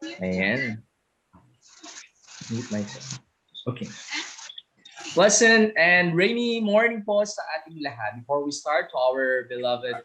Ayan. Mute myself. Okay. Pleasant and rainy morning po sa ating lahat. Before we start, to our beloved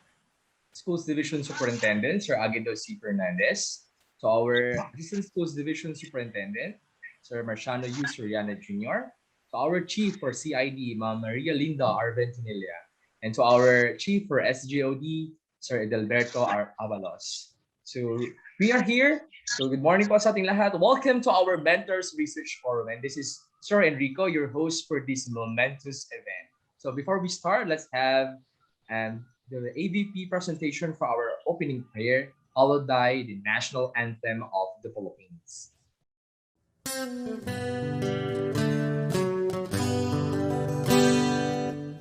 Schools Division Superintendent, Sir Aguido C. Fernandez, to our Assistant Schools Division Superintendent, Sir Marciano U. Soriano Jr., to our Chief for CID, Ma'am Maria Linda Arventinilla, and to our Chief for SGOD, Sir Edelberto Avalos. So we are here. So good morning po sa ating lahat. Welcome to our Mentors Research Forum. And this is Sir Enrico, your host for this momentous event. So before we start, let's have the AVP presentation for our opening prayer, followed by the national anthem of the Philippines.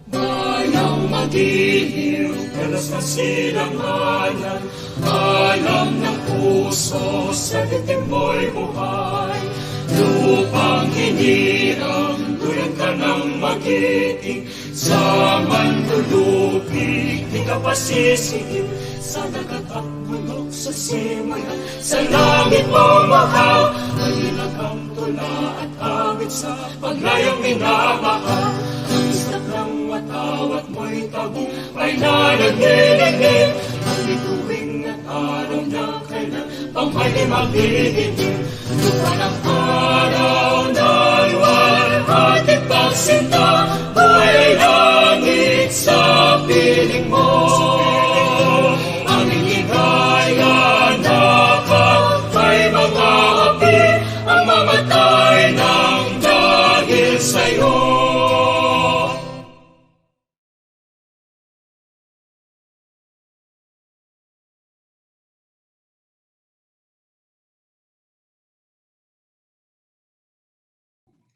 Bayang magiliw, dalas ng silanganan, alam ng puso, sa ditim mo'y buhay. Lupang hinirang, tulad ka ng magiting, sa mandulupig, di ka pasisigil, sa dagat at bulok, sa simayan, sa langit mo mahal, malilag ang tula at awit sa paglayang minamahal. Ang istak ng watawat mo'y tabu, ay nananginigil, ang bituing at araw na kailan, pamay magdidilim. Lupa ng araw na iwan, ating pagsinta, buhay ay langit sa piling mo. Aming ligaya na kapay mga api, ang mamatay ng dahil sa'yo.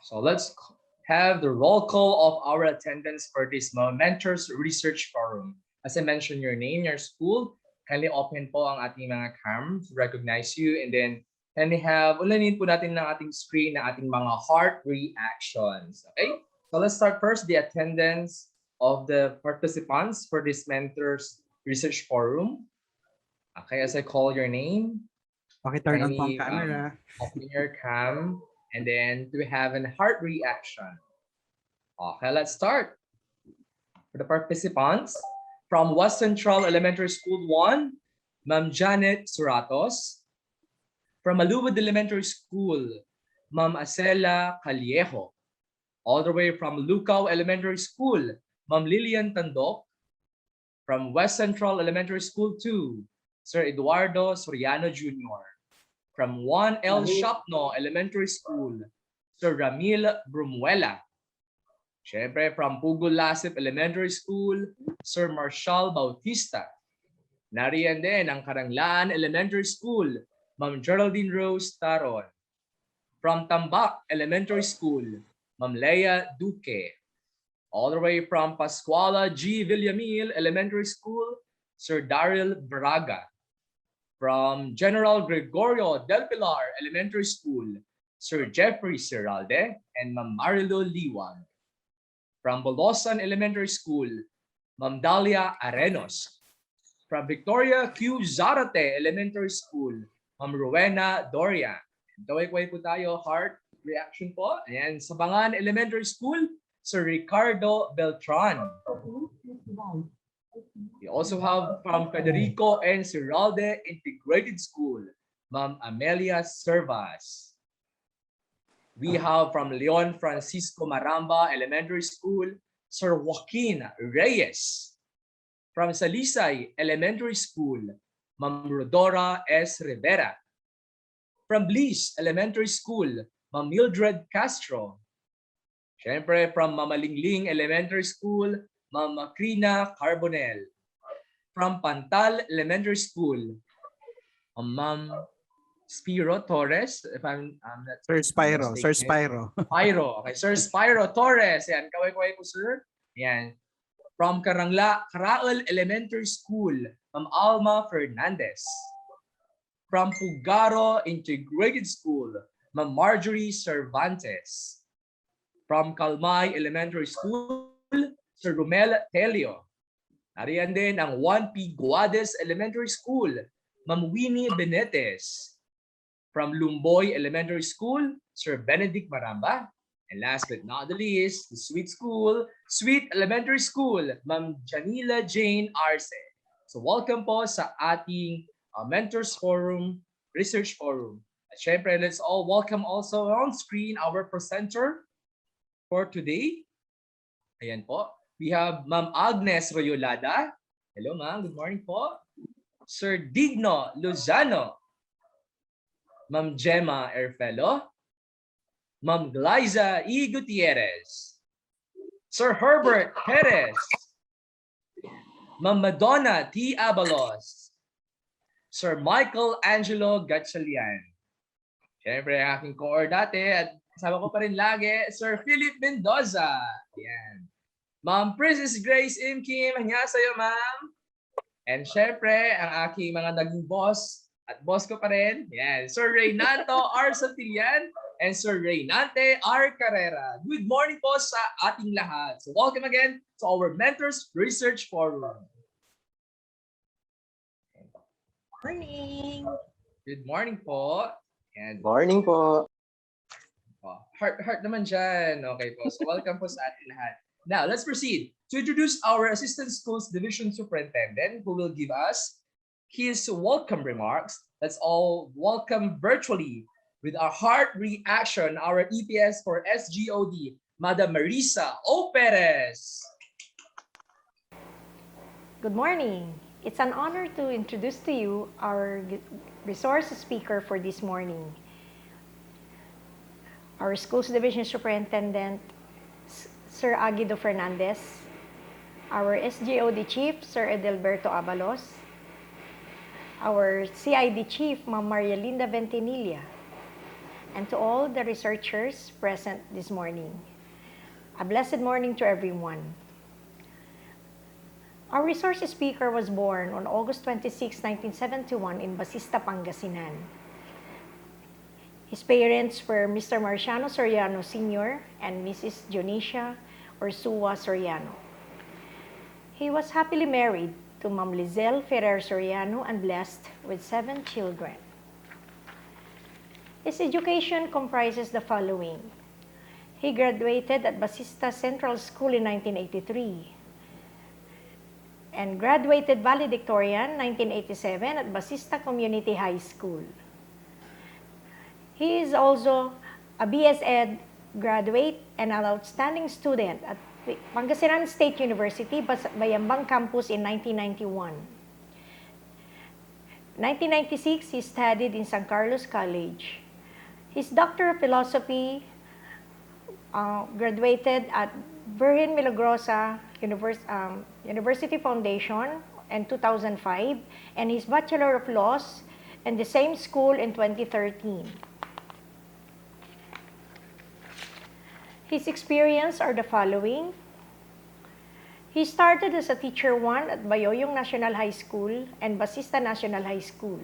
So let's have the roll call of our attendance for this Mentors Research Forum. As I mentioned your name, your school, kindly open po ang ating mga cam to recognize you, and then kindly ulanin po natin ng ating screen na ating mga heart reactions. Okay? So let's start first the attendance of the participants for this Mentors Research Forum. Okay, as I call your name, Turn on the camera. Open your cam. And then we have a heart reaction. Okay, let's start. For the participants, from West Central Elementary School 1, Ma'am Janet Suratos. From Maluwad Elementary School, Ma'am Acela Callejo. All the way from Lucao Elementary School, Ma'am Lilian Tandok. From West Central Elementary School 2, Sir Eduardo Soriano Jr. From 1L Shopno Elementary School, Sir Ramil Brumuela. Siyempre, from Pugol Lasip Elementary School, Sir Marshall Bautista. Nariyan din ang Karanglaan Elementary School, Ma'am Geraldine Rose Taron. From Tambak Elementary School, Ma'am Leia Duque. All the way from Pascuala G. Villamil Elementary School, Sir Daryl Braga. From General Gregorio Del Pilar Elementary School, Sir Jeffrey Serralde and Ma'am Marilo Liwag. From Bolosan Elementary School, Ma'am Dalia Arenos. From Victoria Q. Zarate Elementary School, Ma'am Rowena Doria. Tawag-way po tayo, heart reaction po. Ayan, Sabangan Elementary School, Sir Ricardo Beltran. We also have from Federico and Ciralde Integrated School, Ma'am Amelia Servas. We have from Leon Francisco Maramba Elementary School, Sir Joaquin Reyes. From Salisay Elementary School, Ma'am Rodora S. Rivera. From Bliss Elementary School, Ma'am Mildred Castro. Siyempre, from Mamalingling Elementary School, Ma'am Macrina Carbonel. From Pantal Elementary School, Ma'am Spiro Torres, if I'm not Sir Spyro. Sir Spyro. Spyro. Okay, Sir Spyro Torres. Yan, kaway-kaway po, sir. Yan. From Karaal Elementary School, Ma'am Alma Fernandez. From Pugaro Integrated School, Ma'am Marjorie Cervantes. From Kalmay Elementary School, Sir Romel Telio. Nariyan din ang 1P Guades Elementary School, Ma'am Winnie Benetes. From Lumboy Elementary School, Sir Benedict Maramba. And last but not the least, the Sweet Elementary School, Ma'am Janila Jane Arce. So welcome po sa ating Mentors Forum, Research Forum. At syempre, let's all welcome also on screen our presenter for today. Ayan po. We have Ma'am Agnes Royolada. Hello ma'am, good morning po. Sir Digno Lozano. Ma'am Gemma Erfelo. Ma'am Glyza E. Gutierrez. Sir Herbert Perez. Ma'am Madonna T. Abalos. Sir Michael Angelo Gatchalian. Siyempre, aking koordate at kasama ko pa rin lagi, Sir Philip Mendoza. Yan. Ma'am Princess Grace M. Kim, hanya sa'yo ma'am. And syempre, ang aking mga naging boss at boss ko pa rin, yan, Sir Reynaldo R. Santillan and Sir Reynante R. Carrera. Good morning po sa ating lahat. So welcome again to our Mentors Research Forum. Morning! Good morning po. And Morning po. heart naman dyan. Okay po. So welcome po sa ating lahat. Now, let's proceed to introduce our Assistant Schools Division Superintendent who will give us his welcome remarks. Let's all welcome virtually with our heart reaction, our EPS for SGOD, Madam Marisa O. Perez. Good morning. It's an honor to introduce to you our resource speaker for this morning. Our Schools Division Superintendent, Sir Aguido Fernandez, our SGOD Chief, Sir Edelberto Abalos, our CID Chief, Ma'am Maria Linda Ventimiglia, and to all the researchers present this morning. A blessed morning to everyone. Our resource speaker was born on August 26, 1971 in Basista, Pangasinan. His parents were Mr. Marciano Soriano Sr. and Mrs. Dionisha Ursua Soriano. He was happily married to Ma'am Lizelle Ferrer Soriano and blessed with 7 children. His education comprises the following. He graduated at Basista Central School in 1983 and graduated valedictorian 1987 at Basista Community High School. He is also a BS Ed graduate and an outstanding student at Pangasinan State University, Bayambang Campus in 1991. 1996, he studied in San Carlos College. His Doctor of Philosophy graduated at Virgen Milagrosa University Foundation in 2005, and his Bachelor of Laws in the same school in 2013. His experience are the following. He started as a Teacher 1 at Bayoyong National High School and Basista National High School,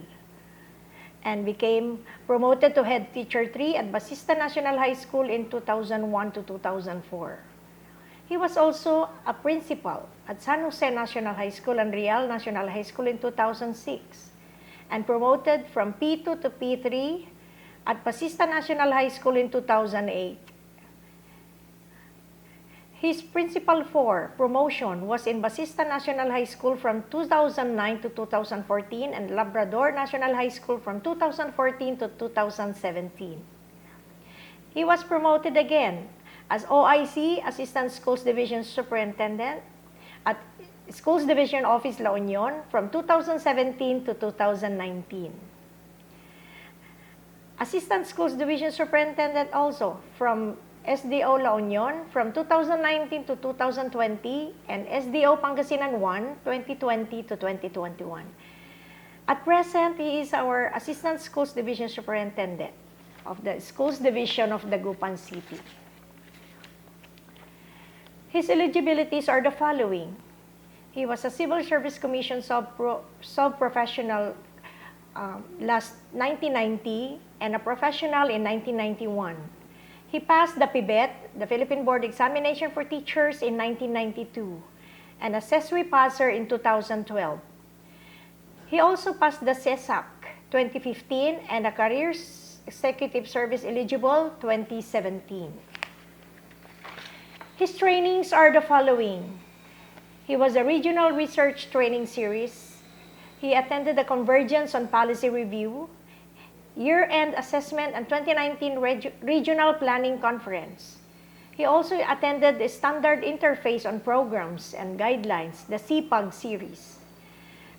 and became promoted to Head Teacher 3 at Basista National High School in 2001 to 2004. He was also a principal at San Jose National High School and Real National High School in 2006, and promoted from P2 to P3 at Basista National High School in 2008. His Principal 4 promotion was in Basista National High School from 2009 to 2014 and Labrador National High School from 2014 to 2017. He was promoted again as OIC, Assistant Schools Division Superintendent at Schools Division Office La Union from 2017 to 2019. Assistant Schools Division Superintendent also from SDO La Union from 2019 to 2020 and SDO Pangasinan 1, 2020 to 2021. At present, he is our Assistant Schools Division Superintendent of the Schools Division of Dagupan City. His eligibilities are the following. He was a Civil Service Commission sub-professional last 1990 and a professional in 1991. He passed the PIBET, the Philippine Board Examination for Teachers, in 1992, and a CESWI passer in 2012. He also passed the CESAC, 2015, and a Career Executive Service eligible 2017. His trainings are the following. He was a Regional Research Training Series. He attended the Convergence on Policy Review, Year-End Assessment, and 2019 Regional Planning Conference. He also attended the Standard Interface on Programs and Guidelines, the CPAG series.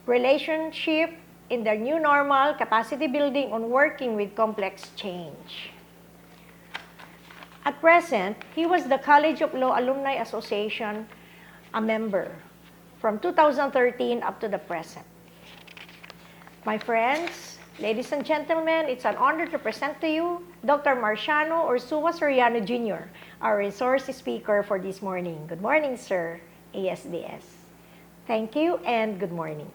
Relationship in the New Normal, Capacity Building on Working with Complex Change. At present, he was the College of Law Alumni Association, a member, from 2013 up to the present. My friends, ladies and gentlemen, it's an honor to present to you Dr. Marciano Ursua Soriano Jr., our resource speaker for this morning. Good morning, sir, ASDS. Thank you and good morning.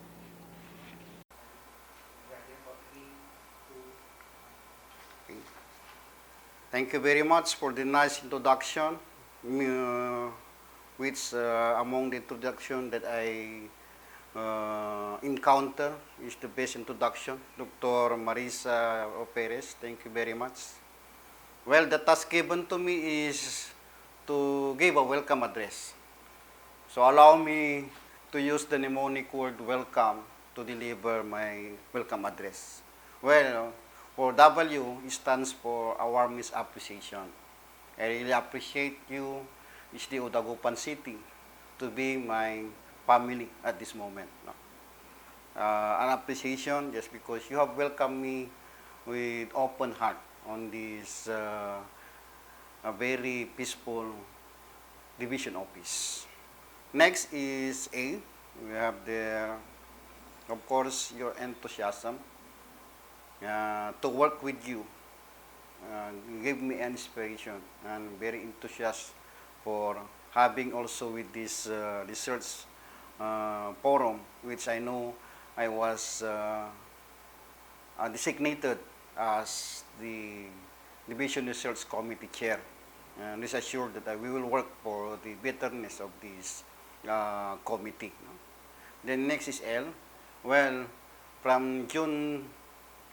Thank you very much for the nice introduction, which among the introduction that I encounter is the best introduction. Dr. Marisa Perez, thank you very much. Well, the task given to me is to give a welcome address. So allow me to use the mnemonic word welcome to deliver my welcome address. Well, for W, it stands for a warmest appreciation. I really appreciate you, SDO-Dagupan City, to be my family at this moment. No? An appreciation just because you have welcomed me with open heart on this a very peaceful division office. Next is A. We have there, of course, your enthusiasm to work with you. Give me an inspiration and very enthusiastic for having also with this research forum, which I know I was designated as the Division Research Committee Chair. And rest assured that we will work for the betterness of this committee. No? Then next is L. Well, from June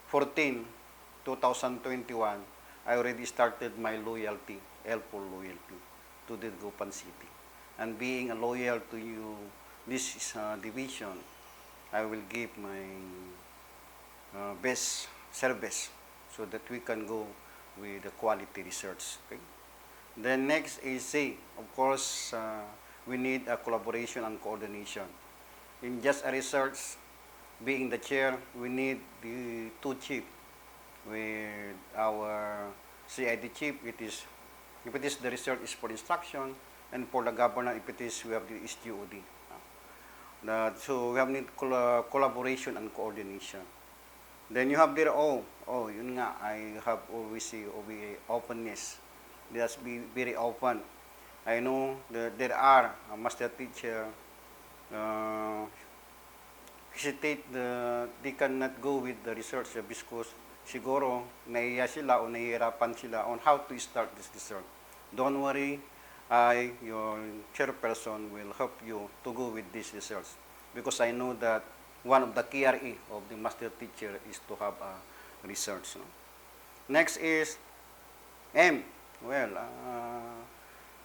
14, 2021, I already started my loyalty, L for loyalty, to the Dagupan City. And being loyal to you, this division, I will give my best service so that we can go with the quality research. Okay? Then next is C. Of course, we need a collaboration and coordination. In just a research, being the chair, we need the two chief. With our CID chief, if it is the research is for instruction, and for the governor, if it is, we have the SDO-D. So we have need collaboration and coordination. Then you have there, yun nga, I have always see openness. Just be very open. I know that there are a master teacher hesitate, they cannot go with the research because siguro nahiya sila o nahihirapan sila on how to start this research. Don't worry, I, your chairperson, will help you to go with this research because I know that one of the KRE of the master teacher is to have a research. No? Next is M. Well,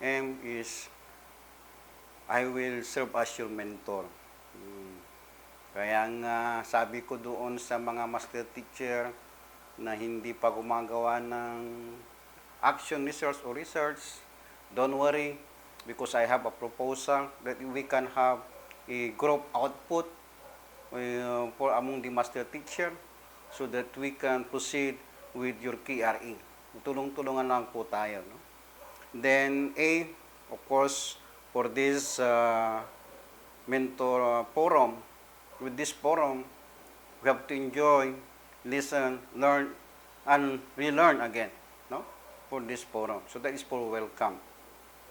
M is I will serve as your mentor. Kaya nga sabi ko doon sa mga master teacher na hindi pa gumagawa ng action research or research, don't worry because I have a proposal that we can have a group output for among the master teacher so that we can proceed with your KRE. Tulong-tulungan lang po tayo. No? Then A, of course, for this mentor forum, with this forum, we have to enjoy, listen, learn, and relearn again, no? For this forum. So that is for welcome.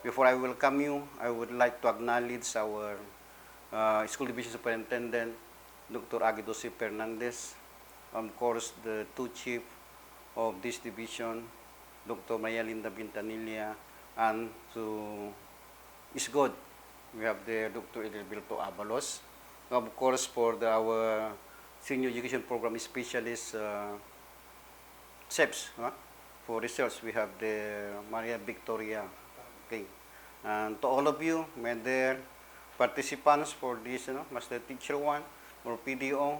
Before I welcome you, I would like to acknowledge our School Division Superintendent, Dr. Aguido C. Fernandez, of course, the two chief of this division, Dr. Maria Linda Bintanilla, and to ISGOD, we have there Dr. Edilberto Abalos. Of course, for our Senior Education Program Specialist SEPs. For research, we have the Maria Victoria. Okay. And to all of you, may there participants for this Master Teacher 1 or PDO,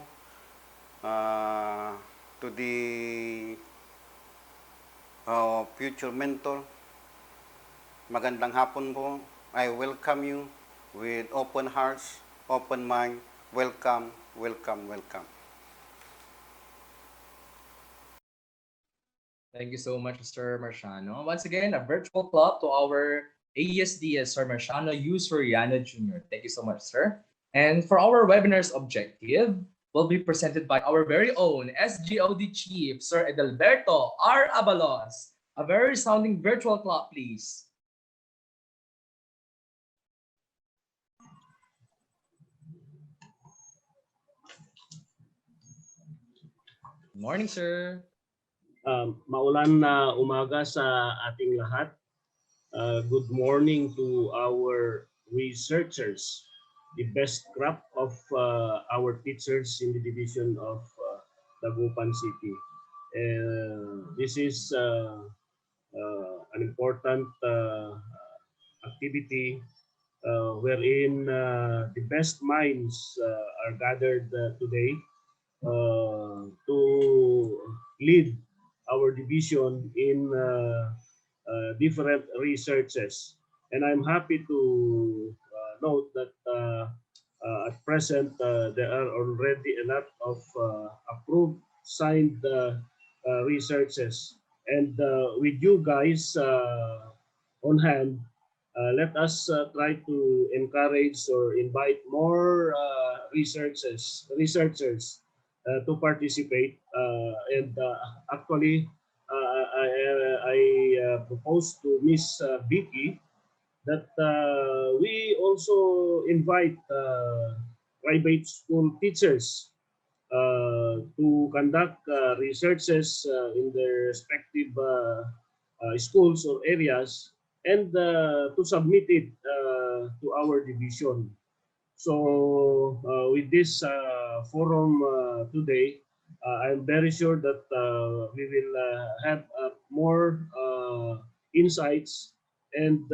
to the future mentor, magandang hapon po. I welcome you with open hearts, open mind. Welcome, welcome, welcome. Thank you so much, Mr. Marciano. Once again, a virtual clap to our ASDS, Sir Marciano Soriano Jr. Thank you so much, sir. And for our webinar's objective, will be presented by our very own SGOD Chief, Sir Edelberto R. Abalos. A very sounding virtual clap, please. Good morning, sir. Maulan na umaga sa ating lahat. Good morning to our researchers, the best crop of our teachers in the division of Dagupan City. This is an important activity wherein the best minds are gathered today to lead our division in different researches. And I'm happy to note that at present there are already a lot of approved, signed researches. And with you guys on hand, let us try to encourage or invite more researchers to participate. And actually, I propose to Miss Vicky that we also invite private school teachers to conduct researches in their respective schools or areas and to submit it to our division. So with this forum today, I'm very sure that we will have more insights and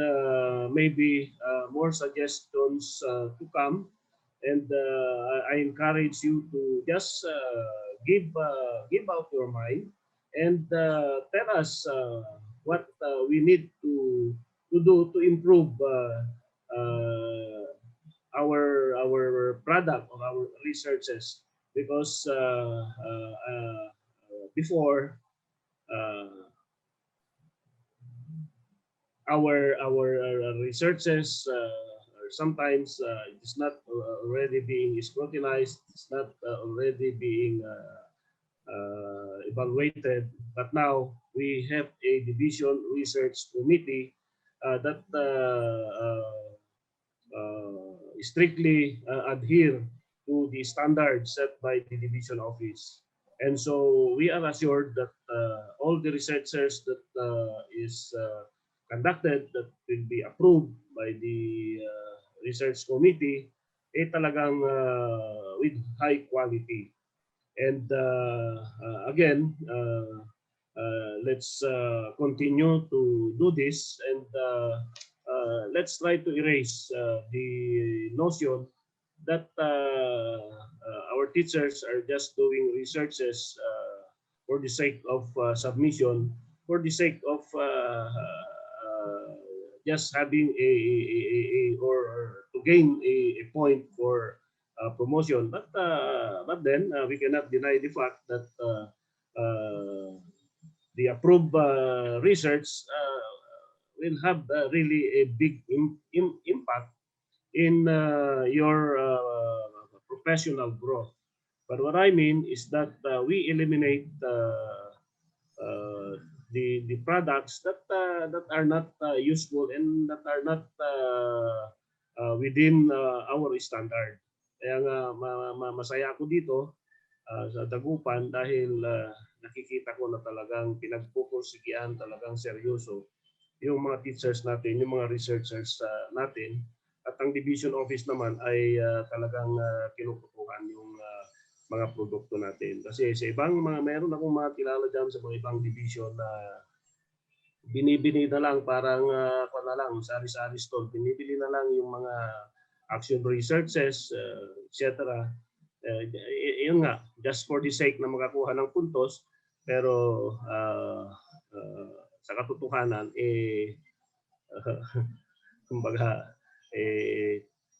maybe more suggestions to come. And I encourage you to just give out your mind and tell us what we need to do to improve our product or our researches, because before our researches sometimes it's not already being scrutinized, it's not already being evaluated. But now we have a division research committee that strictly adhere to the standards set by the division office. And so we are assured that all the researchers that is conducted, that will be approved by the research committee, talagang with high quality. And again, let's continue to do this, and let's try to erase the notion that our teachers are just doing researches for the sake of submission, for the sake of just having or to gain a point for promotion. But then we cannot deny the fact that the approved research will have really a big impact in your professional growth. But what I mean is that we eliminate the products that are not useful and that are not within our standard. Kaya nga masaya ako dito sa Dagupan dahil nakikita ko na talagang pinagpupursiguan, talagang seryoso yung mga teachers natin, yung mga researchers natin. At ang division office naman ay talagang kinukutuhan yung mga produkto natin. Kasi sa ibang meron akong mga kilala dyan sa mga ibang division na binibili na lang parang na lang, sari-sari store, binibili na lang yung mga action researches, etc. Yun nga, just for the sake na makakuha ng puntos, pero sa katotohanan, kumbaga,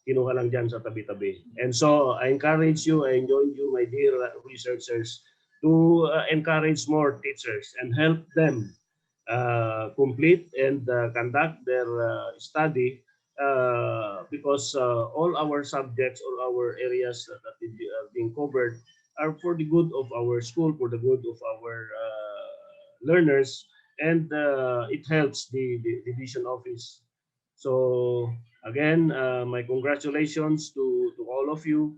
kinuha lang dyan sa tabi-tabi. And so, I encourage you, I enjoin you, my dear researchers, to encourage more teachers and help them complete and conduct their study because all our subjects, all our areas that are being covered are for the good of our school, for the good of our learners, and it helps the division office. So again, my congratulations to all of you,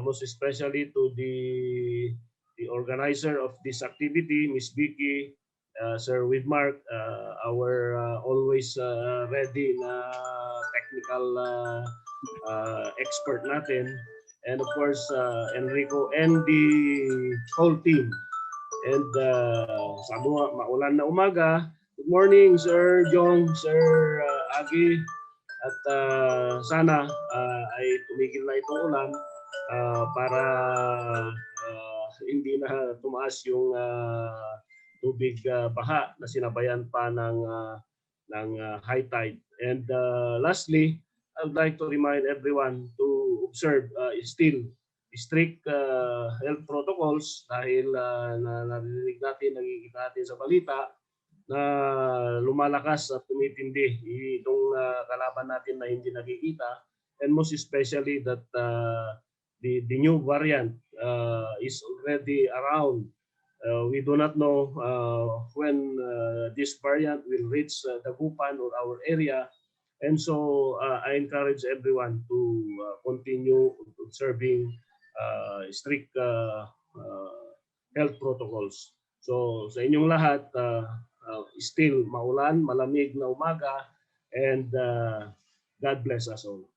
most especially to the organizer of this activity, Miss Vicky, Sir Widmark, our always ready na technical expert natin, and of course Enrico and the whole team. And sa maulan na umaga, good morning Sir Jong, Sir Agi, at sana ay tumigil na itong ulan para hindi na tumaas yung tubig baha na sinabayan pa ng high tide. And lastly, I would like to remind everyone to observe still strict health protocols dahil narinig natin, nakikita natin sa balita na lumalakas at tumitindi itong kalaban natin na hindi nakikita, and most especially that the new variant is already around. We do not know when this variant will reach Dagupan or our area, and so I encourage everyone to continue observing strict health protocols. So sa inyong lahat, still maulan, malamig na umaga, and God bless us all.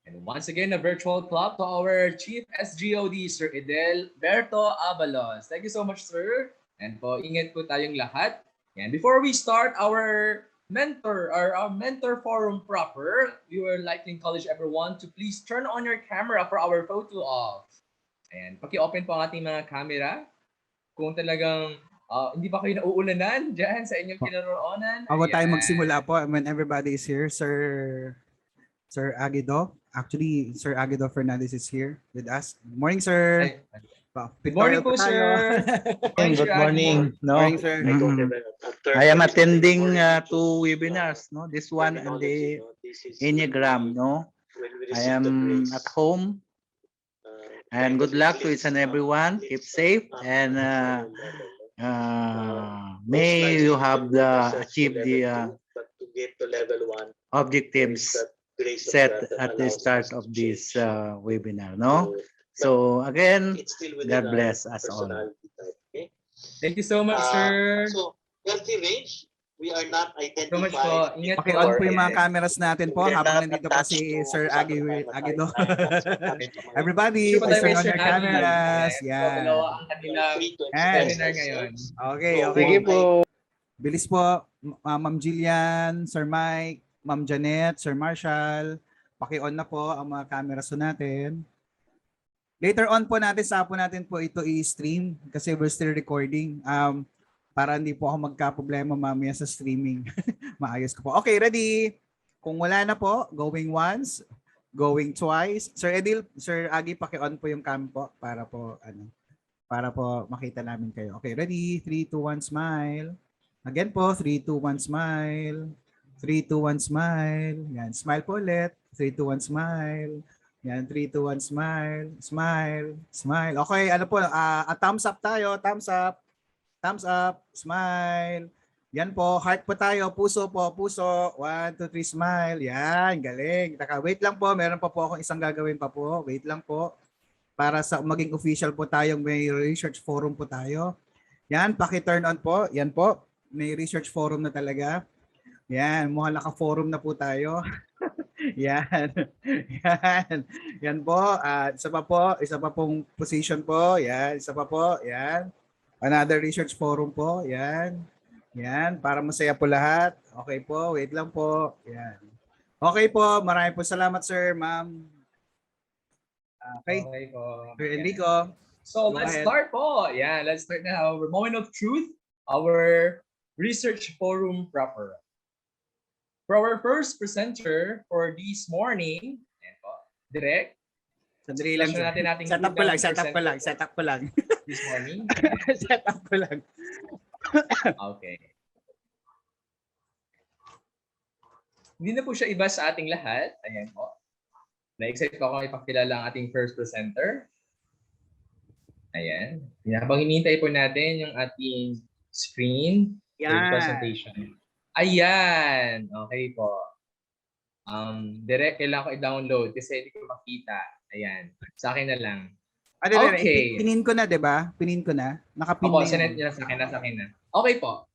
And once again, a virtual clap to our Chief SGOD, Sir Edelberto Abalos. Thank you so much, sir. And po, ingat po tayong lahat. And before we start our mentor forum proper, we would like to encourage everyone to please turn on your camera for our photo op. Ayan, paki-open po ang ating mga camera. Kung talagang hindi pa kayo nauulanan dyan sa inyong kinaroonan. Bago tayo magsimula po, when everybody is here, Sir Aguido. Actually, Sir Aguido Fernandez is here with us. Good morning, sir. Good morning po, sir. Good morning. No, morning, sir. I am attending two webinars. No, this one and the Enneagram. No, I am at home. And good luck to each and everyone. Keep safe and may you have achieve the objectives set at the start of this webinar. No. So again, God bless us all. Thank you so much, sir. So, healthy range, we are not So much po. identified. Ingat po. Paki-on po yung mga cameras natin po habang nandito pa si Sir Aguido. Everybody, please turn on your cameras. Yan. Ang kanilang seminar ngayon. Okay. Sige po. Bilis po, Ma'am Jillian, Sir Mike, Ma'am Janet, Sir Marshall. Paki-on na po ang mga cameras natin. Later on po natin, po natin po ito i-stream kasi we're still recording. Para hindi po ako magka-problema mamaya sa streaming. Maayos ko po. Okay, ready? Kung wala na po, going once, going twice. Sir Agi, paki-on po yung cam po para po makita namin kayo. Okay, ready? 3, 2, 1, smile. Again po, 3, 2, 1, smile. 3, 2, 1, smile. Yan, smile po ulit. 3, 2, 1, smile. Yan, 3, 2, 1, smile. Smile. Smile. Okay, ano po, thumbs up tayo. Thumbs up. Thumbs up. Smile. Yan po, heart po tayo. Puso po, puso. 1, 2, 3, smile. Yan, galing. Wait lang po, meron pa po akong isang gagawin pa po. Wait lang po. Para sa maging official po tayong may research forum po tayo. Yan, paki-turn on po. Yan po, may research forum na talaga. Yan, mukhang naka-forum na po tayo. Yan. Yan. Yan po. Isa pa pong position po. Yan. Isa pa po. Yan. Another research forum po. Yan. Yan. Para masaya po lahat. Okay po. Wait lang po. Yan. Okay po. Maraming po salamat, sir, ma'am. Okay. Okay po. Sir Enrico. So Go let's ahead. start po. Yeah, let's start now. Our moment of truth, our research forum proper. For our first presenter for this morning, ayan po, Direk, Sandali lang. Session natin nating Setup ko lang. unang Setup ko lang. presenter Setup ko lang. this morning. Setup ko lang. Okay. Hindi na po siya iba sa ating lahat. Ayan po. Na-excite po akong ipakilala ang ating first presenter. Ayan. Habang hinihintay po natin yung ating screen for Yan. presentation. Ayan. Okay po. Direct, kailangan ko i-download kasi hindi ko makita. Ayan. Sa akin na lang. Okay. Pinin ko na, di ba? Pinin ko na. Nakapin Opo, na sinet yun. niya sa akin na. Okay po.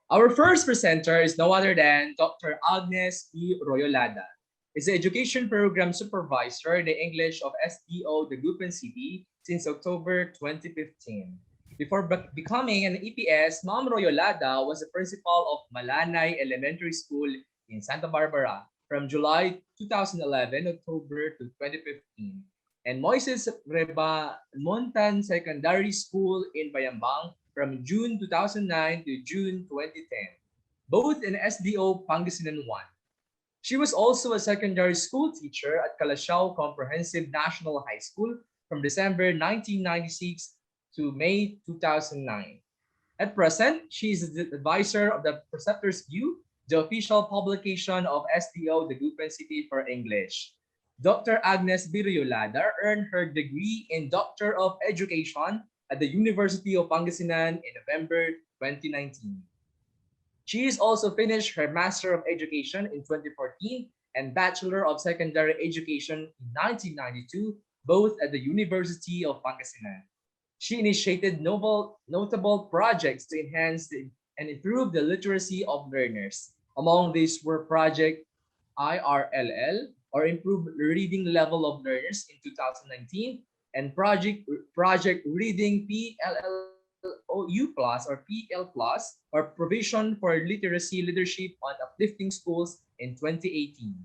Our first presenter is no other than Dr. Agnes E. Royolada. Is the Education Program Supervisor in the English of SDO-Dagupan City since October 2015. Before becoming an EPS, Ma'am Royolada was the principal of Malanay Elementary School in Santa Barbara from July 2011 October to 2015, and Moises Reba Montan Secondary School in Bayambang from June 2009 to June 2010, both in SDO Pangasinan 1. She was also a secondary school teacher at Calasiao Comprehensive National High School from December 1996 to May 2009. At present, she is the advisor of the Preceptor's View, the official publication of SDO-Dagupan City for English. Dr. Agnes Birriolada earned her degree in Doctor of Education at the University of Pangasinan in November 2019. She has also finished her Master of Education in 2014 and Bachelor of Secondary Education in 1992, both at the University of Pangasinan. She initiated notable projects to enhance and improve the literacy of learners. Among these were Project IRLL, or Improve Reading Level of Learners in 2019, and Project Reading PLLOU Plus or PL Plus, or Provision for Literacy Leadership on Uplifting Schools in 2018.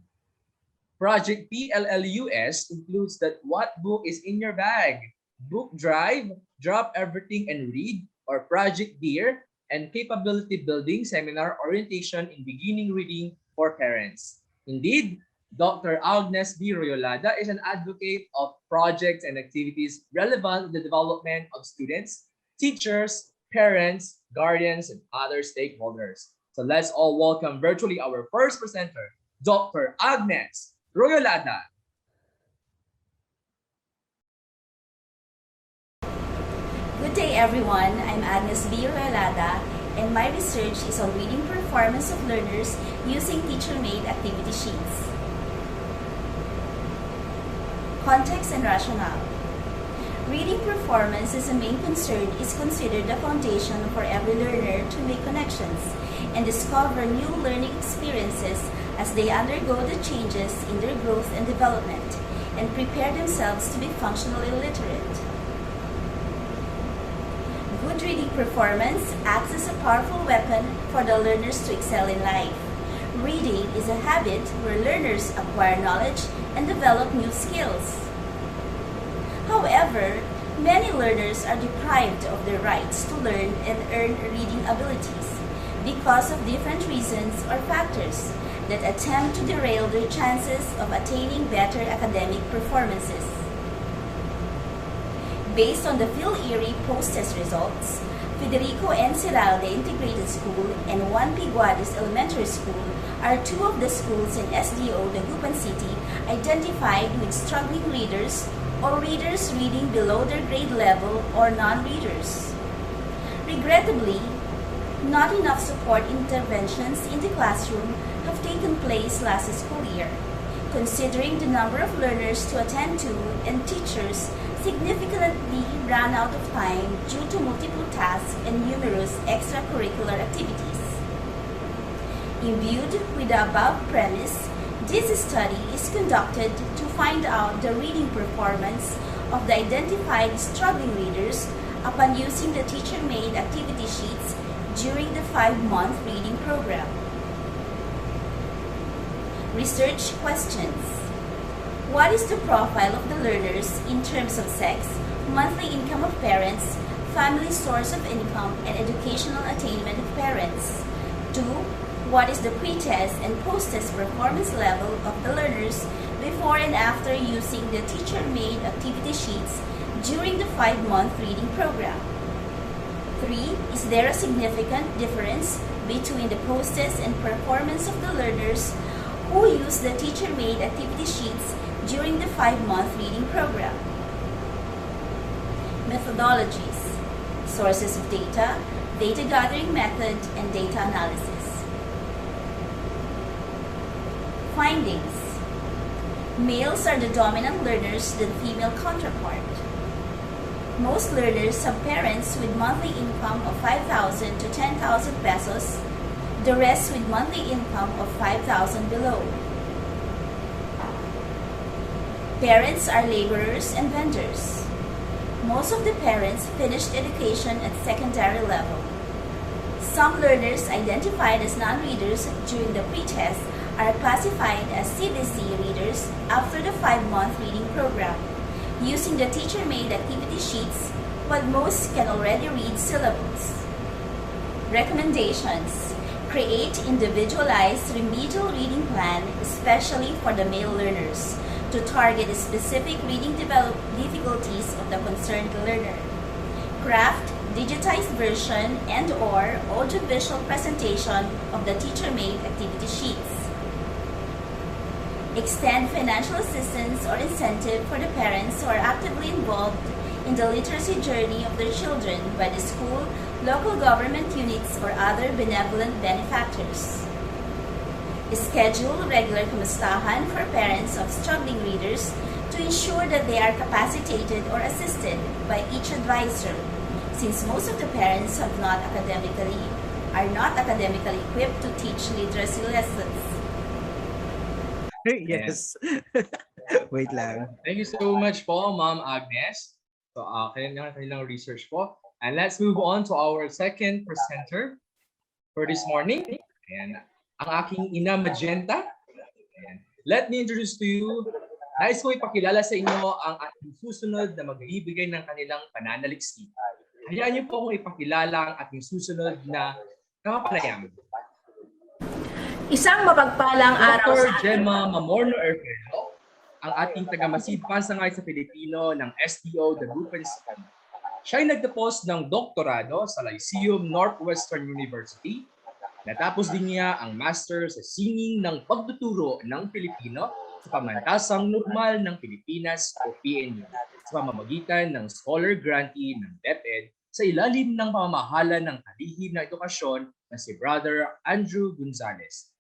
Project PLLUS includes that What Book is in Your Bag, Book Drive, Drop Everything and Read, or Project DEAR, and Capability Building Seminar Orientation in Beginning Reading for Parents. Indeed, Dr. Agnes B. Royolada is an advocate of projects and activities relevant to the development of students, teachers, parents, guardians, and other stakeholders. So let's all welcome virtually our first presenter, Dr. Agnes Royolada. Good day everyone, I'm Agnes B. Royolada, and my research is on reading performance of learners using teacher-made activity sheets. Context and rationale. Reading performance as a main concern is considered the foundation for every learner to make connections and discover new learning experiences as they undergo the changes in their growth and development and prepare themselves to be functionally literate. Good reading performance acts as a powerful weapon for the learners to excel in life. Reading is a habit where learners acquire knowledge and develop new skills. However, many learners are deprived of their rights to learn and earn reading abilities because of different reasons or factors that attempt to derail their chances of attaining better academic performances. Based on the Phil Erie post-test results, Federico N. Ciralde Integrated School and Juan P. Guadis Elementary School are two of the schools in SDO-Dagupan City identified with struggling readers or readers reading below their grade level or non-readers. Regrettably, not enough support interventions in the classroom have taken place last school year, considering the number of learners to attend to and teachers significantly ran out of time due to multiple tasks and numerous extracurricular activities. Imbued with the above premise, This study is conducted to find out the reading performance of the identified struggling readers upon using the teacher-made activity sheets during the 5-month reading program. Research questions. What is the profile of the learners in terms of sex, monthly income of parents, family source of income, and educational attainment of parents? 2. What is the pre-test and post-test performance level of the learners before and after using the teacher-made activity sheets during the 5-month reading program? 3. Is there a significant difference between the post-test and performance of the learners who use the teacher-made activity sheets during the 5-month reading program? Methodologies, sources of data, data gathering method, and data analysis. Findings. Males are the dominant learners than female counterpart. Most learners have parents with monthly income of 5,000 to 10,000 pesos, the rest with monthly income of 5,000 below. Parents are laborers and vendors. Most of the parents finished education at secondary level. Some learners identified as non-readers during the pre-test are classified as CBC readers after the 5-month reading program, using the teacher-made activity sheets, while most can already read syllables. Recommendations. Create individualized remedial reading plan, especially for the male learners, to target specific reading difficulties of the concerned learner. Craft digitized version and/or audiovisual presentation of the teacher-made activity sheets. Extend financial assistance or incentive for the parents who are actively involved in the literacy journey of their children by the school, local government units, or other benevolent benefactors. Schedule regular kamustahan for parents of struggling readers to ensure that they are capacitated or assisted by each advisor, since most of the parents are not academically equipped to teach literacy lessons. Yes. Wait lang. Thank you so much po, Ma'am Agnes. So, kanilang research po. And let's move on to our second presenter for this morning. Ayan, ang aking ina Magenta. Ayan. Let me introduce to you, nais ko ipakilala sa inyo ang ating susunod na magbibigay ng kanilang pananaliksik. Hayaan niyo po akong ipakilala ang ating susunod na kapanayam. Isang mapagpalang araw Dr. sa Gemma Mamorno Erfelo, ang ating tagamasid pansangay sa Pilipino ng SDO-Dagupan. Siya ay nagtapos ng doktorado sa Lyceum Northwestern University. Natapos din niya ang master sa Singing ng Pagtuturo ng Pilipino sa Pamantasang Normal ng Pilipinas o PNU sa pamamagitan ng scholar grantee ng DepEd sa ilalim ng pamamahala ng kalihim na edukasyon na si Brother Andrew Gonzales.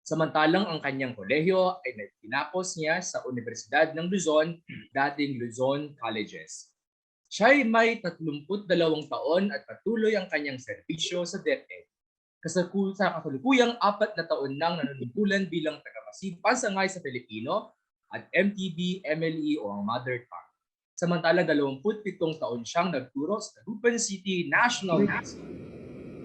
Samantalang ang kanyang kolehiyo ay tinapos niya sa Universidad ng Luzon, dating Luzon Colleges. Siya ay may 32 taon at patuloy ang kanyang serbisyo sa DepEd. Sa kasalukuyang 4 na taon nang nanunungkulan bilang tagamasid pansangay sa Pilipino at MTB, MLE o ang Mother Tongue. Samantalang 27 taon siyang nagturo sa Dagupan City National High School.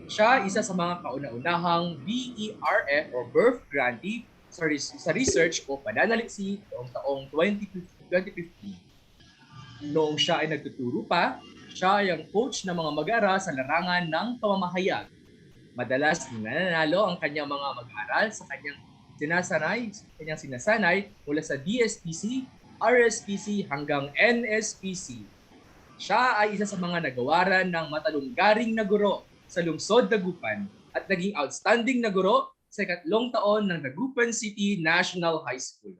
Siya isa sa mga kauna-unahang BERF o birth grantee sa research o pananaliksik noong taong 2015. Noong siya ay nagtuturo pa, siya ay ang coach ng mga mag-aaral sa larangan ng pamamahayag. Madalas nananalo ang kanyang mga mag-aaral sa kanyang sinasanay mula sa DSPC, RSPC hanggang NSPC. Siya ay isa sa mga nagawaran ng matalunggaring na guro sa lungsod Dagupan at naging outstanding na guro sa 3 taon ng Dagupan City National High School.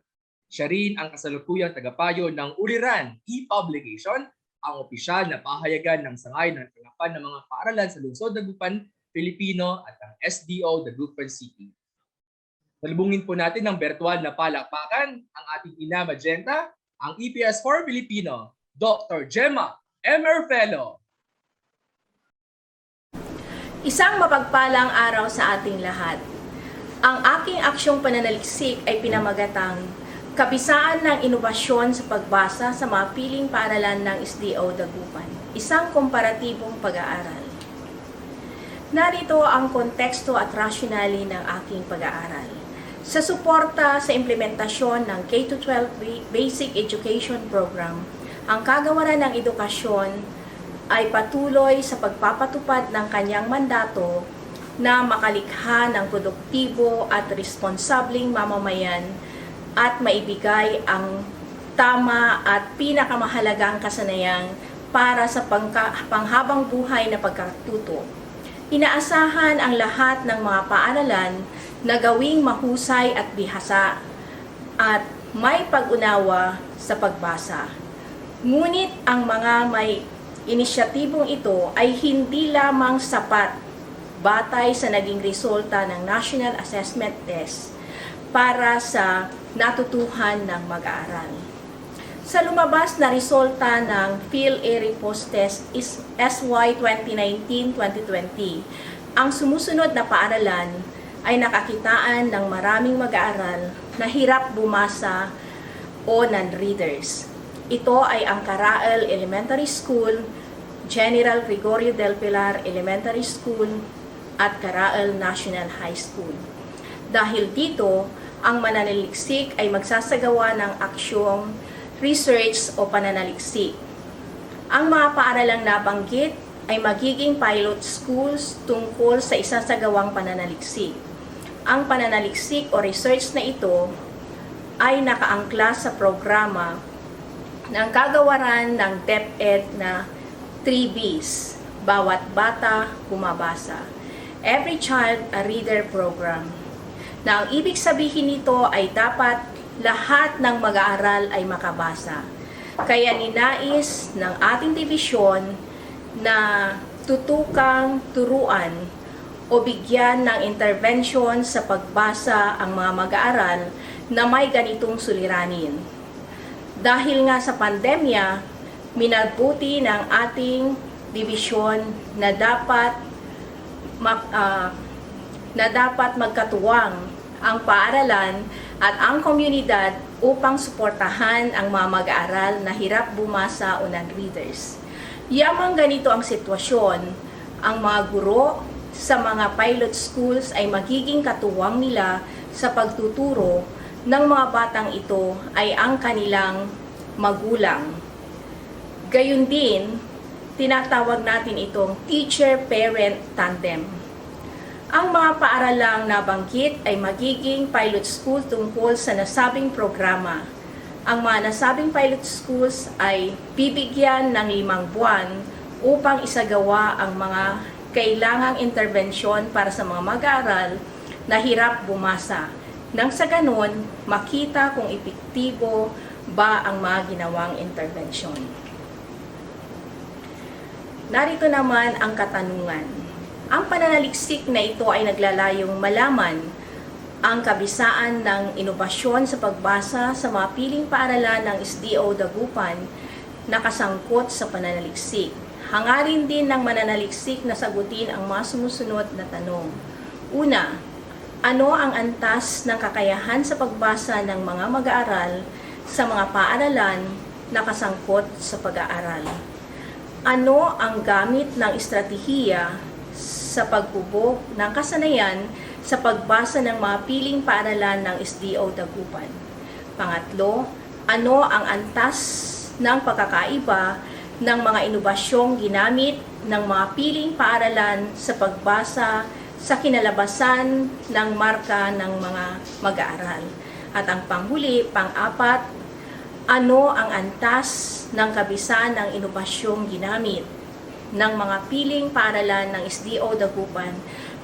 Siya rin ang kasalukuyang tagapayo ng Uliran e-publication, ang opisyal na pahayagan ng sangay ng tanggapan ng mga paaralan sa lungsod Dagupan, Pilipino at ang SDO-Dagupan City. Salubungin po natin ng virtual na palakpakan ang ating ina Magenta, ang EPS4 Filipino, Dr. Gemma M. Erfelo. Isang mapagpalang araw sa ating lahat. Ang aking aksyong pananaliksik ay pinamagatang Kabisaan ng Inobasyon sa Pagbasa sa mga Piling Paaralan ng SDO-Dagupan, isang komparatibong pag-aaral. Narito ang konteksto at rationale ng aking pag-aaral. Sa suporta sa implementasyon ng K-12 Basic Education Program, ang Kagawaran ng Edukasyon ay patuloy sa pagpapatupad ng kanyang mandato na makalikha ng produktibo at responsableng mamamayan at maibigay ang tama at pinakamahalagang kasanayang para sa panghabang buhay na pagkatuto. Inaasahan ang lahat ng mga paaralan na gawing mahusay at bihasa at may pag-unawa sa pagbasa. Ngunit ang mga may inisyatibong ito ay hindi lamang sapat batay sa naging resulta ng National Assessment Test para sa natutuhan ng mag-aaral. Sa lumabas na resulta ng PhilArray Post-Test SY 2019-2020, ang sumusunod na paaralan ay nakakitaan ng maraming mag-aaral na hirap bumasa o non-readers. Ito ay ang Carael Elementary School, General Gregorio del Pilar Elementary School, at Carael National High School. Dahil dito, ang mananaliksik ay magsasagawa ng aksyong research o pananaliksik. Ang mga paaralang nabanggit ay magiging pilot schools tungkol sa isasagawang pananaliksik. Ang pananaliksik o research na ito ay nakaangkla sa programa ng Kagawaran ng DepEd na 3Bs, Bawat Bata Bumabasa, Every Child a Reader Program, na ang ibig sabihin nito ay dapat lahat ng mag-aaral ay makabasa. Kaya ninais ng ating dibisyon na tutukang turuan o bigyan ng intervention sa pagbasa ang mga mag-aaral na may ganitong suliranin. Dahil nga sa pandemya, minabuti ng ating dibisyon na dapat magkatuwang ang paaralan at ang komunidad upang suportahan ang mga mag-aaral na hirap bumasa o non-readers. Yamang ganito ang sitwasyon, ang mga guro sa mga pilot schools ay magiging katuwang nila sa pagtuturo ng mga batang ito ay ang kanilang magulang. Gayun din, tinatawag natin itong teacher-parent tandem. Ang mga paaralang nabanggit ay magiging pilot school tungkol sa nasabing programa. Ang mga nasabing pilot schools ay bibigyan ng 5 buwan upang isagawa ang mga kailangang intervensyon para sa mga mag-aaral na hirap bumasa. Nang sa ganon, makita kung epektibo ba ang mga ginawang intervensyon. Narito naman ang katanungan. Ang pananaliksik na ito ay naglalayong malaman ang kabisaan ng inobasyon sa pagbasa sa mga piling paaralan ng SDO-Dagupan na kasangkot sa pananaliksik. Hangarin din ng mananaliksik na sagutin ang mga sumusunod na tanong. Una, ano ang antas ng kakayahan sa pagbasa ng mga mag-aaral sa mga paaralan na kasangkot sa pag-aaral? Ano ang gamit ng estratehiya sa pagbubog ng kasanayan sa pagbasa ng mga piling paaralan ng SDO-Dagupan? Pangatlo, ano ang antas ng pagkakaiba ng mga inobasyong ginamit ng mga piling paaralan sa pagbasa sa kinalabasan ng marka ng mga mag-aaral? At ang panghuli, pang-apat, ano ang antas ng kabisaan ng inobasyong ginamit ng mga piling paaralan ng SDO-Dagupan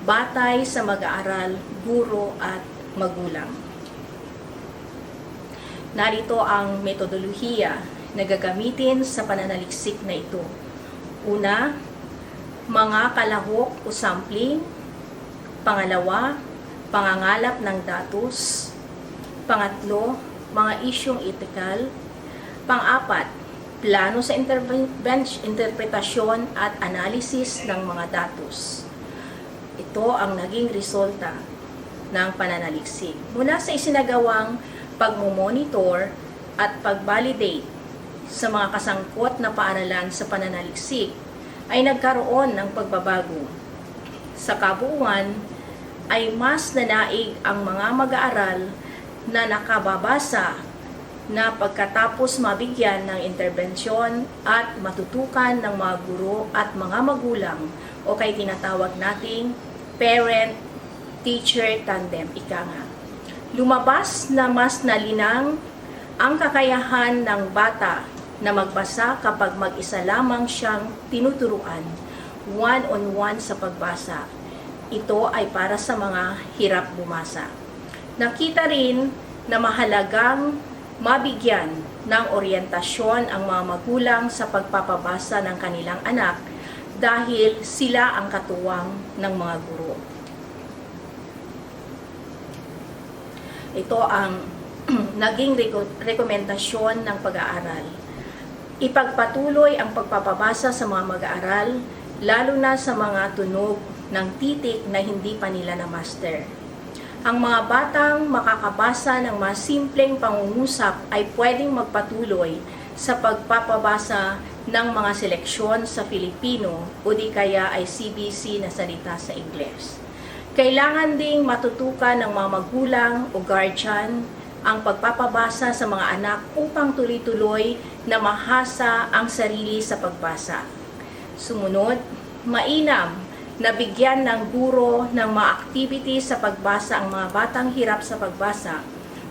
batay sa mag-aaral, guro at magulang? Narito ang metodolohiya na gagamitin sa pananaliksik na ito. Una, mga kalahok o sampling. Pangalawa, pangangalap ng datos. Pangatlo, mga isyong etikal. Pang-apat, plano sa interpretasyon at analysis ng mga datos. Ito ang naging resulta ng pananaliksik. Mula sa isinagawang pagmomonitor at pag-validate sa mga kasangkot na paaralan sa pananaliksik ay nagkaroon ng pagbabago. Sa kabuuan ay mas nanaig ang mga mag-aaral na nakababasa na pagkatapos mabigyan ng interbensyon at matutukan ng mga guro at mga magulang o kay tinatawag nating parent-teacher tandem, ika nga. Lumabas na mas nalinang ang kakayahan ng bata na magbasa kapag mag-isa lamang siyang tinuturuan, one-on-one sa pagbasa. Ito ay para sa mga hirap bumasa. Nakita rin na mahalagang mabigyan ng oryentasyon ang mga magulang sa pagpapabasa ng kanilang anak dahil sila ang katuwang ng mga guro. Ito ang naging rekomendasyon ng pag-aaral. Ipagpatuloy ang pagpapabasa sa mga mag-aaral, lalo na sa mga tunog ng titik na hindi pa nila na-master. Ang mga batang makakabasa ng mga simpleng pangungusap ay pwedeng magpatuloy sa pagpapabasa ng mga seleksyon sa Filipino o di kaya ay CBC na salita sa Ingles. Kailangan ding matutukan ng mga magulang o guardian ang pagpapabasa sa mga anak upang tuloy-tuloy na mahasa ang sarili sa pagbasa. Sumunod, mainam na bigyan ng guro ng mga activities sa pagbasa ang mga batang hirap sa pagbasa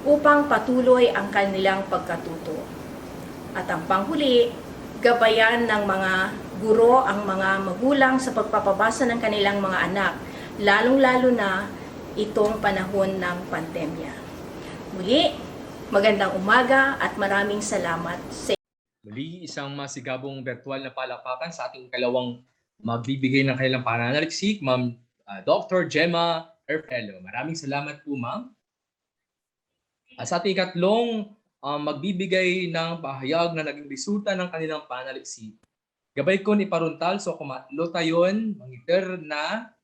upang patuloy ang kanilang pagkatuto. At ang panghuli, gabayan ng mga guro ang mga magulang sa pagpapabasa ng kanilang mga anak, lalong-lalo na itong panahon ng pandemya. Muli, magandang umaga at maraming salamat sa Muli, isang masigabong virtual na palakpakan sa ating kalawang magbibigay ng kanilang pananaliksik, Ma'am Dr. Gemma Erfello. Maraming salamat po, Ma'am. Sa ating ikatlong magbibigay ng pahayag na naging resulta ng kanilang pananaliksik, gabay ko ni Paruntal, so kumatlo tayon, mangiter na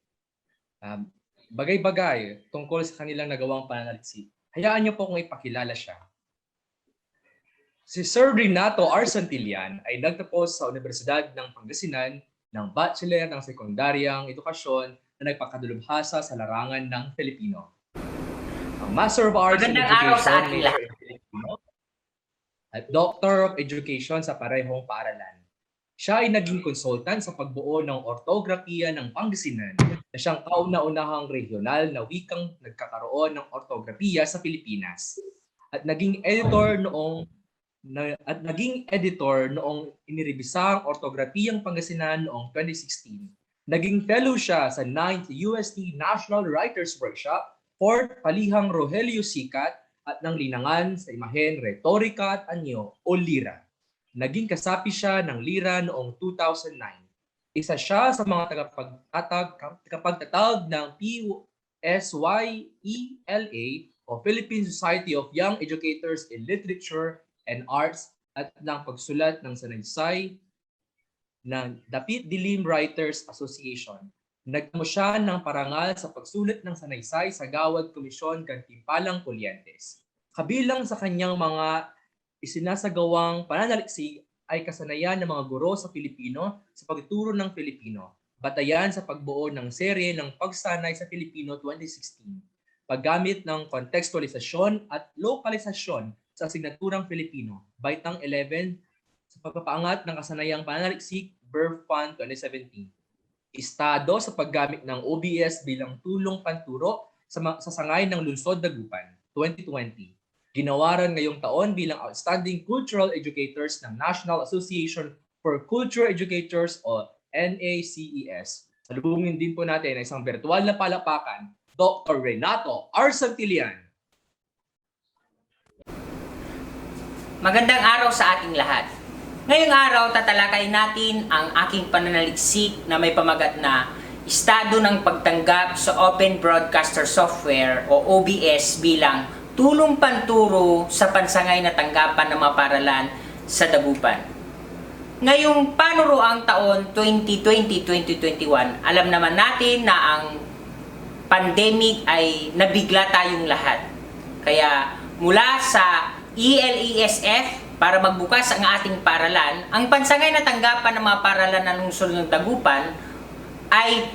bagay-bagay tungkol sa kanilang nagawang pananaliksik. Hayaan niyo po kung ipakilala siya. Si Sir Renato R. Santillan ay nagtapos sa Universidad ng Pangasinan ng Bachelor ng Sekundaryang Edukasyon na nagpakadalubhasa sa larangan ng Filipino. Ang Master of Arts in Education at Doctor of Education sa parehong paaralan. Siya ay naging konsultan sa pagbuo ng ortografiya ng Pangasinan na siyang kauna-unahang regional na wikang nagkakaroon ng ortografiya sa Pilipinas. At naging editor noong inirebisang ortografiyang Pangasinan noong 2016. Naging fellow siya sa 9th UST National Writers Workshop, 4th Palihang Rogelio Sikat at ng linangan sa imahen Retorika at Anyo o Lira. Naging kasapi siya ng Lira noong 2009. Isa siya sa mga tagapagtatag ng PSYELA o Philippine Society of Young Educators in Literature and Arts at ng pagsulat ng sanaysay ng Dapit Dilim Writers Association. Nagtamo siya ng parangal sa pagsulat ng sanaysay sa Gawad Komisyon Gantimpalang Pulientes. Kabilang sa kanyang mga isinasagawang pananaliksik ay kasanayan ng mga guro sa Pilipino sa pagtuturo ng Filipino, batayan sa pagbuo ng serye ng Pagsanay sa Filipino 2016, paggamit ng kontekstualisasyon at lokalisasyon sa asignaturang Filipino, Baitang 11, sa pagpapaangat ng kasanayang pananaliksik, Birth Fund 2017. Estado sa paggamit ng OBS bilang tulong panturo sa sangay ng Lungsod Dagupan, 2020. Ginawaran ngayong taon bilang Outstanding Cultural Educators ng National Association for Cultural Educators o NACES. Salubungin din po natin ang isang virtual na palapakan, Dr. Renato R. Santillan. Magandang araw sa ating lahat. Ngayong araw, tatalakay natin ang aking pananaliksik na may pamagat na Estado ng Pagtanggap sa Open Broadcaster Software o OBS bilang tulong panturo sa pansangay na tanggapan ng mga paaralan sa Dagupan. Ngayong panuroang taon 2020-2021, alam naman natin na ang pandemic ay nabigla tayong lahat. Kaya mula sa ELESF para magbukas ang ating paaralan, ang pansangay na tanggapan ng mga paaralan ng lungsod ng Dagupan ay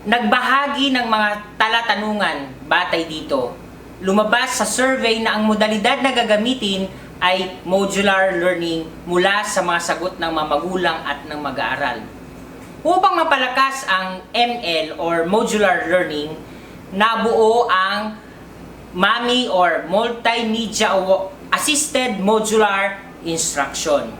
nagbahagi ng mga talatanungan batay dito. Lumabas sa survey na ang modalidad na gagamitin ay modular learning mula sa mga sagot ng mga magulang at ng mag-aaral. Upang mapalakas ang ML or modular learning, nabuo ang MAMI or Multimedia Assisted Modular Instruction.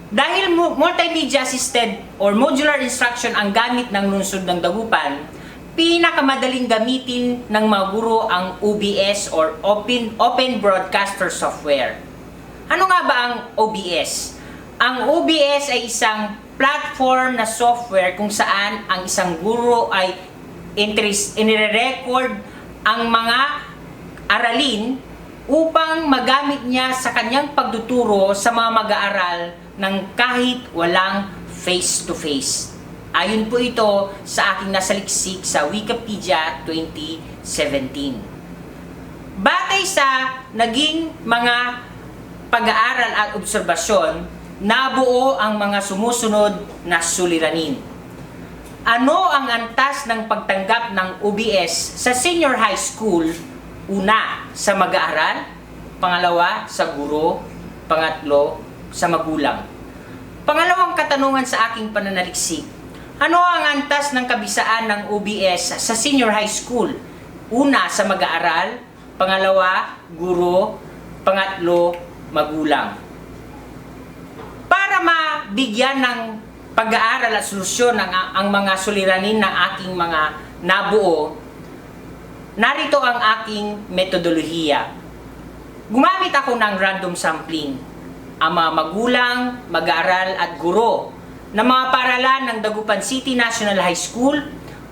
Dahil multimedia assisted or modular instruction ang gamit ng lungsod ng Dagupan, pinakamadaling gamitin ng mga guro ang OBS or Open Broadcaster Software. Ano nga ba ang OBS? Ang OBS ay isang platform na software kung saan ang isang guro ay inire-record ang mga aralin upang magamit niya sa kanyang pagtuturo sa mga mag-aaral ng kahit walang face-to-face. Ayon po ito sa aking nasaliksik sa Wikipedia 2017. Batay sa naging mga pag-aaral at obserbasyon, nabuo ang mga sumusunod na suliranin. Ano ang antas ng pagtanggap ng OBS sa senior high school? Una, sa mag-aaral. Pangalawa, sa guro. Pangatlo, sa magulang. Pangalawang katanungan sa aking pananaliksik, ano ang antas ng kabisaan ng OBS sa senior high school? Una, sa mag-aaral. Pangalawa, guro. Pangatlo, magulang. Para mabigyan ng pag-aaral at solusyon ang mga suliranin ng aking mga nabuo, narito ang aking metodolohiya. Gumamit ako ng random sampling. Ang mga magulang, mag-aaral at guro ng mga paaralan ng Dagupan City National High School,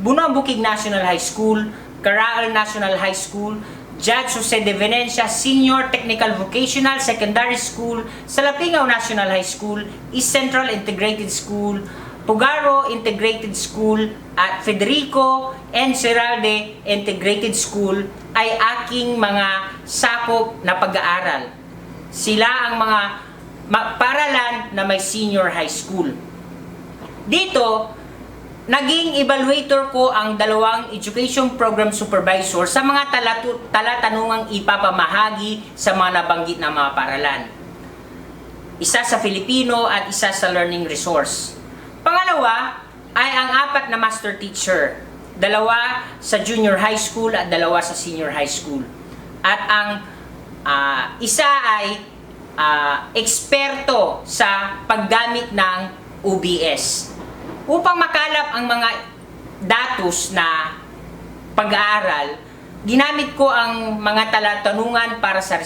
Bunuan Bukid National High School, Caraal National High School, Judge Jose de Venecia Senior Technical Vocational Secondary School, Salapingaw National High School, East Central Integrated School, Pugaro Integrated School, at Federico N. Serralde Integrated School ay aking mga sakop na pag-aaral. Sila ang mga paaralan na may senior high school. Dito, naging evaluator ko ang dalawang education program supervisor sa mga talatanungang ipapamahagi sa mga nabanggit na mga paaralan. Isa sa Filipino at isa sa learning resource. Pangalawa ay ang 4 na master teacher. 2 sa junior high school at 2 sa senior high school. At ang isa ay eksperto sa paggamit ng OBS. Upang makalap ang mga datos na pag-aaral, ginamit ko ang mga talatanungan para sa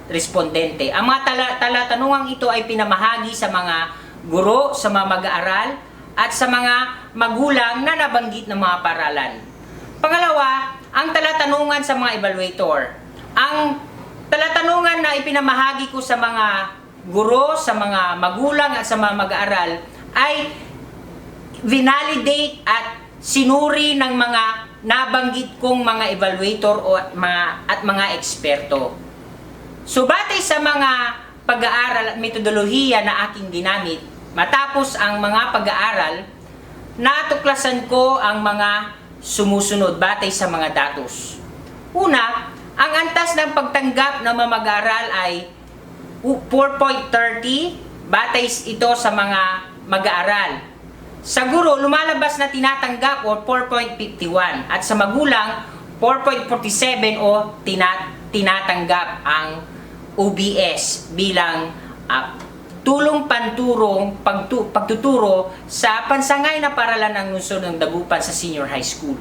respondente. Ang mga talatanungang ito ay pinamahagi sa mga guro, sa mga mag-aaral, at sa mga magulang na nabanggit ng mga paaralan. Pangalawa, ang talatanungan sa mga evaluator. Ang talatanungan na ipinamahagi ko sa mga guro, sa mga magulang at sa mga mag-aaral ay vinalidate at sinuri ng mga nabanggit kong mga evaluator at mga eksperto. So batay sa mga pag-aaral at metodolohiya na aking ginamit, matapos ang mga pag-aaral, natuklasan ko ang mga sumusunod batay sa mga datos. Una, ang antas ng pagtanggap ng mga mag-aaral ay 4.30, batay ito sa mga mag-aaral. Sa guro, lumalabas na tinatanggap o 4.51 at sa magulang, 4.47 o tinatanggap ang OBS bilang tulong panturong pagtuturo sa pansangay na paaralan ng lungsod ng Dagupan sa senior high school.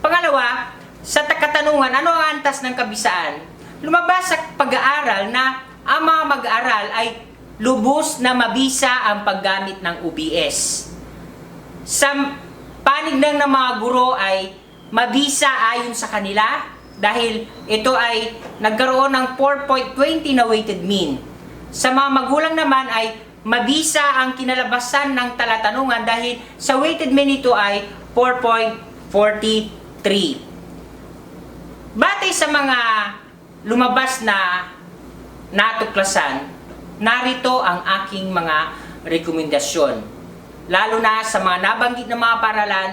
Pangalawa, sa katanungan, ano ang antas ng kabisaan? Lumabas sa pag-aaral na ang mga mag-aaral ay lubos na mabisa ang paggamit ng OBS. Sa panig ng mga guro ay mabisa ayon sa kanila dahil ito ay nagkaroon ng 4.20 na weighted mean. Sa mga magulang naman ay mabisa ang kinalabasan ng talatanungan dahil sa weighted mean ito ay 4.43. Batay sa mga lumabas na natuklasan, narito ang aking mga rekomendasyon. Lalo na sa mga nabanggit na mga paaralan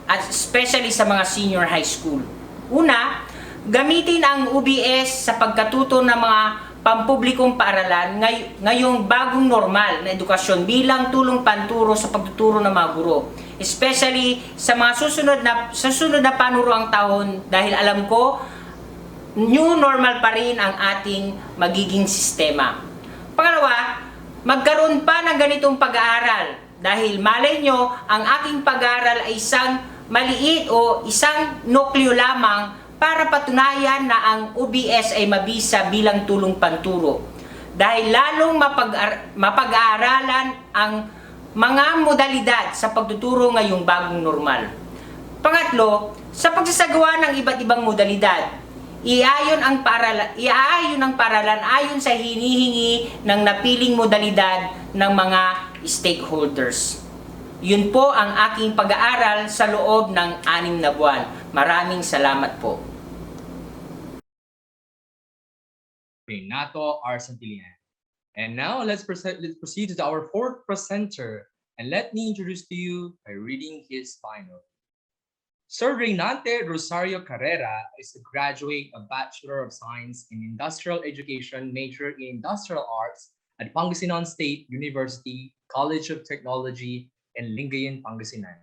at especially sa mga senior high school. Una, gamitin ang OBS sa pagkatuto ng mga pampublikong paaralan ngayong bagong normal na edukasyon bilang tulong panturo sa pagtuturo ng mga guro. Especially sa mga susunod na panuroang taon dahil alam ko new normal pa rin ang ating magiging sistema. Pangalawa, magkaroon pa ng ganitong pag-aaral dahil malay nyo ang aking pag-aaral ay isang maliit o isang nukleo lamang para patunayan na ang OBS ay mabisa bilang tulong panturo. Dahil lalong mapag-aaralan ang mga modalidad sa pagtuturo ngayong bagong normal. Pangatlo, sa pagsasagawa ng iba't ibang modalidad, iaayon ang paaralan ayon sa hinihingi ng napiling modalidad ng mga stakeholders. Yun po ang aking pag-aaral sa loob ng 6 na buwan. Maraming salamat po. Renato R. Santillan. And now let's proceed to our fourth presenter. And let me introduce to you by reading his final. Sir Reynante Rosario Carrera is a graduate of Bachelor of Science in Industrial Education, major in Industrial Arts at Pangasinan State University College of Technology in Lingayen, Pangasinan.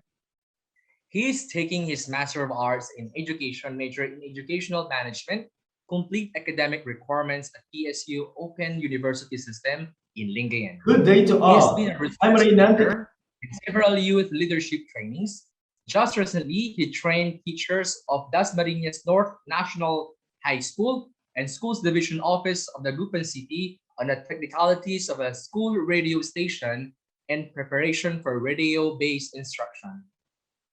He is taking his Master of Arts in Education, major in Educational Management, complete academic requirements at PSU Open University System in Lingayen. Good day to all. I'm Reynante in several youth leadership trainings. Just recently, he trained teachers of Dasmariñas North National High School and Schools Division Office of Dagupan City on the technicalities of a school radio station and preparation for radio-based instruction.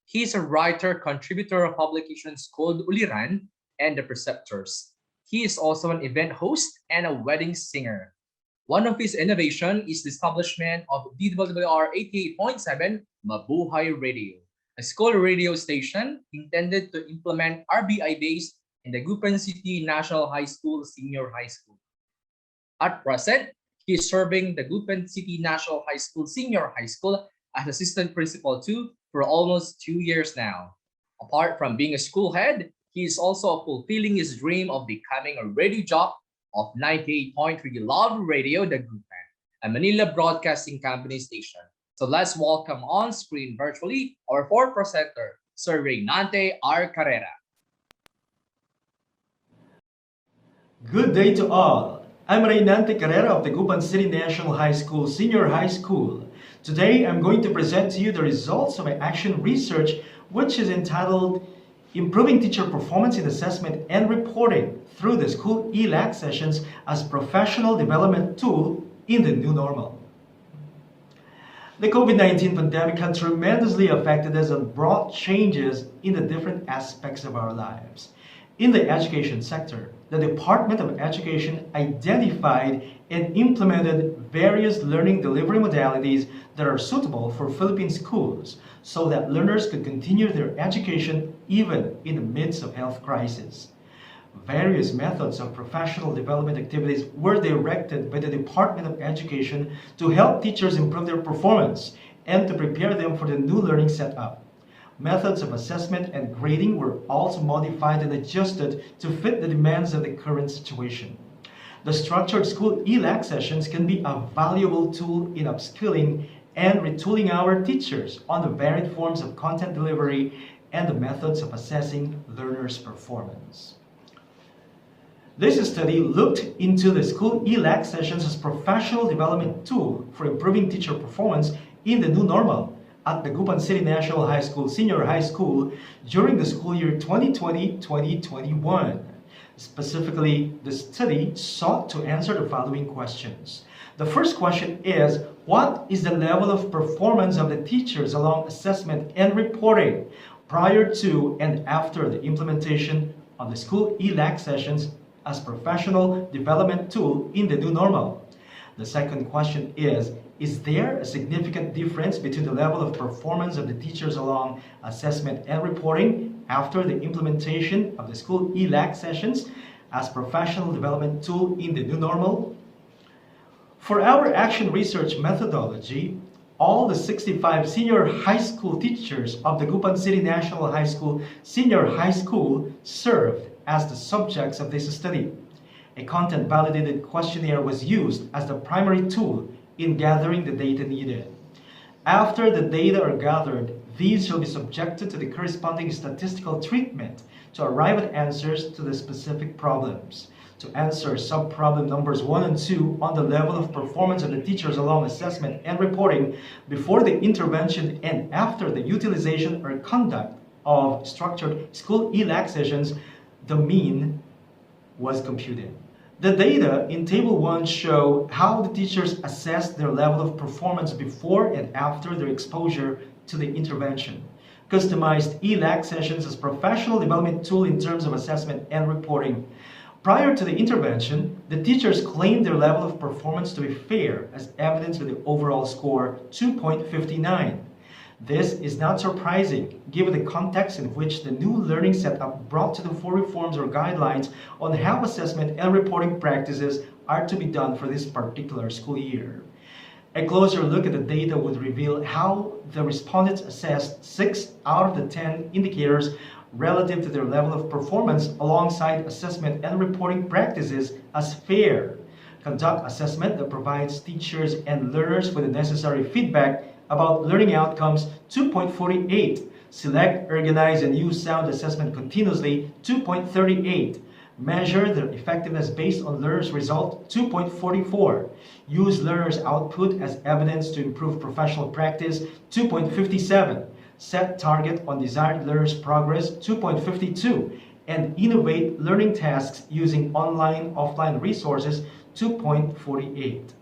He is a writer, contributor of publications called Uliran and The Preceptors. He is also an event host and a wedding singer. One of his innovations is the establishment of DWR 88.7 Mabuhay Radio, a school radio station intended to implement RBI based in the Dagupan City National High School, Senior High School. At present, he is serving the Dagupan City National High School, Senior High School as Assistant Principal 2 for almost 2 years now. Apart from being a school head, he is also fulfilling his dream of becoming a radio jock of 98.3 Love Radio Dagupan, a Manila Broadcasting Company station. So let's welcome on screen virtually our fourth presenter, Sir Reynante R. Carrera. Good day to all. I'm Reynante Carrera of the Dagupan City National High School, Senior High School. Today, I'm going to present to you the results of my action research, which is entitled Improving Teacher Performance in Assessment and Reporting through the School ELAC Sessions as Professional Development Tool in the New Normal. The COVID-19 pandemic had tremendously affected us and brought changes in the different aspects of our lives. In the education sector, the Department of Education identified and implemented various learning delivery modalities that are suitable for Philippine schools so that learners could continue their education even in the midst of health crisis. Various methods of professional development activities were directed by the Department of Education to help teachers improve their performance and to prepare them for the new learning setup. Methods of assessment and grading were also modified and adjusted to fit the demands of the current situation. The structured school ELAC sessions can be a valuable tool in upskilling and retooling our teachers on the varied forms of content delivery and the methods of assessing learners' performance. This study looked into the school ELAC sessions as professional development tool for improving teacher performance in the new normal at the Dagupan City National High School, Senior High School during the school year 2020-2021. Specifically, the study sought to answer the following questions. The first question is, what is the level of performance of the teachers along assessment and reporting prior to and after the implementation of the school ELAC sessions as professional development tool in the new normal? The second question is there a significant difference between the level of performance of the teachers along assessment and reporting after the implementation of the school ELAC sessions as professional development tool in the new normal? For our action research methodology, all the 65 senior high school teachers of the Dagupan City National High School Senior High School served as the subjects of this study. A content-validated questionnaire was used as the primary tool in gathering the data needed. After the data are gathered, these shall be subjected to the corresponding statistical treatment to arrive at answers to the specific problems. To answer sub-problem numbers 1 and 2 on the level of performance of the teachers along assessment and reporting before the intervention and after the utilization or conduct of structured school ELAC sessions, the mean was computed. The data in Table 1 show how the teachers assessed their level of performance before and after their exposure to the intervention. Customized ELAC sessions as professional development tool in terms of assessment and reporting. Prior to the intervention, the teachers claimed their level of performance to be fair, as evidenced with the overall score 2.59. This is not surprising, given the context in which the new learning setup brought to the fore reforms or guidelines on how assessment and reporting practices are to be done for this particular school year. A closer look at the data would reveal how the respondents assessed 6 out of the 10 indicators relative to their level of performance alongside assessment and reporting practices as fair. Conduct assessment that provides teachers and learners with the necessary feedback about learning outcomes, 2.48. Select, organize, and use sound assessment continuously, 2.38. Measure their effectiveness based on learners' result, 2.44. Use learners' output as evidence to improve professional practice, 2.57. Set target on desired learners' progress, 2.52. And innovate learning tasks using online-offline resources, 2.48.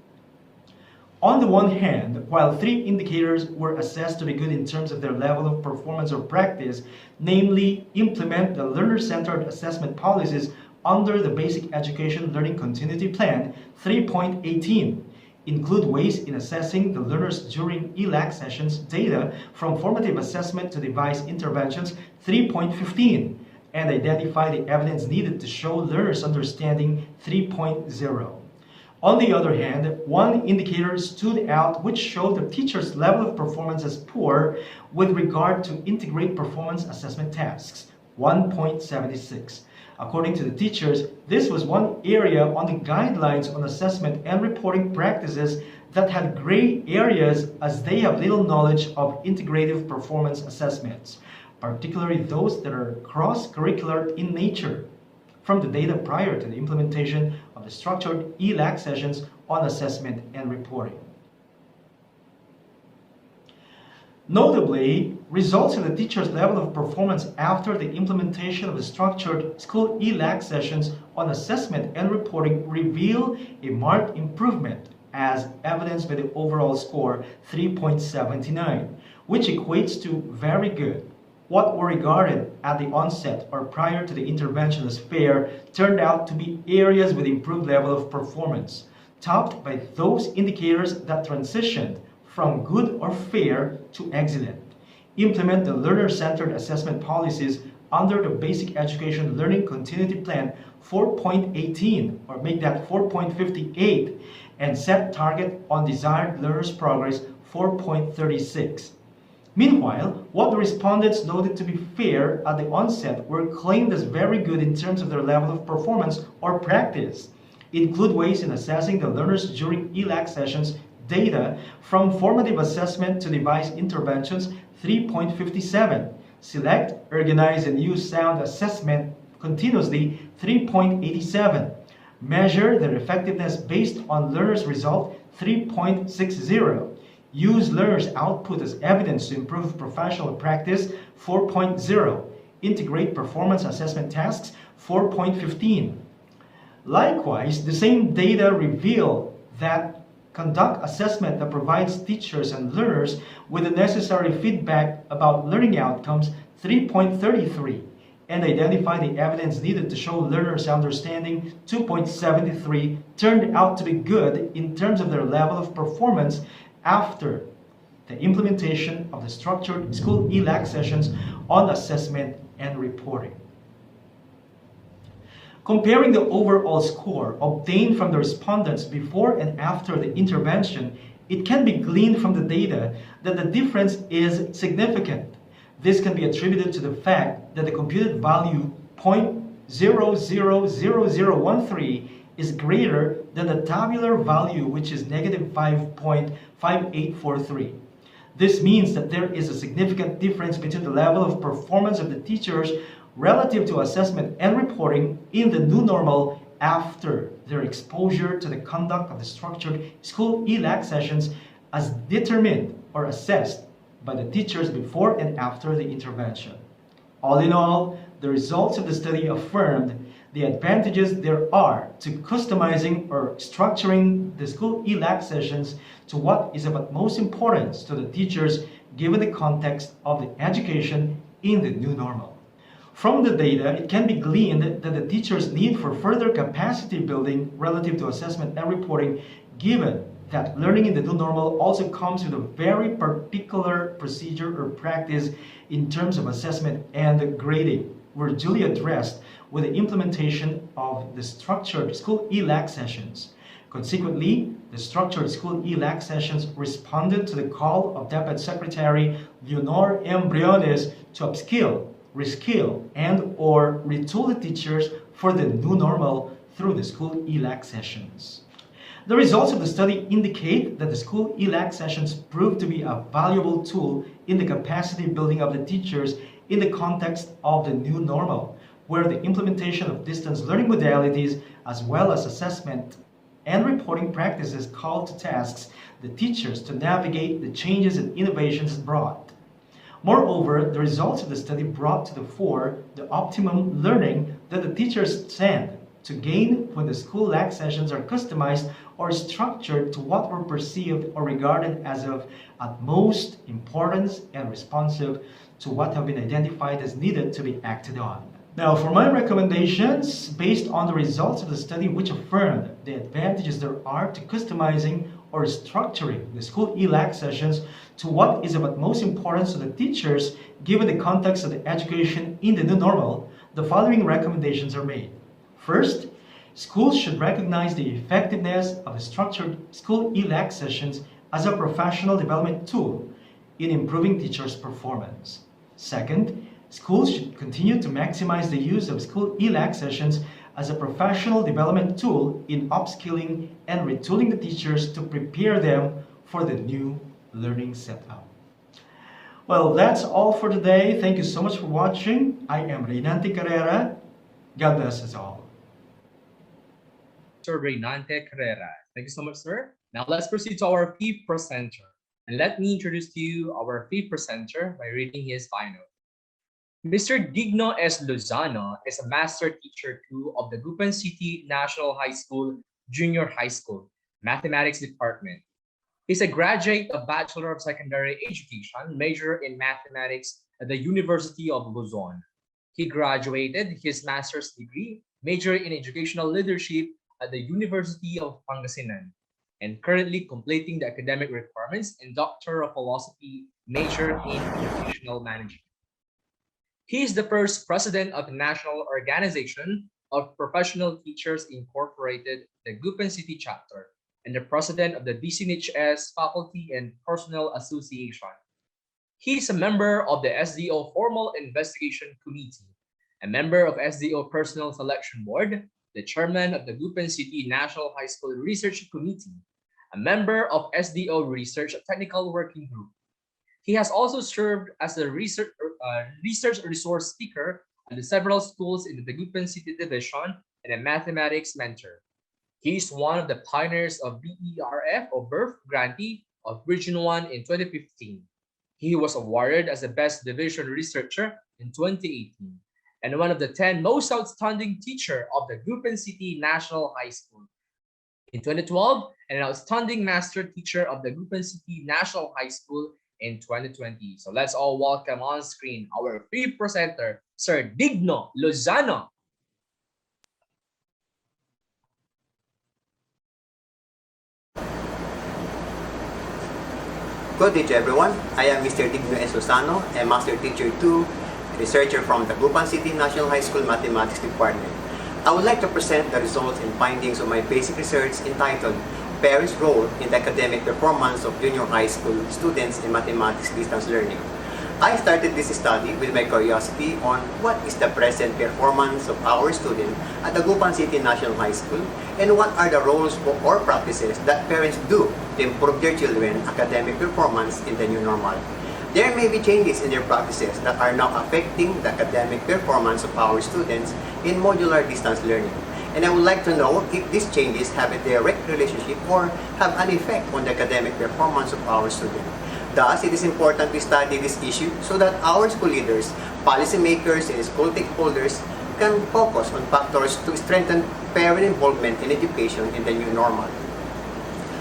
On the one hand, while 3 indicators were assessed to be good in terms of their level of performance or practice, namely implement the learner-centered assessment policies under the Basic Education Learning Continuity Plan, 3.18, include ways in assessing the learners during ELAC sessions data from formative assessment to device interventions, 3.15, and identify the evidence needed to show learners' understanding, 3.0. On the other hand, 1 indicator stood out which showed the teacher's level of performance as poor with regard to integrate performance assessment tasks, 1.76. According to the teachers, this was one area on the guidelines on assessment and reporting practices that had gray areas as they have little knowledge of integrative performance assessments, particularly those that are cross-curricular in nature, from the data prior to the implementation of the structured ELAC sessions on assessment and reporting. Notably, results in the teacher's level of performance after the implementation of the structured school ELAC sessions on assessment and reporting reveal a marked improvement as evidenced by the overall score 3.79, which equates to very good. What were regarded at the onset or prior to the intervention as fair turned out to be areas with improved level of performance, topped by those indicators that transitioned from good or fair to excellent. Implement the learner-centered assessment policies under the Basic Education Learning Continuity Plan 4.18, or make that 4.58, and set target on desired learners' progress 4.36. Meanwhile, what the respondents noted to be fair at the onset were claimed as very good in terms of their level of performance or practice. Include ways in assessing the learners during ELAC sessions data from formative assessment to device interventions, 3.57. Select, organize, and use sound assessment continuously, 3.87. Measure their effectiveness based on learners' result, 3.60. Use learners' output as evidence to improve professional practice, 4.0. Integrate performance assessment tasks, 4.15. Likewise, the same data reveal that conduct assessment that provides teachers and learners with the necessary feedback about learning outcomes, 3.33. and identify the evidence needed to show learners' understanding 2.73 turned out to be good in terms of their level of performance after the implementation of the structured school ELAC sessions on assessment and reporting. Comparing the overall score obtained from the respondents before and after the intervention, it can be gleaned from the data that the difference is significant. This can be attributed to the fact that the computed value 0.000013 is greater than the tabular value, which is negative 5.5843. This means that there is a significant difference between the level of performance of the teachers relative to assessment and reporting in the new normal after their exposure to the conduct of the structured school ELAC sessions as determined or assessed by the teachers before and after the intervention. All in all, the results of the study affirmed the advantages there are to customizing or structuring the school ELAC sessions to what is of utmost importance to the teachers given the context of the education in the new normal. From the data, it can be gleaned that the teachers' need for further capacity building relative to assessment and reporting, given that learning in the new normal also comes with a very particular procedure or practice in terms of assessment and grading, were duly addressed with the implementation of the structured school ELAC sessions. Consequently, the structured school ELAC sessions responded to the call of DepEd Secretary Leonor M. Briones to upskill, reskill, and or retool the teachers for the new normal through the school ELAC sessions. The results of the study indicate that the school ELAC sessions proved to be a valuable tool in the capacity building of the teachers in the context of the new normal, where the implementation of distance learning modalities as well as assessment and reporting practices called to tasks the teachers to navigate the changes and innovations brought. Moreover, the results of the study brought to the fore the optimum learning that the teachers stand to gain when the school ELAC sessions are customized or structured to what were perceived or regarded as of utmost importance and responsive to what have been identified as needed to be acted on. Now, for my recommendations, based on the results of the study which affirmed the advantages there are to customizing or structuring the school ELAC sessions to what is of utmost importance to the teachers given the context of the education in the new normal, the following recommendations are made. First, schools should recognize the effectiveness of the structured school ELAC sessions as a professional development tool in improving teachers' performance. Second, schools should continue to maximize the use of school ELAC sessions as a professional development tool in upskilling and retooling the teachers to prepare them for the new learning setup. Well, that's all for today. Thank you so much for watching. I am Reynante Carrera. God bless us all. Sir Reynante Carrera. Thank you so much, sir. Now let's proceed to our fifth presenter. And let me introduce to you our fifth presenter by reading his bio. Mr. Digno S. Lozano is a master teacher 2 of the Dagupan City National High School, Junior High School, Mathematics Department. He's a graduate of Bachelor of Secondary Education, major in Mathematics at the University of Luzon. He graduated his master's degree, major in Educational Leadership at the University of Pangasinan, and currently completing the academic requirements in Doctor of Philosophy, major in Educational Management. He is the first president of the National Organization of Professional Teachers Incorporated, the Dagupan City chapter, and the president of the DCNHS Faculty and Personnel Association. He is a member of the SDO Formal Investigation Committee, a member of SDO Personnel Selection Board, the chairman of the Dagupan City National High School Research Committee, a member of SDO Research Technical Working Group. He has also served as a research resource speaker at the several schools in the Dagupan City Division and a mathematics mentor. He is one of the pioneers of BERF or Birth Grantee of Region 1 in 2015. He was awarded as the Best Division Researcher in 2018 and one of the 10 most outstanding teacher of the Dagupan City National High School. In 2012, and an outstanding master teacher of the Dagupan City National High School in 2020. So let's all welcome on screen our fifth presenter, Sir Digno Lozano. Good day to everyone. I am Mr. Digno S. Lozano, a Master Teacher 2, researcher from the Dagupan City National High School Mathematics Department. I would like to present the results and findings of my basic research entitled Parents' Role in the Academic Performance of Junior High School Students in Mathematics Distance Learning. I started this study with my curiosity on what is the present performance of our students at the Dagupan City National High School and what are the roles or practices that parents do to improve their children's academic performance in the new normal. There may be changes in their practices that are now affecting the academic performance of our students in modular distance learning. And I would like to know if these changes have a direct relationship or have an effect on the academic performance of our students. Thus, it is important to study this issue so that our school leaders, policymakers, and school stakeholders can focus on factors to strengthen parent involvement in education in the new normal.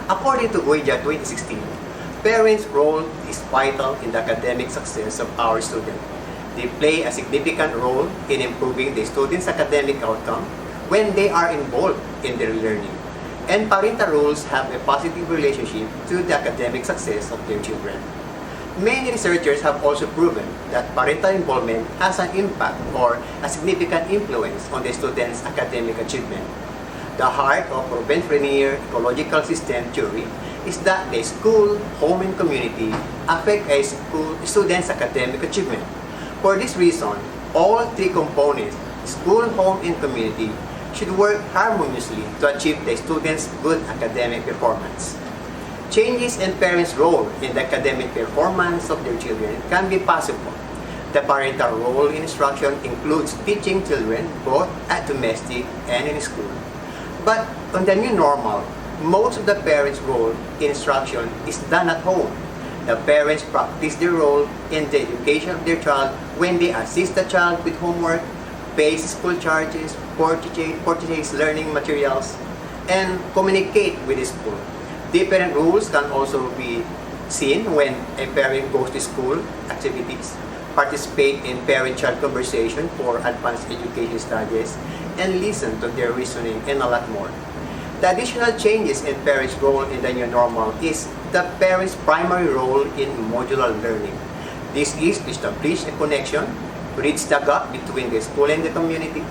According to UIJA 2016, parents' role is vital in the academic success of our students. They play a significant role in improving the students' academic outcome when they are involved in their learning. And parental roles have a positive relationship to the academic success of their children. Many researchers have also proven that parental involvement has an impact or a significant influence on the student's academic achievement. The heart of Robben-Frenier ecological system theory is that the school, home, and community affect a student's academic achievement. For this reason, all three components, school, home, and community, should work harmoniously to achieve the student's good academic performance. Changes in parents' role in the academic performance of their children can be possible. The parental role in instruction includes teaching children both at domestic and in school. But on the new normal, most of the parents' role in instruction is done at home. The parents practice their role in the education of their child when they assist the child with homework, pays school charges, purchase learning materials, and communicate with the school. Different rules can also be seen when a parent goes to school activities, participate in parent-child conversation for advanced education studies, and listen to their reasoning, and a lot more. The additional changes in parents' role in the new normal is the parents' primary role in modular learning. This is to establish a connection, bridge the gap between the school and the community,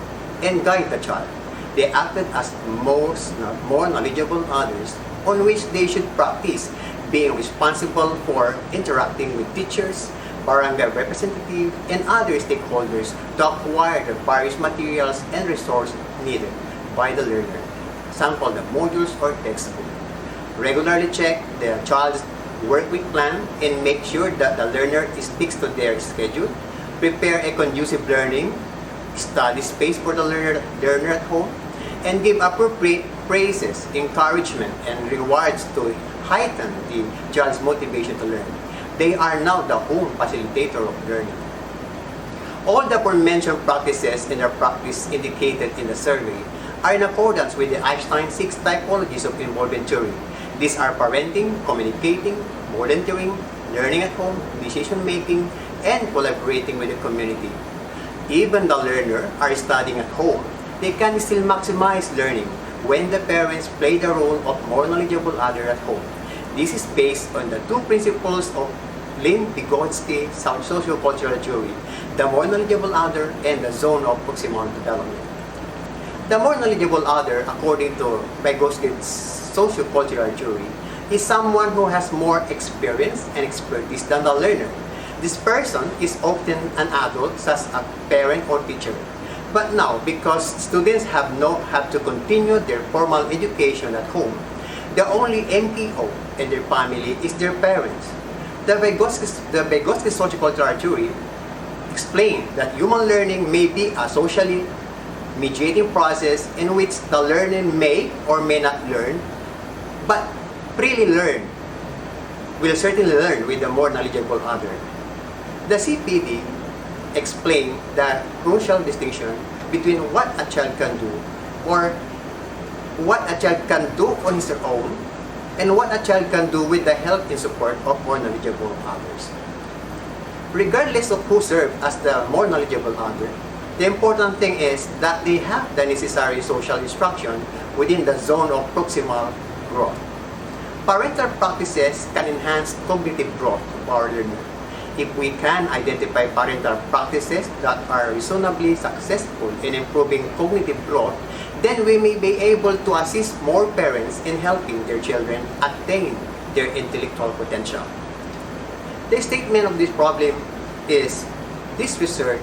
and guide the child. They acted as more knowledgeable others on which they should practice being responsible for interacting with teachers, barangay representatives, and other stakeholders to acquire the various materials and resources needed by the learner. Sample the modules or textbook. Regularly check the child's work week plan and make sure that the learner sticks to their schedule. Prepare a conducive learning study space for the learner at home, and give appropriate praises, encouragement, and rewards to heighten the child's motivation to learn. They are now the home facilitator of learning. All the aforementioned practices and their practice indicated in the survey are in accordance with the Einstein 6 typologies of involvement theory. These are parenting, communicating, volunteering, learning at home, decision-making, and collaborating with the community. Even the learner are studying at home, they can still maximize learning when the parents play the role of more knowledgeable other at home. This is based on the two principles of Vygotsky sociocultural theory, the more knowledgeable other and the zone of proximal development. The more knowledgeable other, according to Vygotsky's sociocultural theory, is someone who has more experience and expertise than the learner. This person is often an adult, such as a parent or teacher. But now, because students have to continue their formal education at home, the only NPO in their family is their parents. The Vygotsky sociocultural theory explains that human learning may be a socially mediating process in which the learner may or may not learn, but freely learn, will certainly learn with the more knowledgeable other. The CPD explained the crucial distinction between what a child can do or what a child can do on his own and what a child can do with the help and support of more knowledgeable others. regardless of who serves as the more knowledgeable adult, the important thing is that they have the necessary social instruction within the zone of proximal growth. Parental practices can enhance cognitive growth of our learner. If we can identify parental practices that are reasonably successful in improving cognitive growth, then we may be able to assist more parents in helping their children attain their intellectual potential. The statement of this problem is this research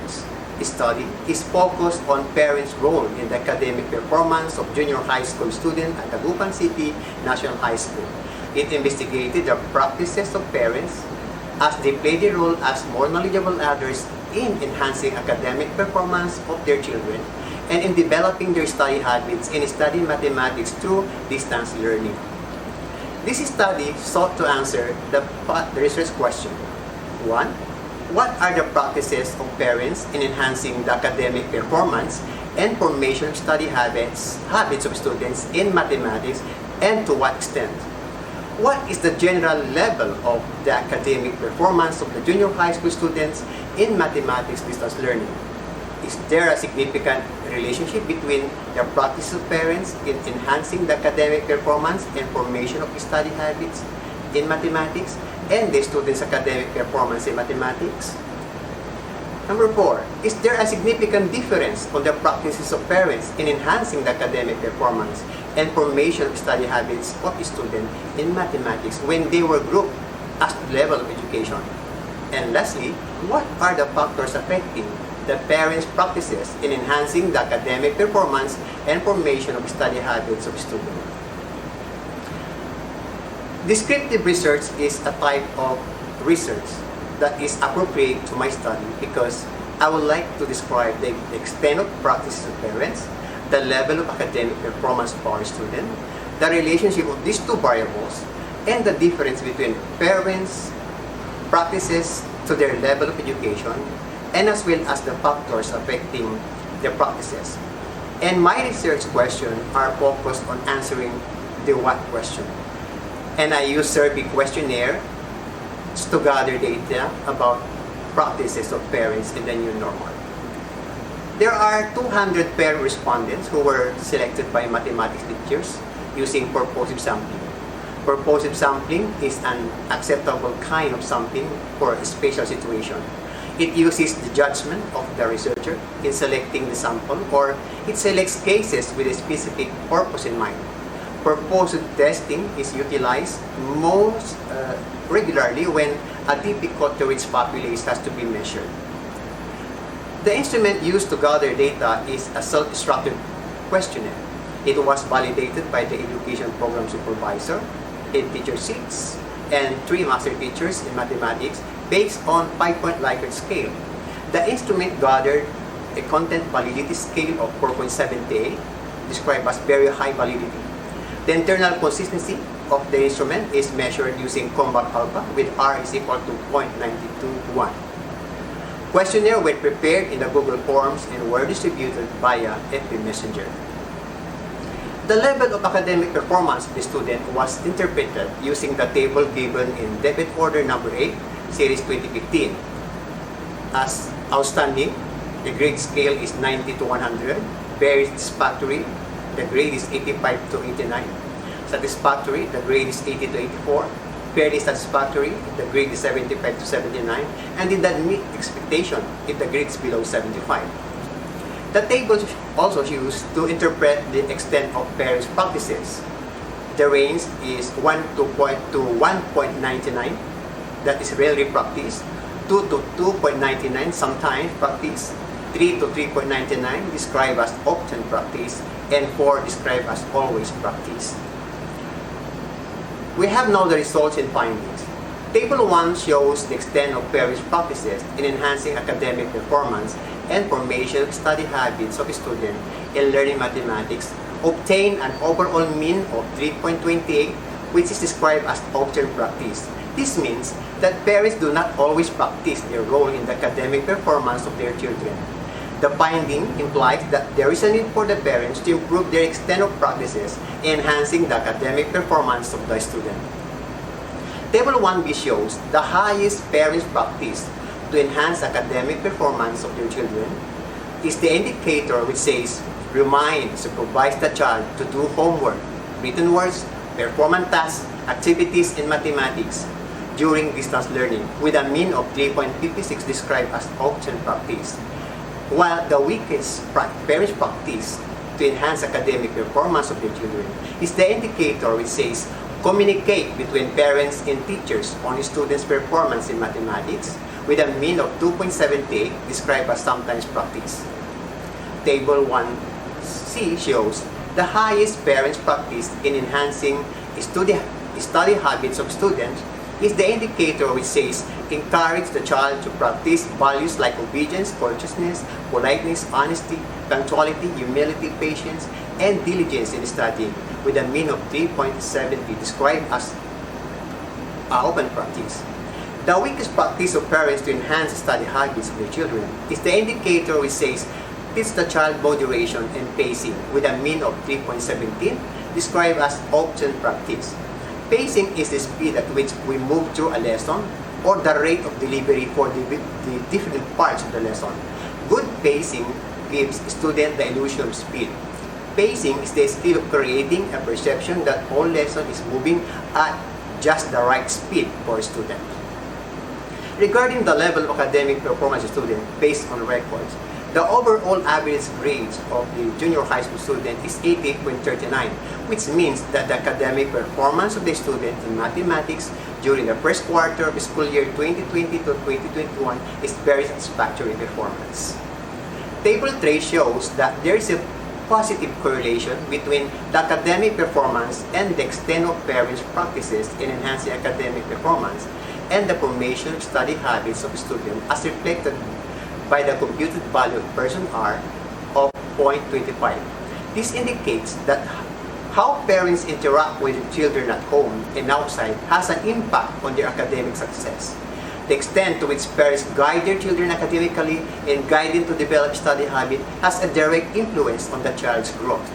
study is focused on parents' role in the academic performance of junior high school students at Dagupan City National High School. It investigated the practices of parents as they play their role as more knowledgeable adults in enhancing academic performance of their children and in developing their study habits in studying mathematics through distance learning. This study sought to answer the research question. 1. What are the practices of parents in enhancing the academic performance and formation of study habits of students in mathematics, and to what extent? What is the general level of the academic performance of the junior high school students in mathematics distance learning? Is there a significant relationship between the practice of parents in enhancing the academic performance and formation of study habits in mathematics and the students' academic performance in mathematics? Number 4, is there a significant difference on the practices of parents in enhancing the academic performance and formation of study habits of students in mathematics when they were grouped as to level of education? And lastly, what are the factors affecting the parents' practices in enhancing the academic performance and formation of study habits of students? Descriptive research is a type of research that is appropriate to my study because I would like to describe the extent of practices of parents, the level of academic performance of our students, the relationship of these two variables, and the difference between parents' practices to their level of education, and as well as the factors affecting their practices. And my research questions are focused on answering the what question. And I use survey questionnaire to gather data about practices of parents in the new normal. There are 200 parent respondents who were selected by mathematics teachers using purposive sampling. Purposive sampling is an acceptable kind of sampling for a special situation. It uses the judgment of the researcher in selecting the sample, or it selects cases with a specific purpose in mind. Purposive testing is utilized most regularly when a difficult to reach population has to be measured. The instrument used to gather data is a self-structured questionnaire. It was validated by the education program supervisor, head teacher 6, and 3 master teachers in mathematics based on 5-point Likert scale. The instrument gathered a content validity scale of 4.78, described as very high validity. The internal consistency of the instrument is measured using combat alpha with R is equal to 0.921. Questionnaire were prepared in the Google Forms and were distributed via FB Messenger. The level of academic performance of the student was interpreted using the table given in debit order number 8, series 2015. As outstanding, the grade scale is 90 to 100, very satisfactory, the grade is 85 to 89. Satisfactory, the grade is 80 to 84. Fairly satisfactory, the grade is 75 to 79. And did not meet expectation if the grade is below 75. The table also used to interpret the extent of parents' practices. The range is 1 to 1.99, that is rarely practiced, 2 to 2.99, sometimes practiced, 3 to 3.99 described as often practiced, and 4 described as always practiced. We have now the results and findings. Table 1 shows the extent of parents' practices in enhancing academic performance and formation of study habits of students in learning mathematics obtained an overall mean of 3.28, which is described as often practiced. This means that parents do not always practice their role in the academic performance of their children. The finding implies that there is a need for the parents to improve their extent of practices in enhancing the academic performance of the student. Table 1b shows the highest parents practice to enhance academic performance of their children is the indicator which says remind, supervise the child to do homework, written words, performance tasks, activities in mathematics during distance learning with a mean of 3.56 described as often practice. While the weakest parents practice to enhance academic performance of their children is the indicator which says communicate between parents and teachers on students' performance in mathematics with a mean of 2.78 described as sometimes practice. Table 1C shows the highest parents practice in enhancing study habits of students is the indicator which says encourage the child to practice values like obedience, courteousness, politeness, honesty, punctuality, humility, patience, and diligence in studying with a mean of 3.70 described as open practice. The weakest practice of parents to enhance study habits of their children is the indicator which says teach the child moderation and pacing with a mean of 3.17 described as often practice. Pacing is the speed at which we move through a lesson or the rate of delivery for the different parts of the lesson. Good pacing gives student the illusion of speed. Pacing is the skill of creating a perception that all lesson is moving at just the right speed for a student. Regarding the level of academic performance of student based on records, the overall average grades of the junior high school student is 88.39, which means that the academic performance of the student in mathematics during the first quarter of school year 2020 to 2021 is very satisfactory performance. Table 3 shows that there is a positive correlation between the academic performance and the extent of parents' practices in enhancing academic performance and the formation of study habits of students as reflected by the computed value of person R of 0.25. This indicates that how parents interact with children at home and outside has an impact on their academic success. The extent to which parents guide their children academically and guide them to develop study habit has a direct influence on the child's growth.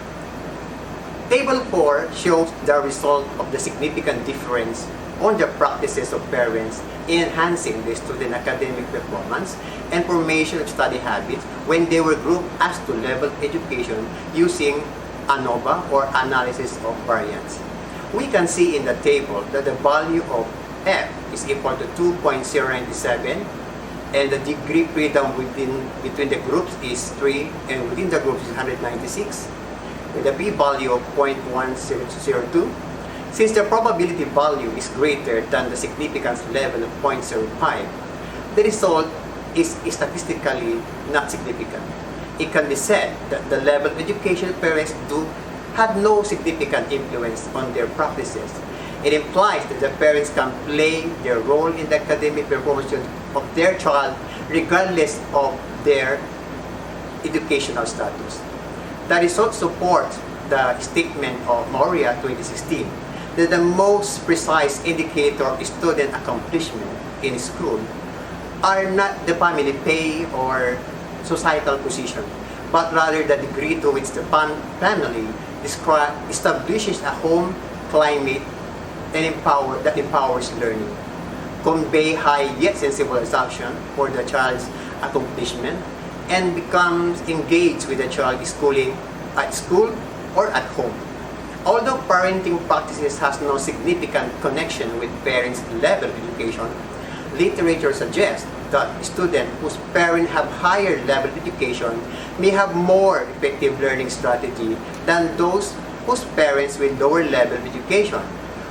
Table 4 shows the result of the significant difference on the practices of parents in enhancing the student academic performance and formation of study habits when they were grouped as to level education using ANOVA or analysis of variance. We can see in the table that the value of F is equal to 2.097 and the degree freedom between the groups is 3 and within the groups is 196 with a p-value of 0.1002. Since the probability value is greater than the significance level of 0.05, the result is statistically not significant. It can be said that the level of education parents do have no significant influence on their practices. It implies that the parents can play their role in the academic performance of their child regardless of their educational status. The results support the statement of Moria 2016 that the most precise indicator of student accomplishment in school are not the family pay or societal position, but rather the degree to which the family establishes a home climate and that empowers learning, convey high yet sensible assumption for the child's accomplishment, and becomes engaged with the child schooling at school or at home. Although parenting practices has no significant connection with parents' level of education, literature suggests that students whose parents have higher level of education may have more effective learning strategy than those whose parents with lower level of education.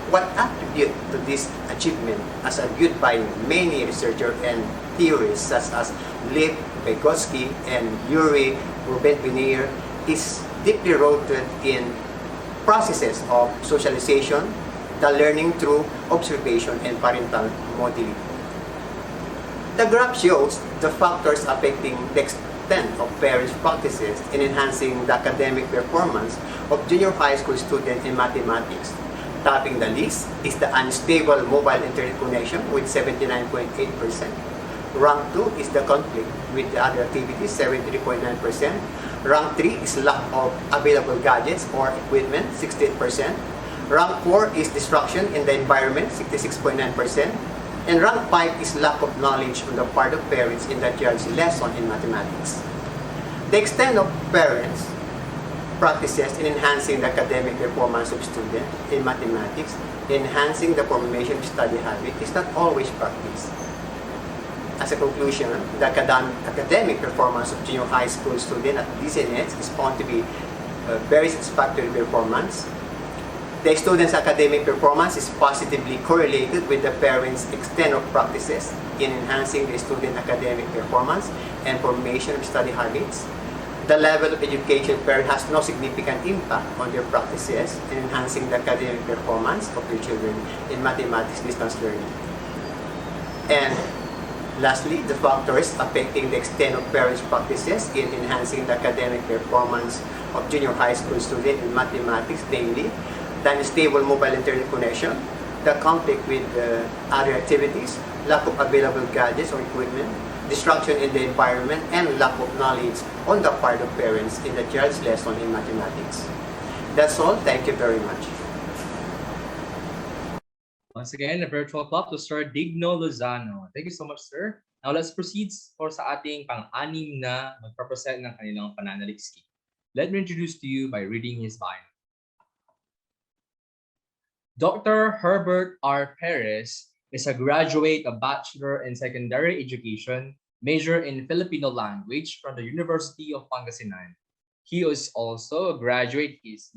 What attribute to this achievement, as argued by many researchers and theorists such as Lev Vygotsky and Yuri Rubin-Vinier, is deeply rooted in processes of socialization, the learning through observation and parental modeling. The graph shows the factors affecting the extent of parents' practices in enhancing the academic performance of junior high school students in mathematics. Topping the list is the unstable mobile internet connection with 79.8%. Rank 2 is the conflict with the other activities, 73.9%. Rank 3 is lack of available gadgets or equipment, 68%. Rank 4 is destruction in the environment, 66.9%. And rank 5 is lack of knowledge on the part of parents in the child's lesson in mathematics. The extent of parents' practices in enhancing the academic performance of students in mathematics, enhancing the formation of study habit is not always practiced. As a conclusion, the academic performance of junior high school students at DCNS is found to be very satisfactory performance. The student's academic performance is positively correlated with the parents' extent of practices in enhancing the student academic performance and formation of study habits. The level of education parent has no significant impact on their practices in enhancing the academic performance of their children in mathematics distance learning. And lastly, the factors affecting the extent of parents' practices in enhancing the academic performance of junior high school students in mathematics daily, the unstable mobile internet connection, the conflict with other activities, lack of available gadgets or equipment, distraction in the environment, and lack of knowledge on the part of parents in the child's lesson in mathematics. That's all. Thank you very much. Once again, a virtual clap to Sir Digno Lozano. Thank you so much, sir. Now let's proceed for sa ating pang-anim na magpapresent ng kanilang pananaliksik. Let me introduce to you by reading his bio. Dr. Herbert R. Perez is a graduate of Bachelor in Secondary Education, major in Filipino language from the University of Pangasinan. He also graduated his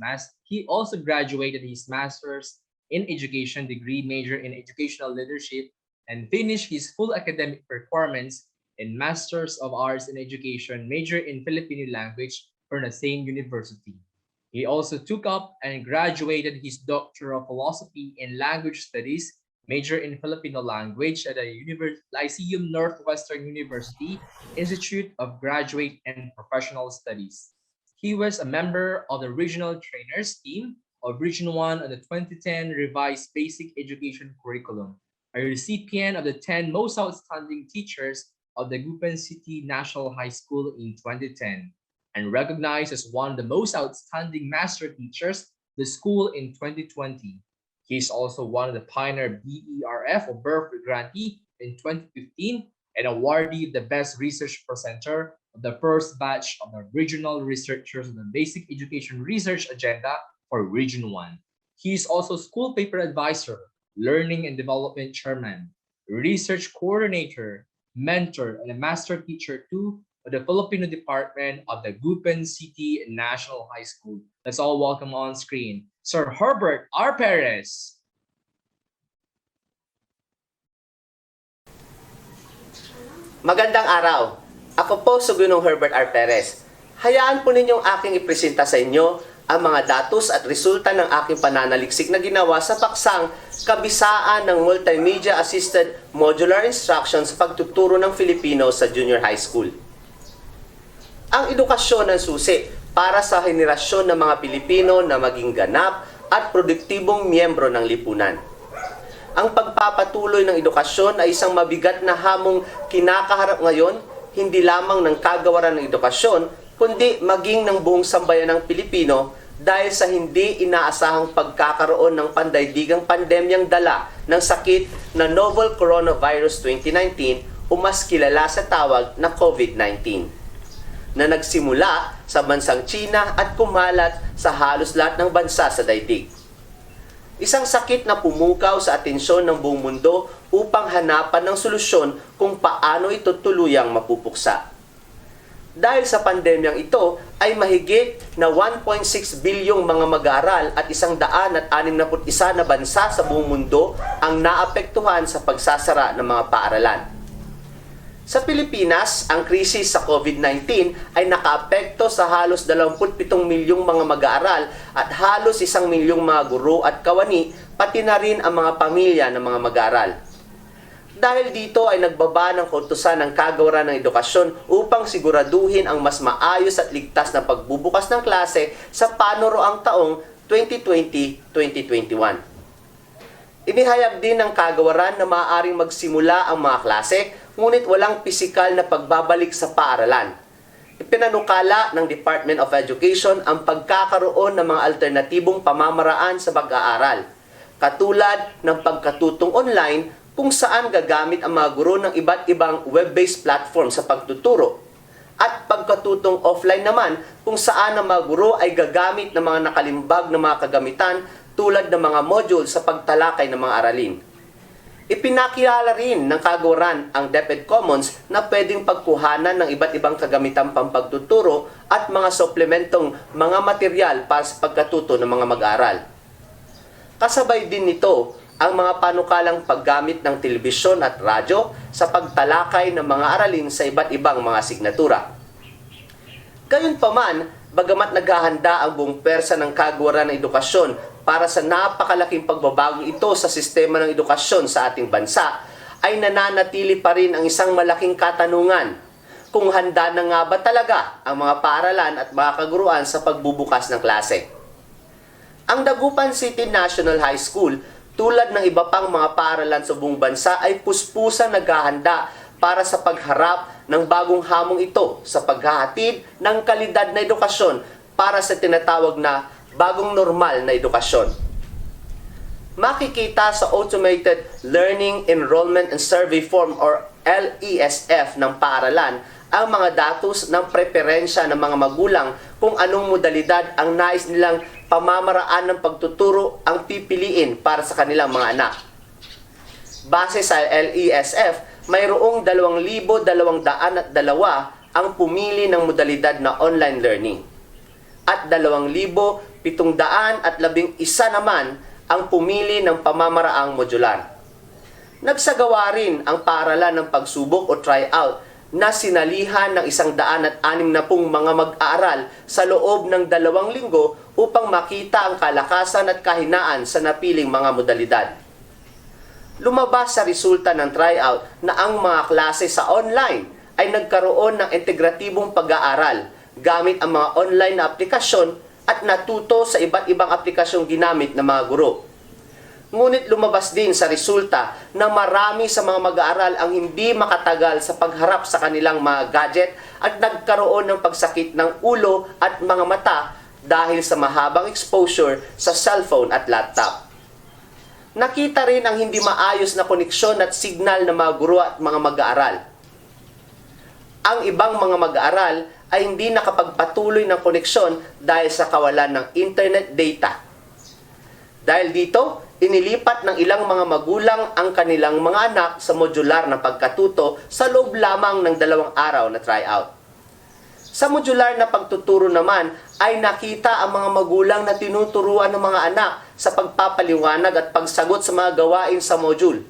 Master's in Education degree, major in Educational Leadership, and finished his full academic performance in Masters of Arts in Education, major in Filipino language from the same university. He also took up and graduated his Doctor of Philosophy in Language Studies, major in Filipino language at the Lyceum Northwestern University Institute of Graduate and Professional Studies. He was a member of the Regional Trainers Team of Region 1 on the 2010 Revised Basic Education Curriculum, a recipient of the 10 Most Outstanding Teachers of the Dagupan City National High School in 2010, and recognized as one of the most outstanding master teachers of the school in 2020. He is also one of the pioneer BERF or Birth grantee in 2015 and awardee of the Best Research Presenter of the first batch of the regional researchers of the Basic Education Research Agenda for Region 1. He is also School Paper Advisor, Learning and Development Chairman, Research Coordinator, Mentor, and a Master Teacher too of the Filipino Department of the Dagupan City National High School. Let's all welcome on screen Sir Herbert R. Perez. Magandang araw. Ako po si Gunong Herbert R. Perez. Hayaan po ninyong aking ipresenta sa inyo ang mga datos at resulta ng aking pananaliksik na ginawa sa paksang Kabisaan ng Multimedia Assisted Modular Instruction sa pagtuturo ng Filipino sa junior high school. Ang edukasyon ng susi para sa henerasyon ng mga Pilipino na maging ganap at produktibong miyembro ng lipunan. Ang pagpapatuloy ng edukasyon ay isang mabigat na hamong kinakaharap ngayon, hindi lamang ng kagawaran ng edukasyon, kundi maging ng buong sambayan ng Pilipino dahil sa hindi inaasahang pagkakaroon ng pandaigdigang pandemyang dala ng sakit na Novel Coronavirus 2019 o mas kilala sa tawag na COVID-19. Na nagsimula sa bansang China at kumalat sa halos lahat ng bansa sa daigdig. Isang sakit na pumukaw sa atensyon ng buong mundo upang hanapan ng solusyon kung paano ito tuluyang mapupuksa. Dahil sa pandemyang ito ay mahigit na 1.6 bilyong mga mag-aaral at 161 na bansa sa buong mundo ang naapektuhan sa pagsasara ng mga paaralan. Sa Pilipinas, ang krisis sa COVID-19 ay nakaapekto sa halos 27 milyong mga mag-aaral at halos 1 milyong mga guro at kawani, pati na rin ang mga pamilya ng mga mag-aaral. Dahil dito ay nagbaba ng kautusan ng Kagawaran ng Edukasyon upang siguraduhin ang mas maayos at ligtas na pagbubukas ng klase sa panoroang taong 2020-2021. Inihayag din ng Kagawaran na maaaring magsimula ang mga klase ngunit walang pisikal na pagbabalik sa paaralan. Ipinanukala ng Department of Education ang pagkakaroon ng mga alternatibong pamamaraan sa pag-aaral, katulad ng pagkatutong online kung saan gagamit ang mga guro ng iba't ibang web-based platform sa pagtuturo. At pagkatutong offline naman, kung saan ang mga guro ay gagamit ng mga nakalimbag na mga kagamitan tulad ng mga module sa pagtalakay ng mga aralin. Ipinakilala rin ng kagawaran ang DepEd Commons na pwedeng pagkuhanan ng iba't ibang kagamitang pampagtuturo at mga suplementong mga material para sa pagkatuto ng mga mag-aaral. Kasabay din nito ang mga panukalang paggamit ng telebisyon at radyo sa pagtalakay ng mga aralin sa iba't ibang mga asignatura. Gayunpaman, bagamat naghahanda ang buong pwersa ng kagawaran ng edukasyon para sa napakalaking pagbabago ito sa sistema ng edukasyon sa ating bansa, ay nananatili pa rin ang isang malaking katanungan kung handa na nga ba talaga ang mga paaralan at mga kaguruan sa pagbubukas ng klase. Ang Dagupan City National High School, tulad ng iba pang mga paaralan sa buong bansa, ay puspusang naghahanda para sa pagharap ng bagong hamong ito sa paghahatid ng kalidad na edukasyon para sa tinatawag na bagong normal na edukasyon. Makikita sa Automated Learning Enrollment and Survey Form or LESF ng paaralan ang mga datos ng preferensya ng mga magulang kung anong modalidad ang nais nilang pamamaraan ng pagtuturo ang pipiliin para sa kanilang mga anak. Base sa LESF, mayroong 2,202 ang pumili ng modalidad na online learning at 2,711 naman ang pumili ng pamamaraang modular. Nagsagawa rin ang paaralan ng pagsubok o tryout na sinalihan ng 160 mga mag-aaral sa loob ng 2 linggo upang makita ang kalakasan at kahinaan sa napiling mga modalidad. Lumabas sa resulta ng tryout na ang mga klase sa online ay nagkaroon ng integratibong pag-aaral gamit ang mga online na aplikasyon at natuto sa iba't ibang aplikasyong ginamit ng mga guro. Ngunit lumabas din sa resulta na marami sa mga mag-aaral ang hindi makatagal sa pagharap sa kanilang mga gadget at nagkaroon ng pagsakit ng ulo at mga mata dahil sa mahabang exposure sa cellphone at laptop. Nakita rin ang hindi maayos na koneksyon at signal ng mga guro at mga mag-aaral. Ang ibang mga mag-aaral ay hindi nakapagpatuloy ng koneksyon dahil sa kawalan ng internet data. Dahil dito, inilipat ng ilang mga magulang ang kanilang mga anak sa modular na pagkatuto sa loob lamang ng 2 araw na tryout. Sa modular na pagtuturo naman ay nakita ang mga magulang na tinuturuan ng mga anak sa pagpapaliwanag at pagsagot sa mga gawain sa module.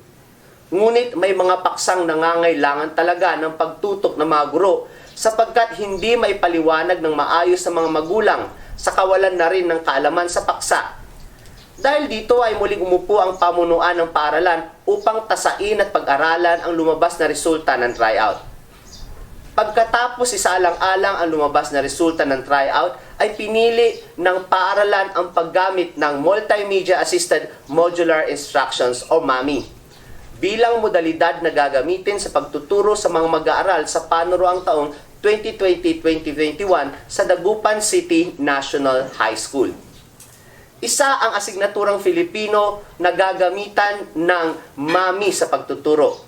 Ngunit may mga paksang nangangailangan talaga ng pagtutok ng mga guro sapagkat hindi may paliwanag ng maayos sa mga magulang sa kawalan na rin ng kaalaman sa paksa. Dahil dito ay muling umupo ang pamunuan ng paaralan upang tasain at pag-aralan ang lumabas na resulta ng tryout. Pagkatapos isalang-alang ang lumabas na resulta ng tryout, ay pinili ng paaralan ang paggamit ng Multimedia Assisted Modular Instructions o MAMI bilang modalidad na gagamitin sa pagtuturo sa mga mag-aaral sa panuroang taong 2020-2021 sa Dagupan City National High School. Isa ang asignaturang Filipino na gagamitan ng MAMI sa pagtuturo.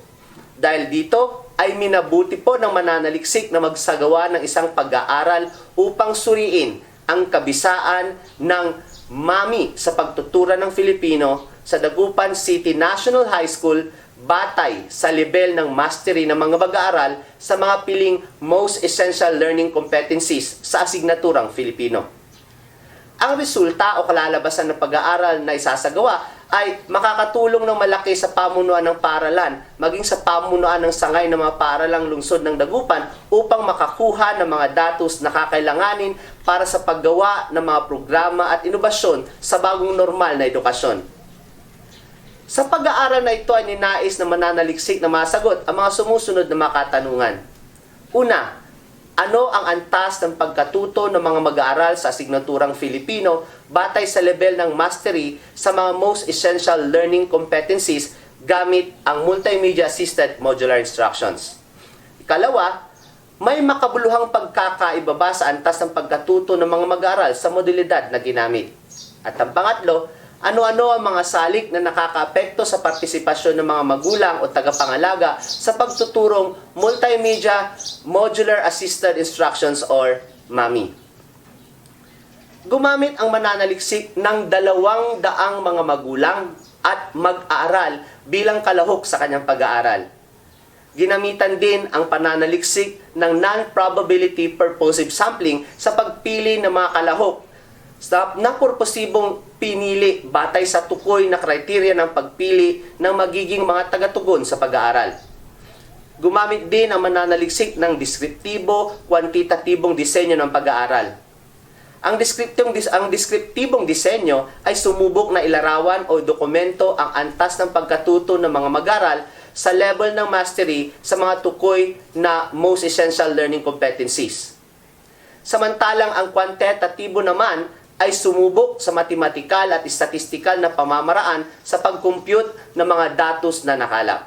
Dahil dito ay minabuti po ng mananaliksik na magsagawa ng isang pag-aaral upang suriin ang kabisaan ng MAMI sa pagtuturo ng Filipino sa Dagupan City National High School batay sa level ng mastery ng mga mag-aaral sa mga piling Most Essential Learning Competencies sa asignaturang Filipino. Ang resulta o kalalabasan ng pag-aaral na isasagawa ay makakatulong ng malaki sa pamunuan ng paaralan, maging sa pamunuan ng sangay ng mga paaralang lungsod ng Dagupan upang makakuha ng mga datos na kakailanganin para sa paggawa ng mga programa at inobasyon sa bagong normal na edukasyon. Sa pag-aaral na ito ay ninais na mananaliksik na masagot ang mga sumusunod na mga katanungan. Una, ano ang antas ng pagkatuto ng mga mag-aaral sa asignaturang Filipino batay sa level ng mastery sa mga most essential learning competencies gamit ang Multimedia Assisted Modular Instructions? Ikalawa, may makabuluhang pagkakaiba ba sa antas ng pagkatuto ng mga mag-aaral sa modalidad na ginamit? At ang pangatlo, Ano-ano ang mga salik na nakakaapekto sa partisipasyon ng mga magulang o tagapangalaga sa pagtuturong Multimedia Modular Assisted Instructions or MAMI? Gumamit ang mananaliksik ng 200 mga magulang at mag-aaral bilang kalahok sa kanyang pag-aaral. Ginamitan din ang pananaliksik ng non-probability purposive sampling sa pagpili ng mga kalahok na purposibong pinili batay sa tukoy na kriteria ng pagpili ng magiging mga tagatugon sa pag-aaral. Gumamit din ang mananaliksik ng deskriptibo, kwantitatibong disenyo ng pag-aaral. Ang deskriptibong disenyo ay sumubok na ilarawan o dokumento ang antas ng pagkatuto ng mga mag-aaral sa level ng mastery sa mga tukoy na most essential learning competencies. Samantalang ang kwantitatibo naman ay sumubok sa matematikal at statistikal na pamamaraan sa pag-compute ng mga datos na nakalap.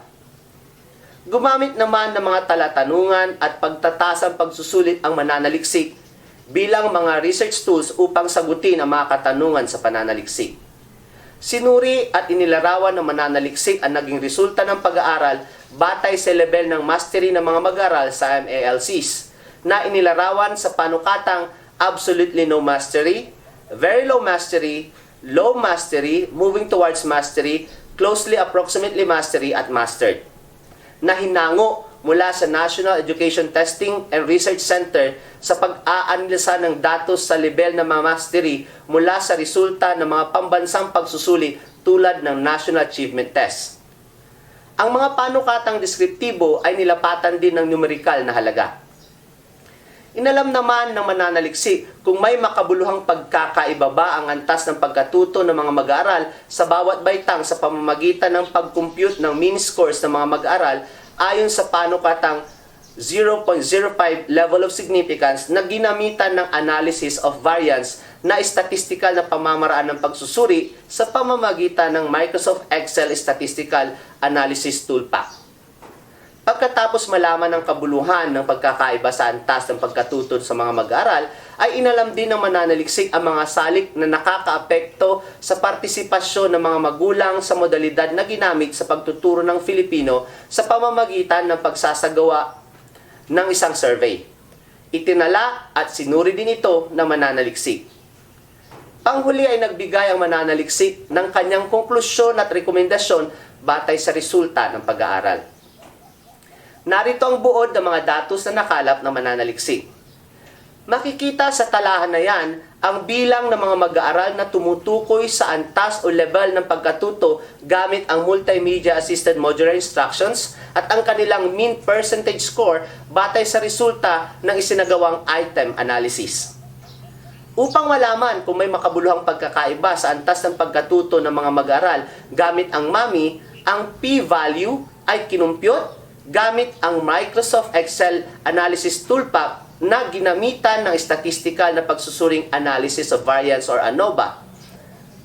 Gumamit naman ng mga talatanungan at pagtatasang pagsusulit ang mananaliksik bilang mga research tools upang sagutin ang mga katanungan sa pananaliksik. Sinuri at inilarawan ng mananaliksik ang naging resulta ng pag-aaral batay sa level ng mastery ng mga mag-aaral sa MALCs na inilarawan sa panukatang absolutely no mastery, very low mastery, moving towards mastery, closely approximately mastery, at mastered, na hinango mula sa National Education Testing and Research Center sa pag-aanalisa ng datos sa level ng mga mastery mula sa resulta ng mga pambansang pagsusuli tulad ng National Achievement Test. Ang mga panukatang deskriptibo ay nilapatan din ng numerical na halaga. Inalam naman ng mananaliksik kung may makabuluhang pagkakaiba ba ang antas ng pagkatuto ng mga mag-aaral sa bawat baitang sa pamamagitan ng pag-compute ng mean scores ng mga mag-aaral ayon sa panukatang 0.05 level of significance na ginamitan ng analysis of variance na statistical na pamamaraan ng pagsusuri sa pamamagitan ng Microsoft Excel Statistical Analysis Toolpack. Pagkatapos malaman ng kabuluhan ng pagkakaiba sa antas ng pagkatuto sa mga mag-aaral, ay inalam din ng mananaliksik ang mga salik na nakakaapekto sa partisipasyon ng mga magulang sa modalidad na ginamit sa pagtuturo ng Filipino sa pamamagitan ng pagsasagawa ng isang survey. Itinala at sinuri din ito ng mananaliksik. Panghuli ay nagbigay ang mananaliksik ng kanyang konklusyon at rekomendasyon batay sa resulta ng pag-aaral. Narito ang buod ng mga datos na nakalap ng mananaliksik. Makikita sa talahan na yan ang bilang ng mga mag-aaral na tumutukoy sa antas o level ng pagkatuto gamit ang Multimedia Assisted Modular Instructions at ang kanilang mean percentage score batay sa resulta ng isinagawang item analysis. Upang malaman kung may makabuluhang pagkakaiba sa antas ng pagkatuto ng mga mag-aaral gamit ang MAMI, ang p-value ay kinumpyot gamit ang Microsoft Excel Analysis Toolpack na ginamitan ng statistical na pagsusuring analysis of variance or ANOVA.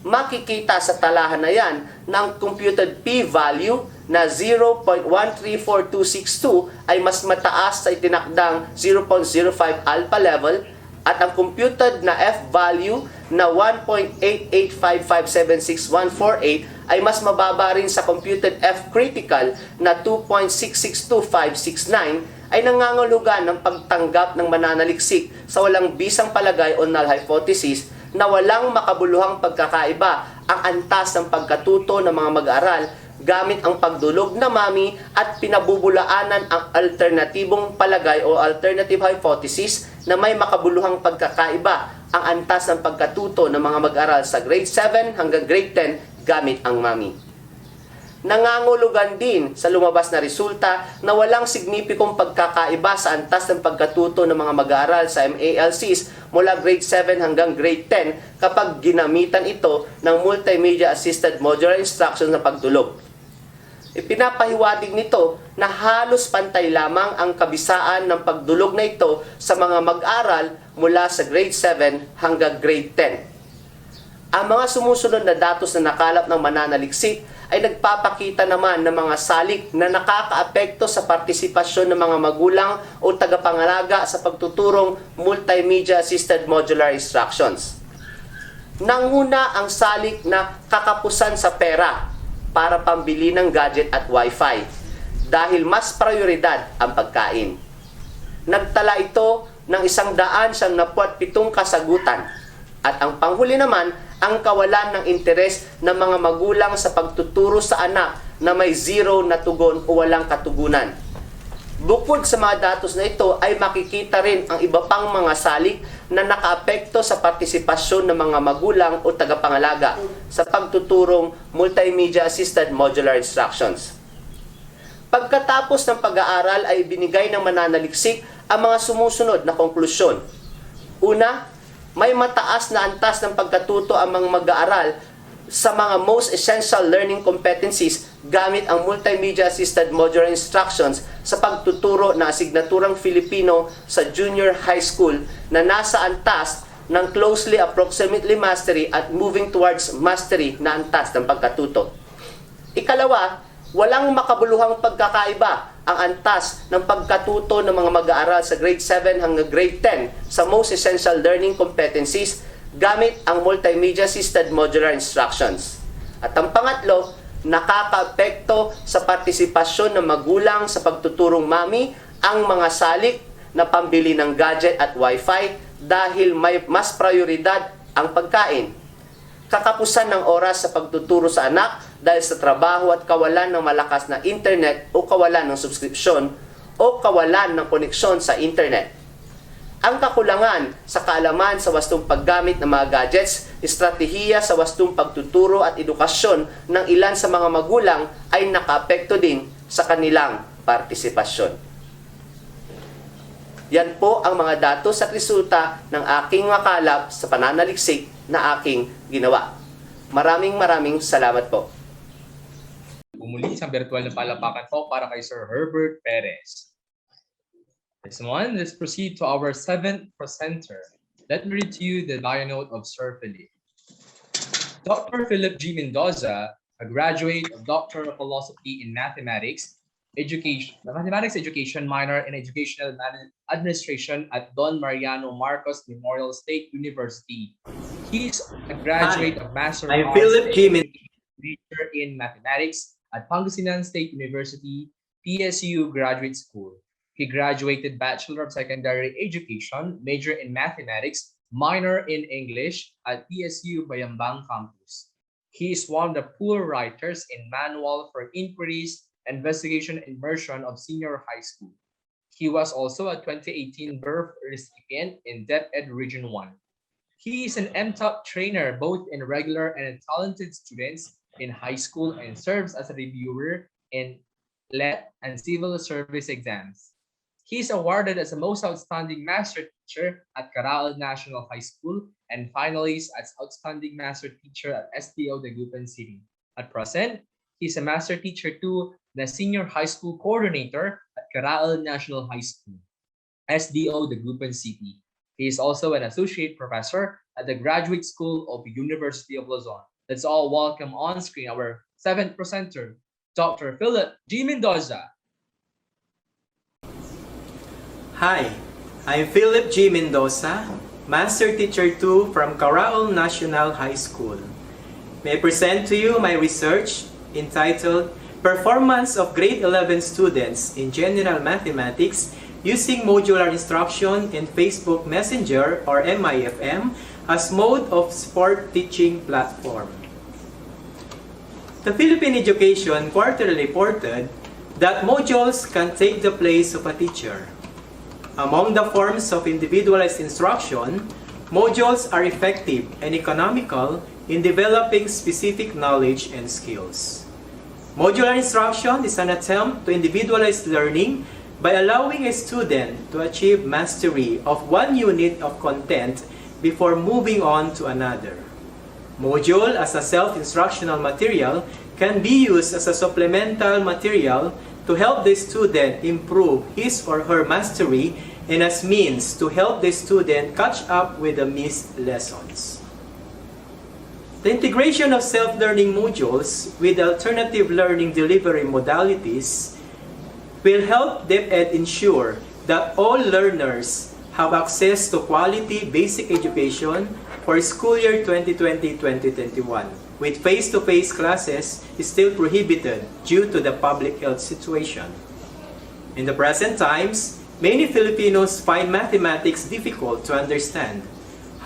Makikita sa talahan na yan na ang computed p-value na 0.134262 ay mas mataas sa itinakdang 0.05 alpha level at ang computed na f-value na 1.885576,148 ay mas mababa rin sa computed f-critical na 2.662569 ay nangangahulugan ng pagtanggap ng mananaliksik sa walang bisang palagay o null hypothesis na walang makabuluhang pagkakaiba ang antas ng pagkatuto ng mga mag-aaral gamit ang pagdulog na MAMI at pinabubulaanan ang alternatibong palagay o alternative hypothesis na may makabuluhang pagkakaiba ang antas ng pagkatuto ng mga mag-aaral sa grade 7 hanggang grade 10 gamit ang MAMI. Nangangulugan din sa lumabas na resulta na walang signipikong pagkakaiba sa antas ng pagkatuto ng mga mag-aaral sa MALCs mula grade 7 hanggang grade 10 kapag ginamitan ito ng Multimedia Assisted Modular Instructions na pagdulog. Ipinapahiwatig nito na halos pantay lamang ang kabisaan ng pagdulog na ito sa mga mag-aaral mula sa grade 7 hanggang grade 10. Ang mga sumusunod na datos na nakalap ng mananaliksik ay nagpapakita naman ng mga salik na nakakaapekto sa partisipasyon ng mga magulang o tagapangalaga sa pagtuturong Multimedia Assisted Modular Instructions. nanguna ang salik na kakapusan sa pera para pambili ng gadget at wifi dahil mas prioridad ang pagkain. Nagtala ito ng 197 kasagutan at ang panghuli naman ang kawalan ng interes ng mga magulang sa pagtuturo sa anak na may zero na tugon o walang katugunan. Bukod sa mga datos na ito ay makikita rin ang iba pang mga salik na nakaapekto sa partisipasyon ng mga magulang o tagapangalaga sa pagtuturong multimedia assisted modular instructions. Pagkatapos ng pag-aaral ay binigay ng mananaliksik ang mga sumusunod na konklusyon. Una, may mataas na antas ng pagkatuto ang mga mag-aaral sa mga most essential learning competencies gamit ang multimedia assisted modular instructions sa pagtuturo na asignaturang Filipino sa junior high school na nasa antas ng closely approximately mastery at moving towards mastery na antas ng pagkatuto. Ikalawa, walang makabuluhang pagkakaiba ang antas ng pagkatuto ng mga mag-aaral sa grade 7 hanggang grade 10 sa most essential learning competencies gamit ang multimedia assisted modular instructions. At ang pangatlo, nakakaapekto sa partisipasyon ng magulang sa pagtuturong mami ang mga salik na pambili ng gadget at wifi dahil may mas prioridad ang pagkain. Kakapusan ng oras sa pagtuturo sa anak dahil sa trabaho at kawalan ng malakas na internet o kawalan ng subskripsyon o kawalan ng koneksyon sa internet. Ang kakulangan sa kaalaman sa wastong paggamit ng mga gadgets, estratehiya sa wastong pagtuturo at edukasyon ng ilan sa mga magulang ay nakaapekto din sa kanilang partisipasyon. Yan po ang mga datos at resulta ng aking makalap sa pananaliksik na aking ginawa. Maraming salamat po. Muli isang virtual na palapakan po para kay Sir Herbert Perez. This one, let's proceed to our 7th presenter. Let me read to you the bio note of Sir Philip. Dr. Philip G. Mendoza, a graduate of Doctor of Philosophy in Mathematics Education minor in Educational Administration at Don Mariano Marcos Memorial State University. He is a graduate of Master of Arts major in Mathematics at Pangasinan State University, PSU Graduate School. He graduated Bachelor of Secondary Education, major in Mathematics, minor in English at PSU Bayambang Campus. He is one of the pool writers in Manual for Inquiries, Investigation, and Immersion of Senior High School. He was also a 2018 birth recipient in DepEd Region 1. He is an MTOP trainer both in regular and talented students in high school and serves as a reviewer in LET and civil service exams. He is awarded as the most outstanding master teacher at Karaal National High School and finalist as outstanding master teacher at SDO-Dagupan City. At present, he is a master teacher to the senior high school coordinator at Karaal National High School, SDO-Dagupan City. He is also an associate professor at the Graduate School of the University of Luzon. Let's all welcome on screen our 7th presenter, Dr. Philip G. Mendoza. Hi, I'm Philip G. Mendoza, Master Teacher 2 from Karaal National High School. May I present to you my research entitled Performance of Grade 11 Students in General Mathematics Using Modular Instruction in Facebook Messenger or MIFM as Mode of Sport Teaching Platform. The Philippine Education Quarterly reported that modules can take the place of a teacher. Among the forms of individualized instruction, modules are effective and economical in developing specific knowledge and skills. Modular instruction is an attempt to individualize learning by allowing a student to achieve mastery of one unit of content before moving on to another. Module as a self-instructional material can be used as a supplemental material to help the student improve his or her mastery and as means to help the student catch up with the missed lessons. The integration of self-learning modules with alternative learning delivery modalities will help DepEd ensure that all learners have access to quality basic education for school year 2020-2021, with face-to-face classes still prohibited due to the public health situation. In the present times, many Filipinos find mathematics difficult to understand.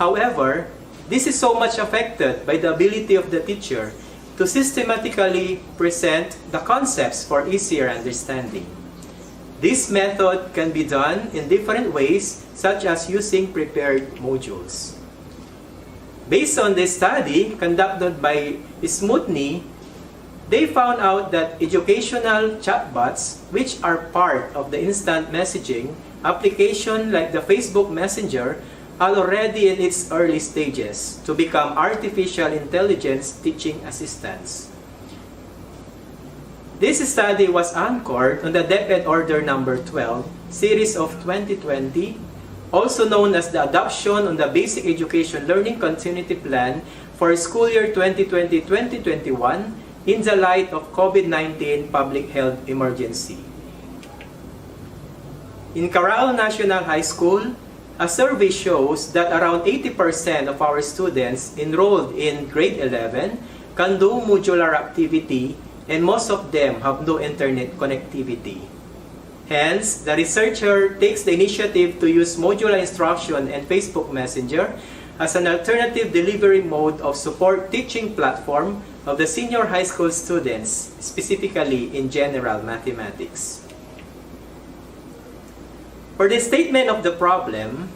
However, this is so much affected by the ability of the teacher to systematically present the concepts for easier understanding. This method can be done in different ways, such as using prepared modules. Based on this study conducted by Smutny, they found out that educational chatbots, which are part of the instant messaging application like the Facebook Messenger, are already in its early stages to become artificial intelligence teaching assistants. This study was anchored on the DepEd Order Number 12, series of 2020, also known as the Adoption on the Basic Education Learning Continuity Plan for school year 2020-2021 in the light of COVID-19 public health emergency. In Carral National High School, a survey shows that around 80% of our students enrolled in grade 11 can do modular activity, and most of them have no internet connectivity. Hence, the researcher takes the initiative to use modular instruction and Facebook Messenger as an alternative delivery mode of support teaching platform of the senior high school students, specifically in general mathematics. For the statement of the problem,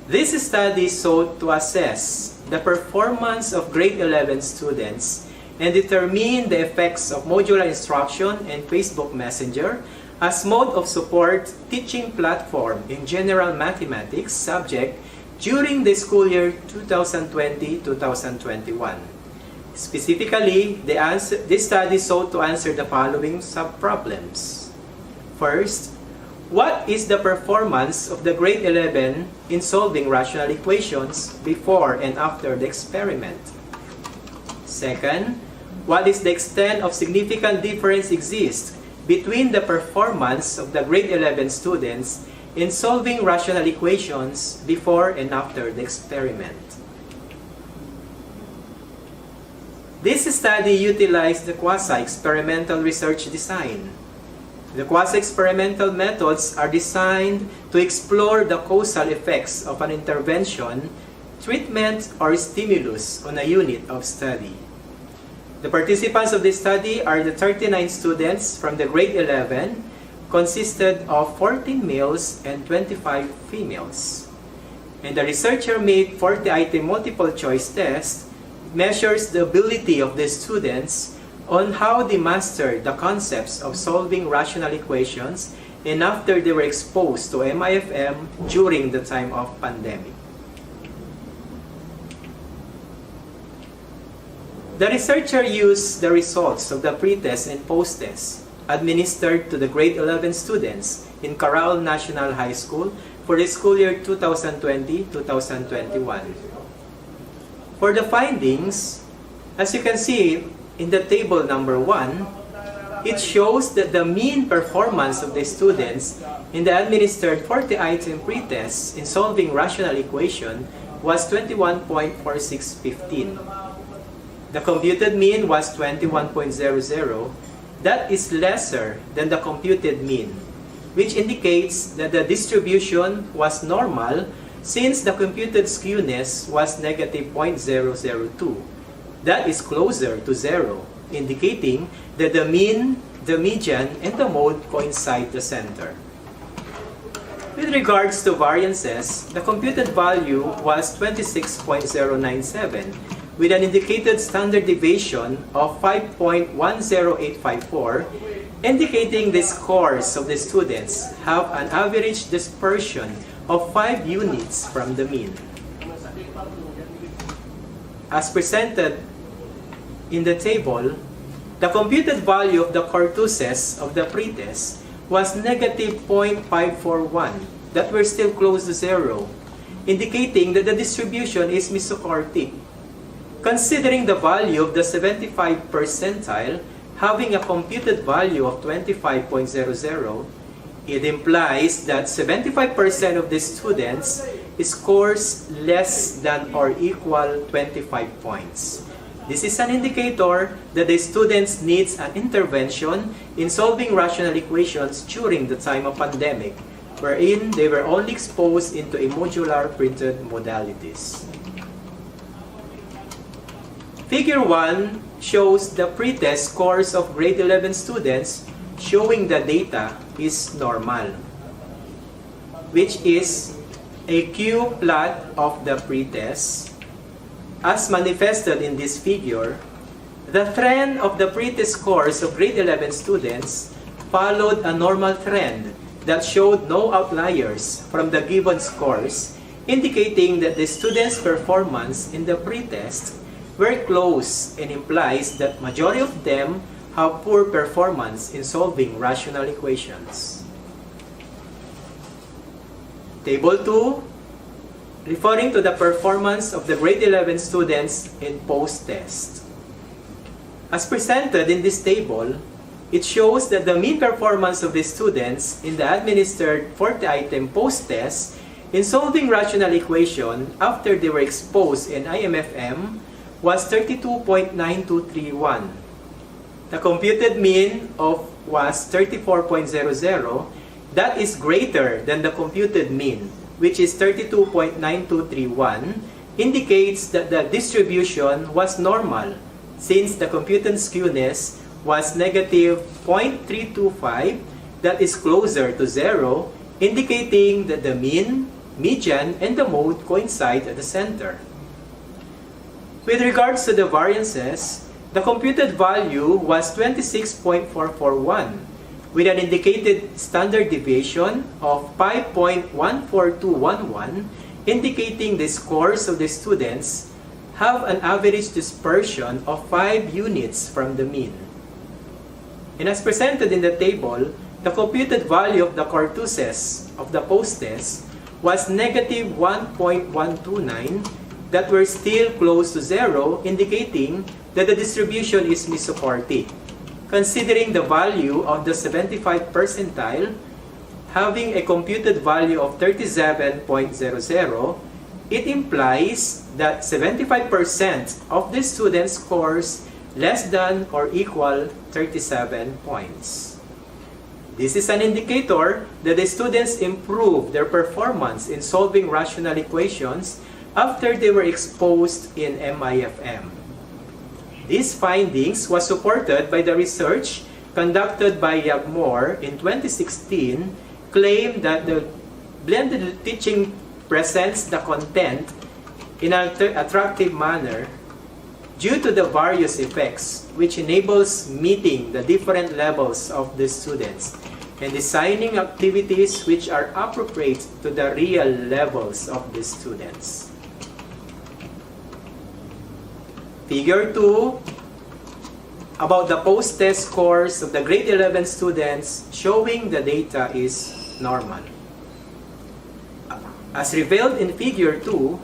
this study sought to assess the performance of grade 11 students and determine the effects of modular instruction and Facebook Messenger as mode of support teaching platform in general mathematics subject during the school year 2020-2021. Specifically, this study sought to answer the following sub-problems. First, what is the performance of the grade 11 in solving rational equations before and after the experiment? Second, what is the extent of significant difference exists between the performance of the grade 11 students in solving rational equations before and after the experiment? This study utilized the quasi-experimental research design. The quasi-experimental methods are designed to explore the causal effects of an intervention, treatment, or stimulus on a unit of study. The participants of this study are the 39 students from the grade 11, consisted of 14 males and 25 females. And the researcher made 40-item multiple choice test, measures the ability of the students on how they mastered the concepts of solving rational equations and after they were exposed to MIFM during the time of pandemic. The researcher used the results of the pre-test and post-test administered to the grade 11 students in Carral National High School for the school year 2020-2021. For the findings, as you can see in the table number 1, it shows that the mean performance of the students in the administered 40-item pretest in solving rational equation was 21.4615. The computed mean was 21.00. That is lesser than the computed mean, which indicates that the distribution was normal since the computed skewness was negative 0.002. That is closer to 0, indicating that the mean, the median, and the mode coincide the center. With regards to variances, the computed value was 26.097, with an indicated standard deviation of 5.10854, indicating the scores of the students have an average dispersion of 5 units from the mean. As presented in the table, the computed value of the cortuses of the pretest was negative 0.541, that were still close to 0, indicating that the distribution is mesocortic. Considering the value of the 75 percentile having a computed value of 25.00, it implies that 75% of the students scores less than or equal 25 points. This is an indicator that the students needs an intervention in solving rational equations during the time of pandemic, wherein they were only exposed into a modular printed modalities. Figure 1 shows the pretest scores of grade 11 students, showing the data is normal, which is a Q plot of the pretest. As manifested in this figure, the trend of the pretest scores of grade 11 students followed a normal trend that showed no outliers from the given scores, indicating that the students' performance in the pretest were close and implies that majority of them have poor performance in solving rational equations. Table 2, referring to the performance of the grade 11 students in post-test. As presented in this table, it shows that the mean performance of the students in the administered 40-item post-test in solving rational equation after they were exposed in IMFM was 32.9231. The computed mean was 34.00. That is greater than the computed mean, which is 32.9231, indicates that the distribution was normal since the computed skewness was negative 0.325, that is closer to 0, indicating that the mean, median, and the mode coincide at the center. With regards to the variances, the computed value was 26.441, with an indicated standard deviation of 5.14211, indicating the scores of the students have an average dispersion of 5 units from the mean. And as presented in the table, the computed value of the cortuses of the post-test was negative 1.129, that were still close to 0, indicating that the distribution is mesoparty. Considering the value of the 75 percentile, having a computed value of 37.00, it implies that 75% of the students scores less than or equal 37 points. This is an indicator that the students improve their performance in solving rational equations after they were exposed in MIFM. These findings was supported by the research conducted by Yagmore in 2016, claimed that the blended teaching presents the content in an attractive manner due to the various effects, which enables meeting the different levels of the students and designing activities which are appropriate to the real levels of the students. Figure 2, about the post-test scores of the grade 11 students, showing the data is normal. As revealed in Figure 2,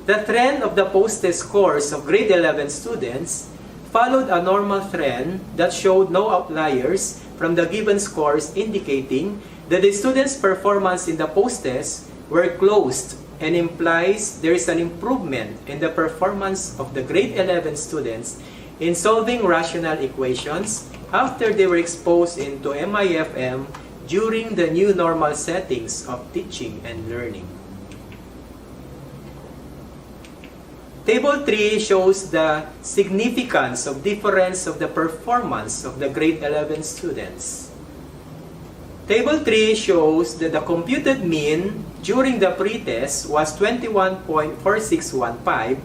the trend of the post-test scores of grade 11 students followed a normal trend that showed no outliers from the given scores, indicating that the students' performance in the post-test were close and implies there is an improvement in the performance of the grade 11 students in solving rational equations after they were exposed into MIFM during the new normal settings of teaching and learning. Table 3 shows the significance of difference of the performance of the grade 11 students. Table 3 shows that the computed mean during the pretest was 21.4615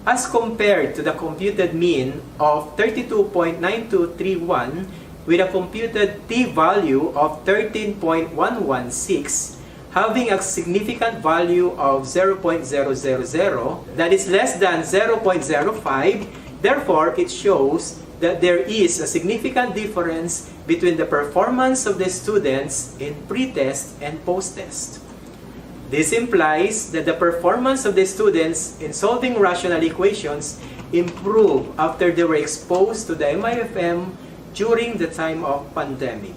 as compared to the computed mean of 32.9231 with a computed t-value of 13.116, having a significant value of 0.000, that is less than 0.05. Therefore, it shows that there is a significant difference between the performance of the students in pretest and post-test. This implies that the performance of the students in solving rational equations improved after they were exposed to the MIFM during the time of pandemic.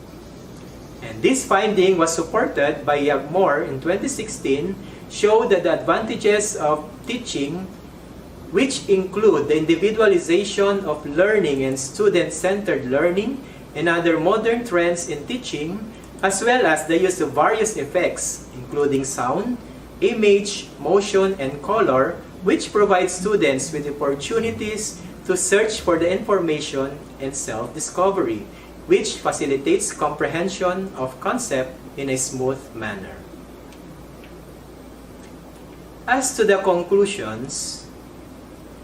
And this finding was supported by Yagmore in 2016, showed that the advantages of teaching, which include the individualization of learning and student-centered learning and other modern trends in teaching, as well as the use of various effects, including sound, image, motion, and color, which provide students with opportunities to search for the information and self-discovery, which facilitates comprehension of concept in a smooth manner. As to the conclusions,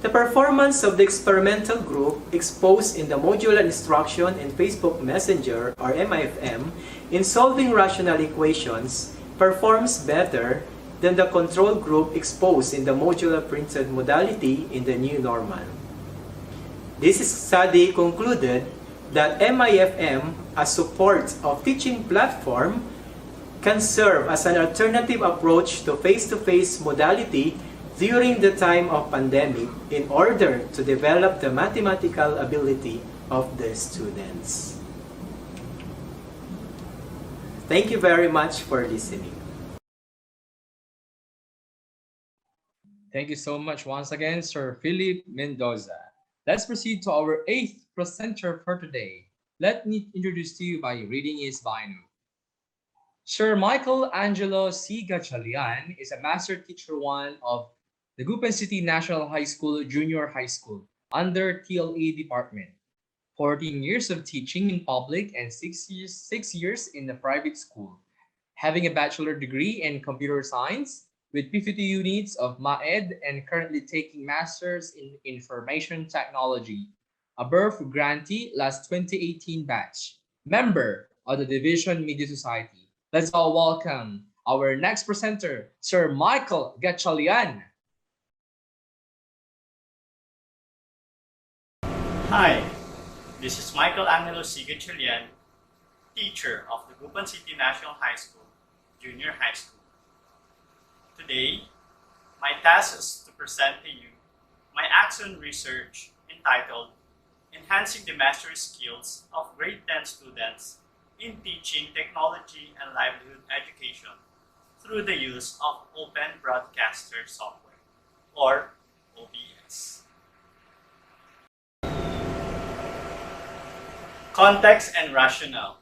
the performance of the experimental group exposed in the modular instruction in Facebook Messenger, or MIFM, in solving rational equations performs better than the control group exposed in the modular printed modality in the new normal. This study concluded that MIFM, as support of teaching platform, can serve as an alternative approach to face-to-face modality during the time of pandemic in order to develop the mathematical ability of the students. Thank you very much for listening. Thank you so much once again, Sir Philip Mendoza. Let's proceed to our 8th presenter for today. Let me introduce to you by reading his bio. Sir Michael Angelo C. Gatchalian is a Master Teacher 1 of the Dagupan City National High School Junior High School under TLA Department. 14 years of teaching in public and 6 years in the private school. Having a bachelor degree in computer science with 52 units of MAED and currently taking Masters in Information Technology. A birth grantee last 2018 batch. Member of the Division Media Society. Let's all welcome our next presenter, Sir Michael Gatchalian. Hi, this is Michael Angelo C. Gatchalian, teacher of the Dagupan City National High School, Junior High School. Today, my task is to present to you my action research entitled Enhancing the Mastery Skills of Grade 10 Students in Teaching Technology and Livelihood Education through the use of Open Broadcaster Software, or OBS. Context and rationale.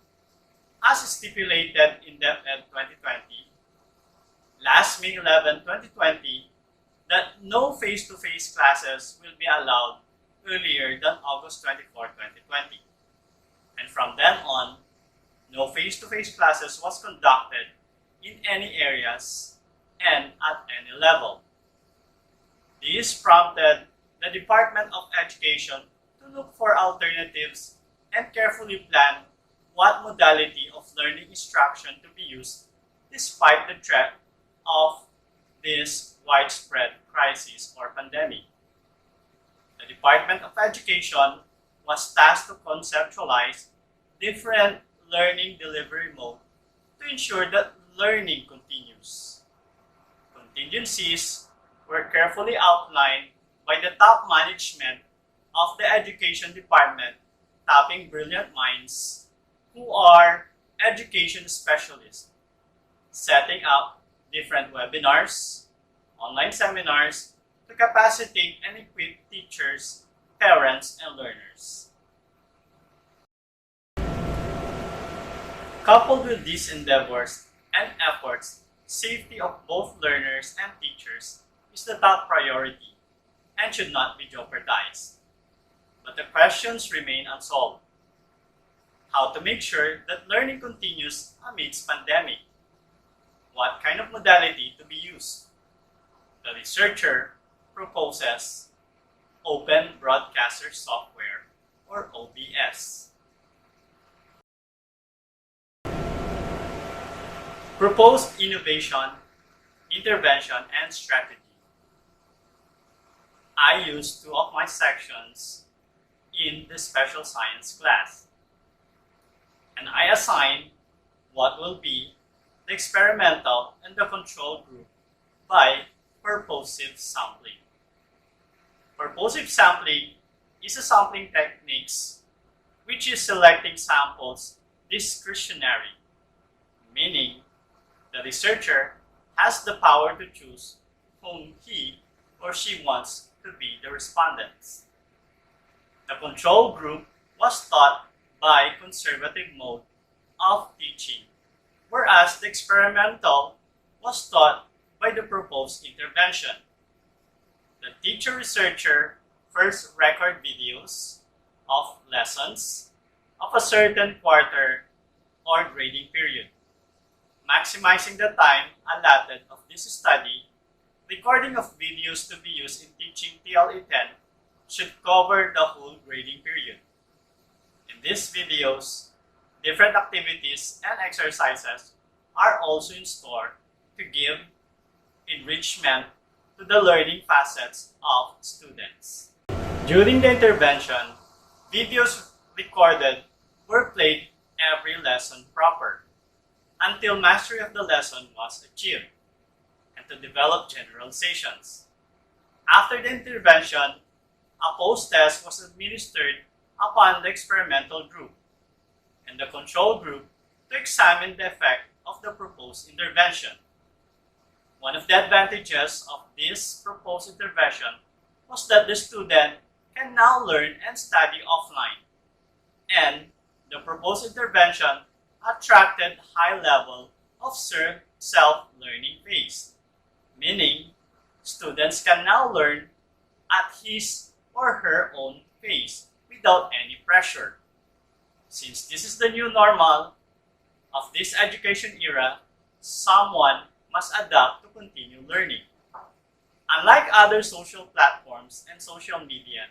As stipulated in DepEd 2020, last May 11, 2020, that no face-to-face classes will be allowed earlier than August 24, 2020. And from then on, no face-to-face classes was conducted in any areas and at any level. This prompted the Department of Education to look for alternatives and carefully plan what modality of learning instruction to be used despite the threat of this widespread crisis or pandemic. The Department of Education was tasked to conceptualize different learning delivery modes to ensure that learning continues. Contingencies were carefully outlined by the top management of the Education Department, tapping brilliant minds who are education specialists, setting up different webinars, online seminars to capacitate and equip teachers, parents, and learners. Coupled with these endeavors and efforts, safety of both learners and teachers is the top priority and should not be jeopardized. But the questions remain unsolved. How to make sure that learning continues amidst pandemic? What kind of modality to be used? The researcher proposes Open Broadcaster Software, or OBS. Proposed innovation, intervention, and strategy. I used 2 of my sections in the special science class, and I assigned what will be the experimental and the control group by purposive sampling. Purposive sampling is a sampling technique which is selecting samples discretionary meaning the researcher has the power to choose whom he or she wants to be the respondents. The control group was taught by conservative mode of teaching, whereas the experimental was taught by the proposed intervention. The teacher-researcher first record videos of lessons of a certain quarter or grading period. Maximizing the time allotted of this study, recording of videos to be used in teaching TLE 10 should cover the whole grading period. In these videos, different activities and exercises are also in store to give enrichment to the learning facets of students. During the intervention, videos recorded were played every lesson proper until mastery of the lesson was achieved and to develop generalizations. After the intervention, a post-test was administered upon the experimental group and the control group to examine the effect of the proposed intervention. One of the advantages of this proposed intervention was that the student can now learn and study offline, and the proposed intervention attracted high level of self-learning phase, meaning students can now learn at his or her own pace without any pressure. Since this is the new normal of this education era, someone must adapt to continue learning. Unlike other social platforms and social media,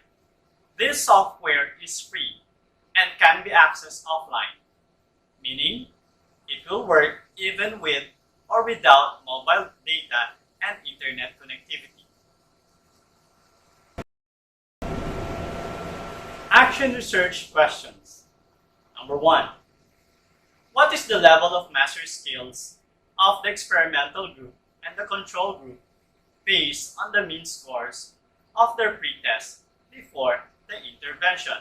this software is free and can be accessed offline, meaning it will work even with or without mobile data and internet connectivity. Action research questions. Number 1. What is the level of mastery skills of the experimental group and the control group based on the mean scores of their pretest before the intervention?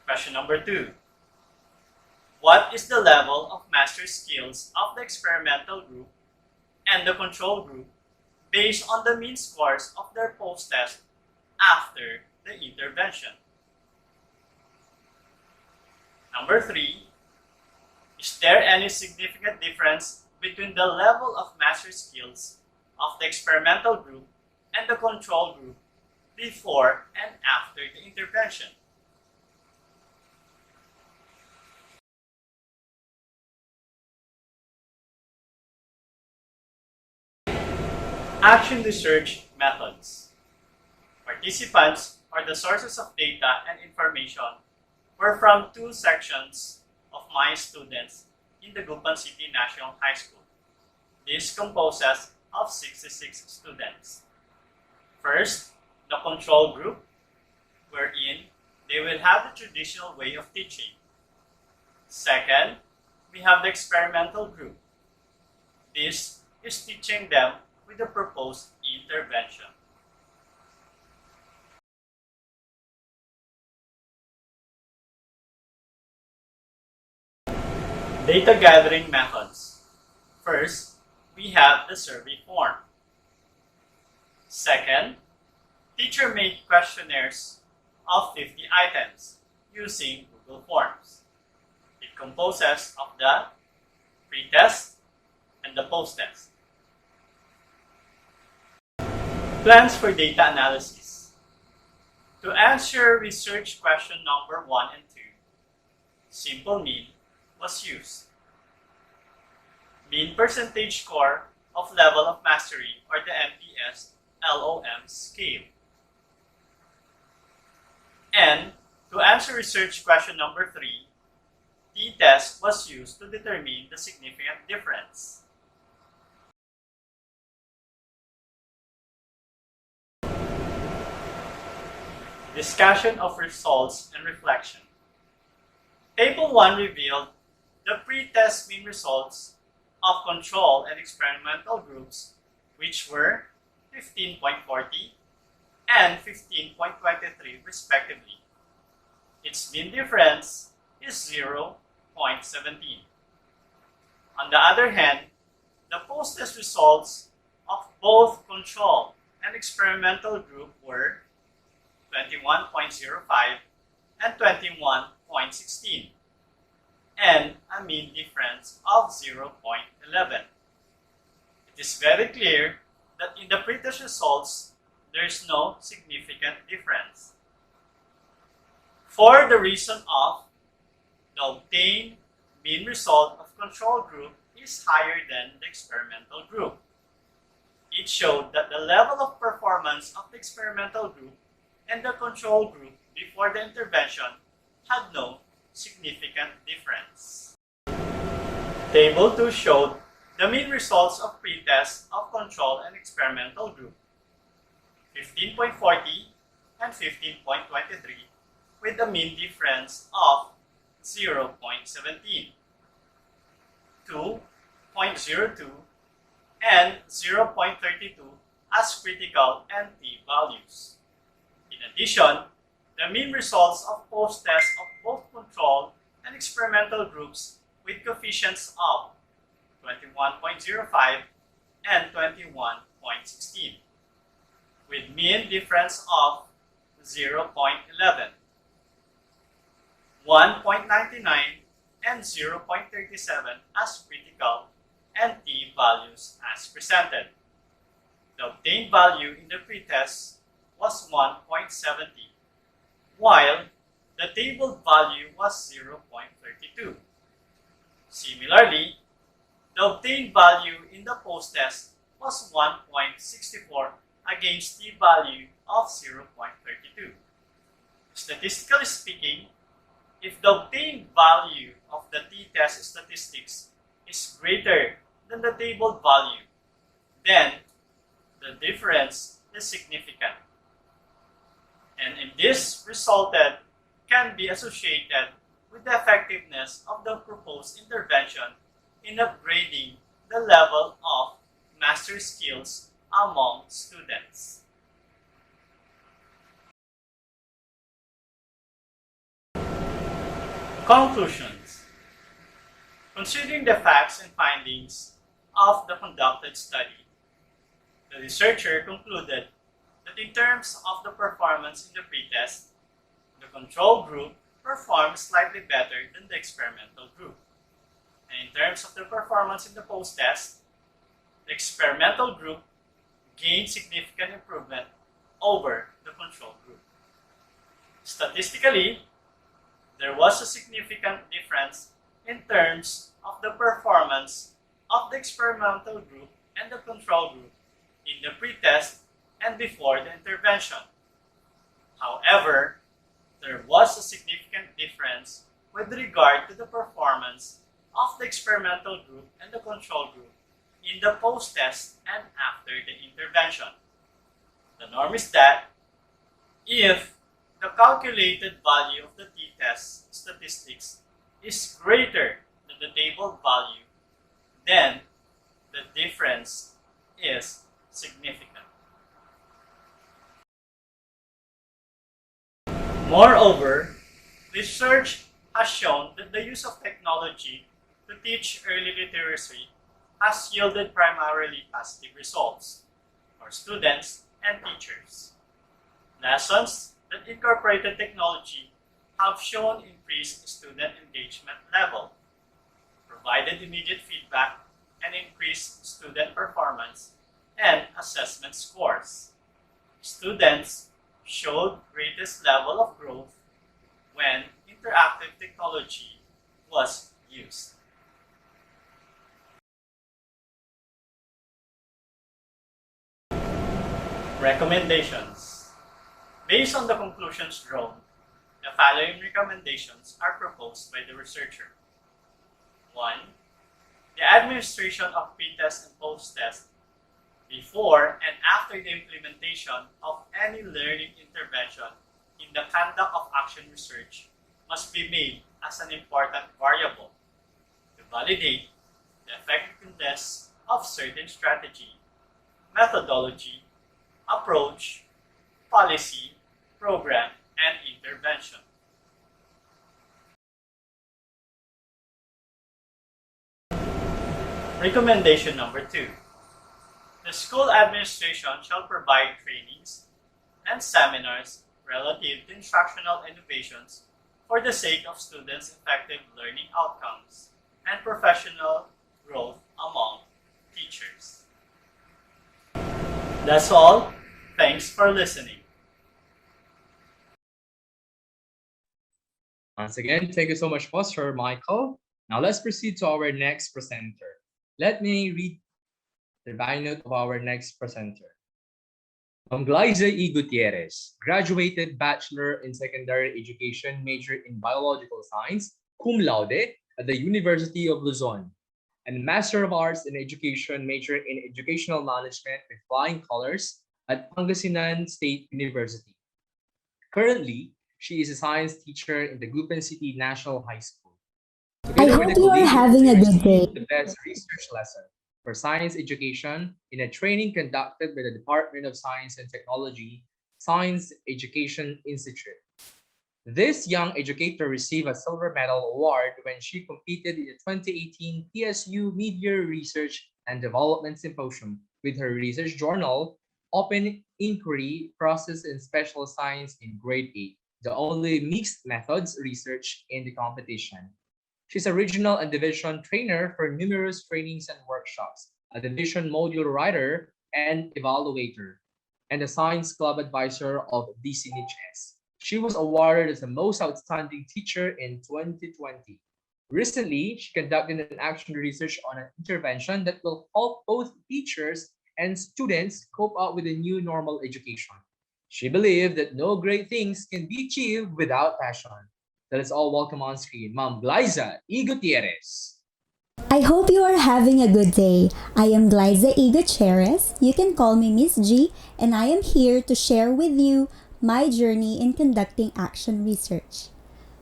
Question number 2. What is the level of mastery skills of the experimental group and the control group based on the mean scores of their post-test after the intervention? Number 3. Is there any significant difference between the level of mastery skills of the experimental group and the control group before and after the intervention? Action research methods. Participants or the sources of data and information were from 2 sections of my students in the Dagupan City National High School. This composes of 66 students. First, the control group, wherein they will have the traditional way of teaching. Second, we have the experimental group. This is teaching them with the proposed intervention. Data gathering methods. First, we have the survey form. Second, teacher-made questionnaires of 50 items using Google Forms. It composes of the pre-test and the post-test. Plans for data analysis. To answer research question number 1 and 2, simple mean was used. Mean percentage score of level of mastery, or the MPS LOM scale. And to answer research question number 3, t-test was used to determine the significant difference. Discussion of results and reflection. Table 1 revealed the pre-test mean results of control and experimental groups, which were 15.40 and 15.23 respectively. Its mean difference is 0 0.17. On the other hand, the post-test results of both control and experimental group were 21.05 and 21.16, and a mean difference of 0.11. It is very clear that in the pretest results, there is no significant difference. For the reason of the obtained mean result of control group is higher than the experimental group. It showed that the level of performance of the experimental group and the control group before the intervention had no significant difference. Table 2 showed the mean results of pretest of control and experimental group, 15.40 and 15.23, with a mean difference of 0.17, 2.02, and 0.32 as critical and p-values. In addition, the mean results of post-test of both control and experimental groups with coefficients of 21.05 and 21.16, with mean difference of 0.11, 1.99, and 0.37 as critical and p-values as presented. The obtained value in the pretest was 1.70, while the table value was 0.32. Similarly, the obtained value in the post-test was 1.64 against t-value of 0.32. Statistically speaking, if the obtained value of the t-test statistics is greater than the table value, then the difference is significant. And in this resulted can be associated with the effectiveness of the proposed intervention in upgrading the level of mastery skills among students. Conclusions. Considering the facts and findings of the conducted study, the researcher concluded that in terms of the performance in the pretest, the control group performed slightly better than the experimental group. And in terms of the performance in the post-test, the experimental group gained significant improvement over the control group. Statistically, there was a significant difference in terms of the performance of the experimental group and the control group in the pretest and before the intervention. However, there was a significant difference with regard to the performance of the experimental group and the control group in the post-test and after the intervention. The norm is that if the calculated value of the t-test statistics is greater than the table value, then the difference is significant. Moreover, research has shown that the use of technology to teach early literacy has yielded primarily positive results for students and teachers. Lessons that incorporated technology have shown increased student engagement level, provided immediate feedback, and increased student performance and assessment scores. Students showed greatest level of growth when interactive technology was used. Recommendations. Based on the conclusions drawn, the following recommendations are proposed by the researcher. 1. The administration of pre-test and post-test before and after the implementation of any learning intervention in the conduct of action research must be made as an important variable to validate the effectiveness of certain strategy, methodology, approach, policy, program, and intervention. Recommendation number 2. The school administration shall provide trainings and seminars relative to instructional innovations for the sake of students' effective learning outcomes and professional growth among teachers. That's all. Thanks for listening. Once again, thank you so much, Sir Michael. Now let's proceed to our next presenter. Let me read the biography of our next presenter. Liza E. Gutierrez, graduated Bachelor in Secondary Education, major in Biological Science, cum laude at the University of Luzon, and Master of Arts in Education, major in Educational Management with flying colors at Pangasinan State University. Currently, she is a science teacher in the Dagupan City National High School. I hope you are having a good day. The best research lesson for science education in a training conducted by the Department of Science and Technology, Science Education Institute. This young educator received a silver medal award when she competed in the 2018 PSU Media Research and Development Symposium with her research journal, Open Inquiry Process in Special Science in Grade 8, the only mixed methods research in the competition. She's a regional and division trainer for numerous trainings and workshops, a division module writer and evaluator, and a science club advisor of DCNHS. She was awarded as the most outstanding teacher in 2020. Recently, she conducted an action research on an intervention that will help both teachers and students cope up with the new normal education. She believed that no great things can be achieved without passion. Let us all welcome on screen Ma'am Liza E. Gutierrez. I hope you are having a good day. I am Liza E. Gutierrez. You can call me Miss G, and I am here to share with you my journey in conducting action research.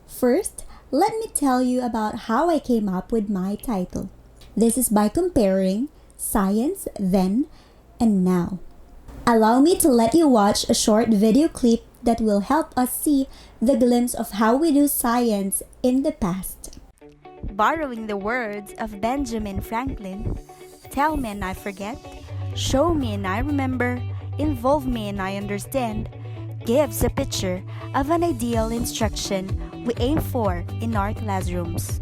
First, let me tell you about how I came up with my title. This is by comparing science then and now. Allow me to let you watch a short video clip that will help us see the glimpse of how we do science in the past. Borrowing the words of Benjamin Franklin, tell me and I forget, show me and I remember, involve me and I understand, gives a picture of an ideal instruction we aim for in our classrooms.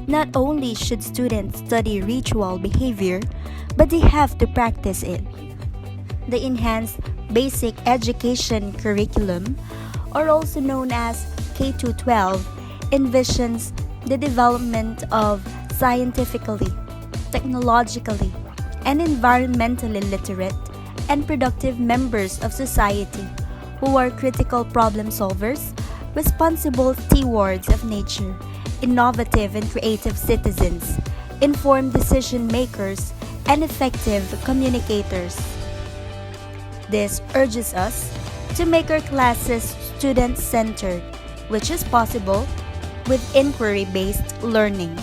Not only should students study ritual behavior, but they have to practice it. The Enhanced Basic Education Curriculum, or also known as K-12, envisions the development of scientifically, technologically, and environmentally literate and productive members of society who are critical problem solvers, responsible stewards of nature, innovative and creative citizens, informed decision makers, and effective communicators. This urges us to make our classes student-centered, which is possible with inquiry-based learning.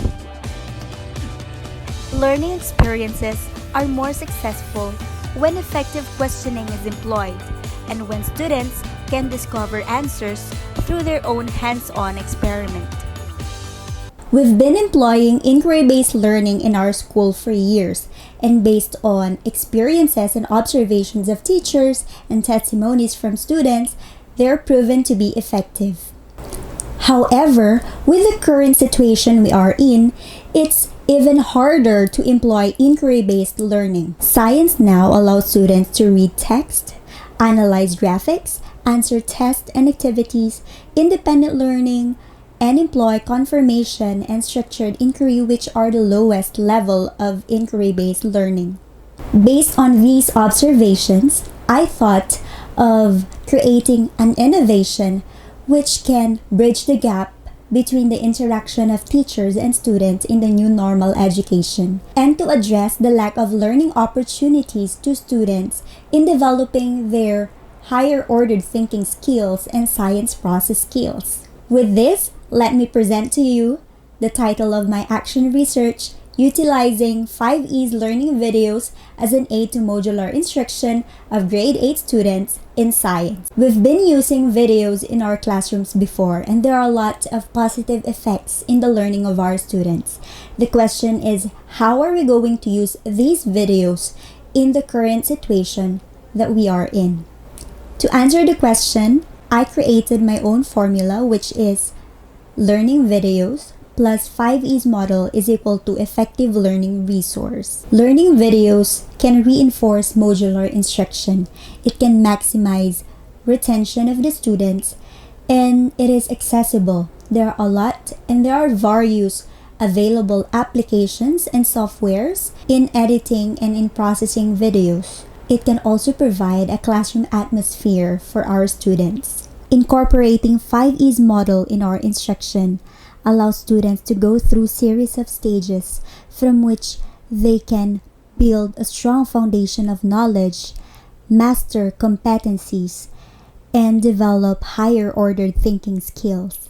Learning experiences are more successful when effective questioning is employed and when students can discover answers through their own hands-on experiment. We've been employing inquiry-based learning in our school for years, and based on experiences and observations of teachers and testimonies from students, they're proven to be effective. However, with the current situation we are in, it's even harder to employ inquiry-based learning. Science now allows students to read text, analyze graphics, answer tests and activities, independent learning, and employ confirmation and structured inquiry, which are the lowest level of inquiry-based learning. Based on these observations, I thought of creating an innovation which can bridge the gap between the interaction of teachers and students in the new normal education, and to address the lack of learning opportunities to students in developing their higher ordered thinking skills and science process skills. With this, let me present to you the title of my action research, utilizing 5E's learning videos as an aid to modular instruction of grade 8 students in science. We've been using videos in our classrooms before, and there are a lot of positive effects in the learning of our students. The question is, how are we going to use these videos in the current situation that we are in? To answer the question, I created my own formula, which is learning videos plus 5E's model is equal to effective learning resource. Learning videos can reinforce modular instruction. It can maximize retention of the students, and it is accessible. There are a lot and there are various available applications and softwares in editing and in processing videos. It can also provide a classroom atmosphere for our students. Incorporating 5E's model in our instruction allows students to go through series of stages from which they can build a strong foundation of knowledge, master competencies, and develop higher ordered thinking skills.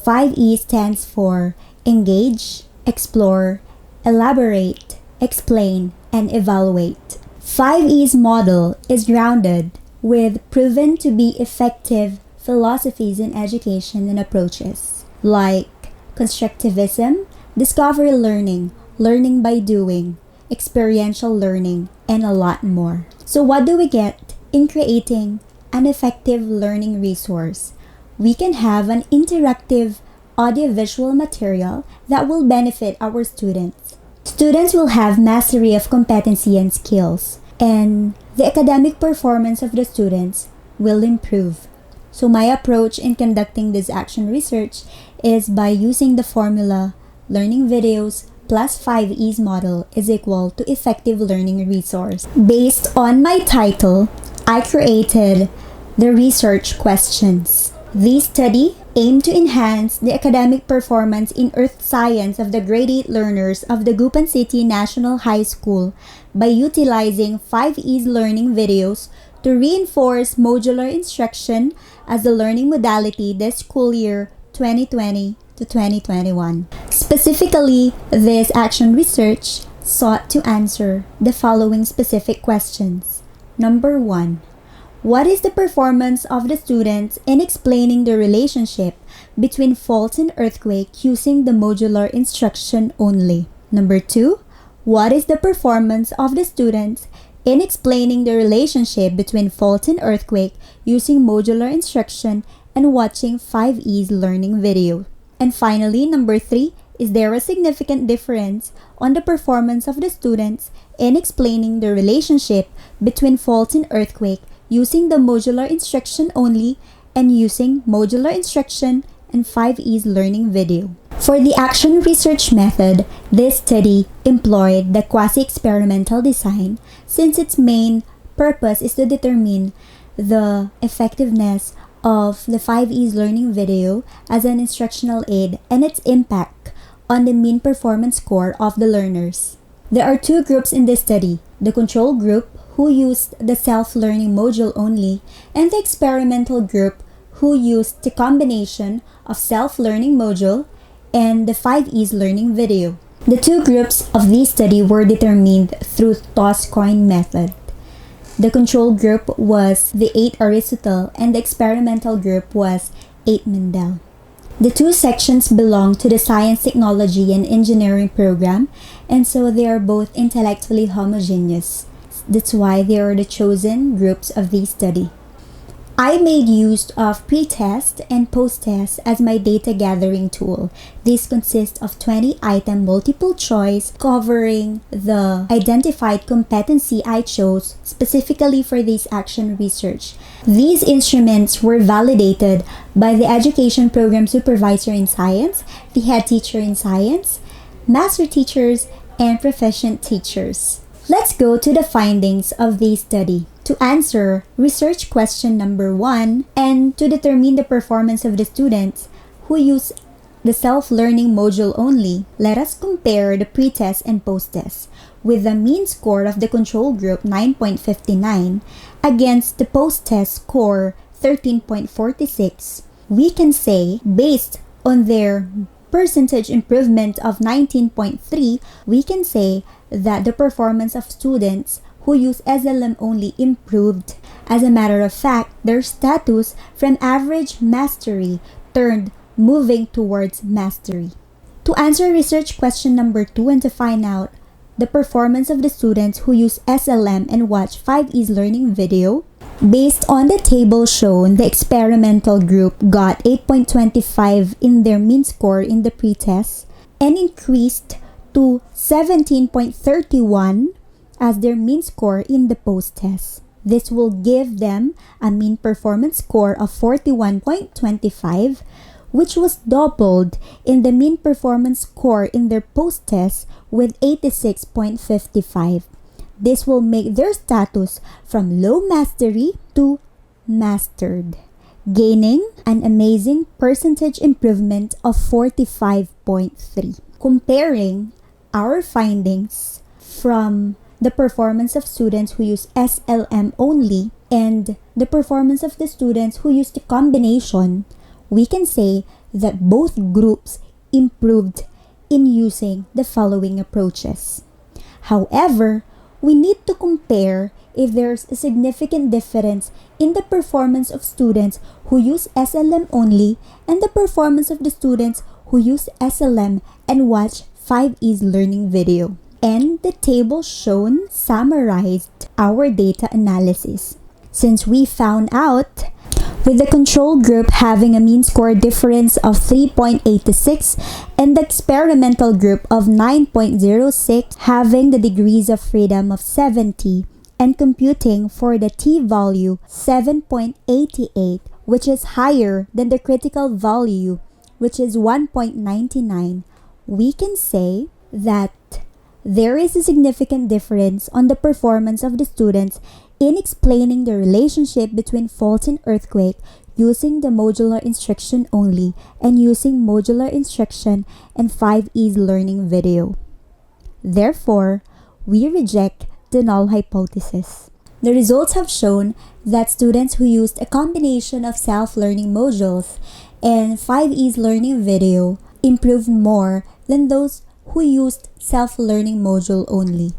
5E stands for engage, explore, elaborate, explain, and evaluate. 5E's model is grounded with proven to be effective philosophies in education and approaches like constructivism, discovery learning, learning by doing, experiential learning, and a lot more. So what do we get in creating an effective learning resource? We can have an interactive audiovisual material that will benefit our students. Students will have mastery of competency and skills, and the academic performance of the students will improve. So my approach in conducting this action research is by using the formula learning videos plus 5E's model is equal to effective learning resource. Based on my title, I created the research questions. This study aimed to enhance the academic performance in earth science of the grade 8 learners of the Dagupan City National High School by utilizing 5E's learning videos to reinforce modular instruction as a learning modality this school year 2020 to 2021. Specifically, this action research sought to answer the following specific questions. Number 1. What is the performance of the students in explaining the relationship between faults and earthquake using the modular instruction only? Number 2. What is the performance of the students in explaining the relationship between faults and earthquake using modular instruction and watching 5E's learning video? And finally, number 3, is there a significant difference on the performance of the students in explaining the relationship between faults and earthquake using the modular instruction only and using modular instruction and 5E's learning video? For the action research method, this study employed the quasi-experimental design since its main purpose is to determine the effectiveness of the 5E's learning video as an instructional aid and its impact on the mean performance score of the learners. There are two groups in this study, the control group who used the self-learning module only and the experimental group who used the combination of self-learning module and the 5E's learning video. The two groups of this study were determined through toss coin method. The control group was the 8 Aristotle and the experimental group was 8 Mendel. The two sections belong to the Science, Technology, and Engineering program, and so they are both intellectually homogeneous. That's why they are the chosen groups of this study. I made use of pre-test and post-test as my data gathering tool. This consists of 20-item multiple choice covering the identified competency I chose specifically for this action research. These instruments were validated by the education program supervisor in science, the head teacher in science, master teachers, and proficient teachers. Let's go to the findings of this study. To answer research question number 1 and to determine the performance of the students who use the self-learning module only, let us compare the pre-test and post-test with the mean score of the control group 9.59 against the post-test score 13.46. We can say, based on their percentage improvement of 19.3, we can say that the performance of students who use SLM only improved. As a matter of fact, their status from average mastery turned moving towards mastery. To answer research question number 2 and to find out the performance of the students who use SLM and watch 5E's learning video, based on the table shown, the experimental group got 8.25 in their mean score in the pretest and increased to 17.31 as their mean score in the post-test. This will give them a mean performance score of 41.25, which was doubled in the mean performance score in their post-test with 86.55. This will make their status from low mastery to mastered, gaining an amazing percentage improvement of 45.3. Comparing our findings from the performance of students who use SLM only and the performance of the students who use the combination, we can say that both groups improved in using the following approaches. However, we need to compare if there's a significant difference in the performance of students who use SLM only and the performance of the students who use SLM and watch 5E's learning video. And the table shown summarized our data analysis. Since we found out with the control group having a mean score difference of 3.86 and the experimental group of 9.06 having the degrees of freedom of 70 and computing for the t-value 7.88, which is higher than the critical value, which is 1.99, we can say that there is a significant difference on the performance of the students in explaining the relationship between fault and earthquake using the modular instruction only and using modular instruction and 5E's learning video. Therefore, we reject the null hypothesis. The results have shown that students who used a combination of self-learning modules and 5E's learning video improved more than those who used self-learning module only.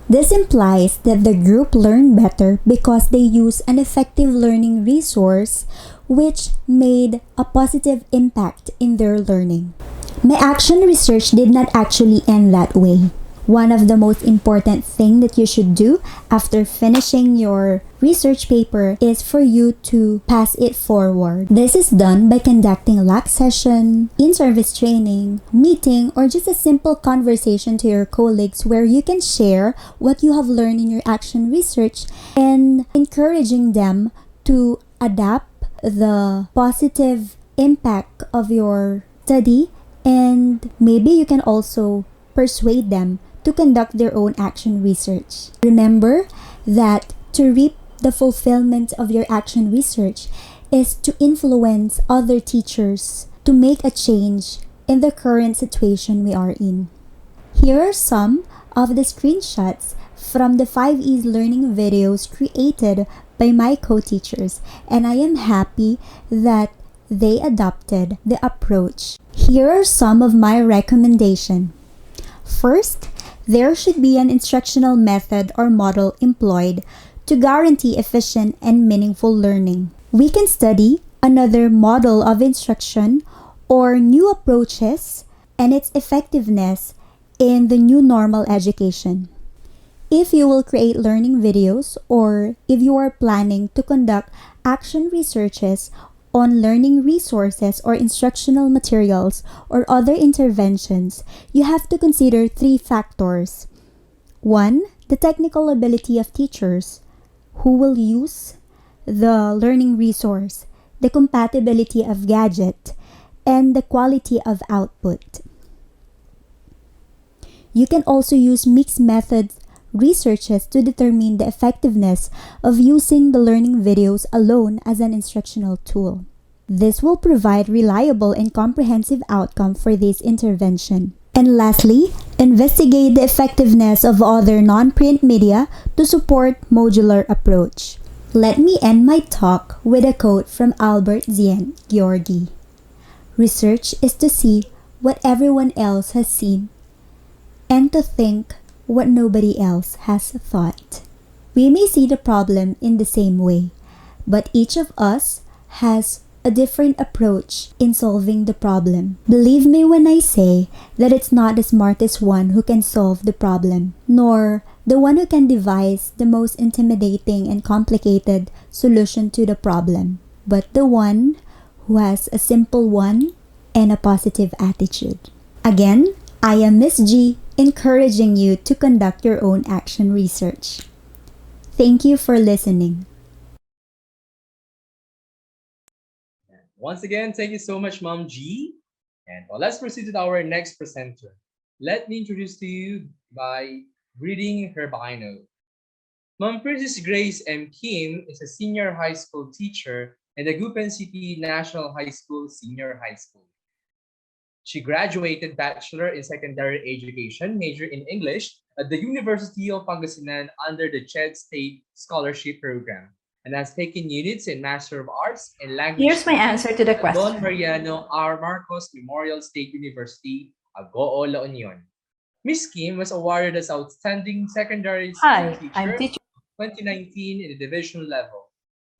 This implies that the group learned better because they used an effective learning resource which made a positive impact in their learning. My action research did not actually end that way. One of the most important things that you should do after finishing your research paper is for you to pass it forward. This is done by conducting a LAC session, in-service training, meeting, or just a simple conversation to your colleagues where you can share what you have learned in your action research and encouraging them to adapt the positive impact of your study, and maybe you can also persuade them to conduct their own action research. Remember that to reap the fulfillment of your action research is to influence other teachers to make a change in the current situation we are in. Here are some of the screenshots from the 5E's learning videos created by my co-teachers, and I am happy that they adopted the approach. Here are some of my recommendations. First, there should be an instructional method or model employed to guarantee efficient and meaningful learning. We can study another model of instruction or new approaches and its effectiveness in the new normal education. If you will create learning videos or if you are planning to conduct action researches on learning resources or instructional materials or other interventions, you have to consider 3 factors. 1. The technical ability of teachers who will use the learning resource, the compatibility of gadget, and the quality of output. You can also use mixed methods researches to determine the effectiveness of using the learning videos alone as an instructional tool. This will provide reliable and comprehensive outcome for this intervention. And lastly, investigate the effectiveness of other non-print media to support modular approach. Let me end my talk with a quote from Albert Zien Georgi. Research is to see what everyone else has seen and to think what nobody else has thought. We may see the problem in the same way, but each of us has a different approach in solving the problem. Believe me when I say that it's not the smartest one who can solve the problem, nor the one who can devise the most intimidating and complicated solution to the problem, but the one who has a simple one and a positive attitude. Again, I am Miss G, encouraging you to conduct your own action research. Thank you for listening. Once again, thank you so much, Mom G. And let's proceed with our next presenter. Let me introduce to you by reading her bio. Ma'am Princess Grace M. Kim is a senior high school teacher at the Dagupan City National High School Senior High School. She graduated Bachelor in Secondary Education, major in English at the University of Pangasinan under the CHED State Scholarship Program, and has taken units in Master of Arts in Language Here's my answer to the at Don question. Mariano R. Marcos Memorial State University, Agoo, La Union. Miss Kim was awarded as Outstanding Secondary School Hi, I'm Teacher teacher. 2019 in the division level.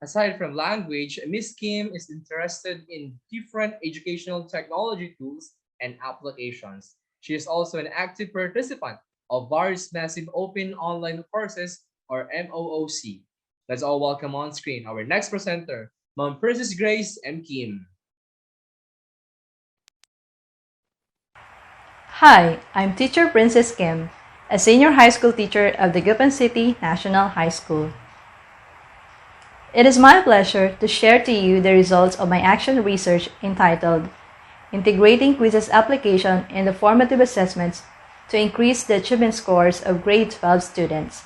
Aside from language, Miss Kim is interested in different educational technology tools and applications. She is also an active participant of various massive open online courses, or MOOC. Let's all welcome on screen our next presenter, Ma'am Princess Grace M. Kim. Hi, I'm teacher Princess Kim, a senior high school teacher of the Dagupan City National High School. It is my pleasure to share to you the results of my action research entitled Integrating Quizzes Application in the Formative Assessments to Increase the Achievement Scores of Grade 12 Students.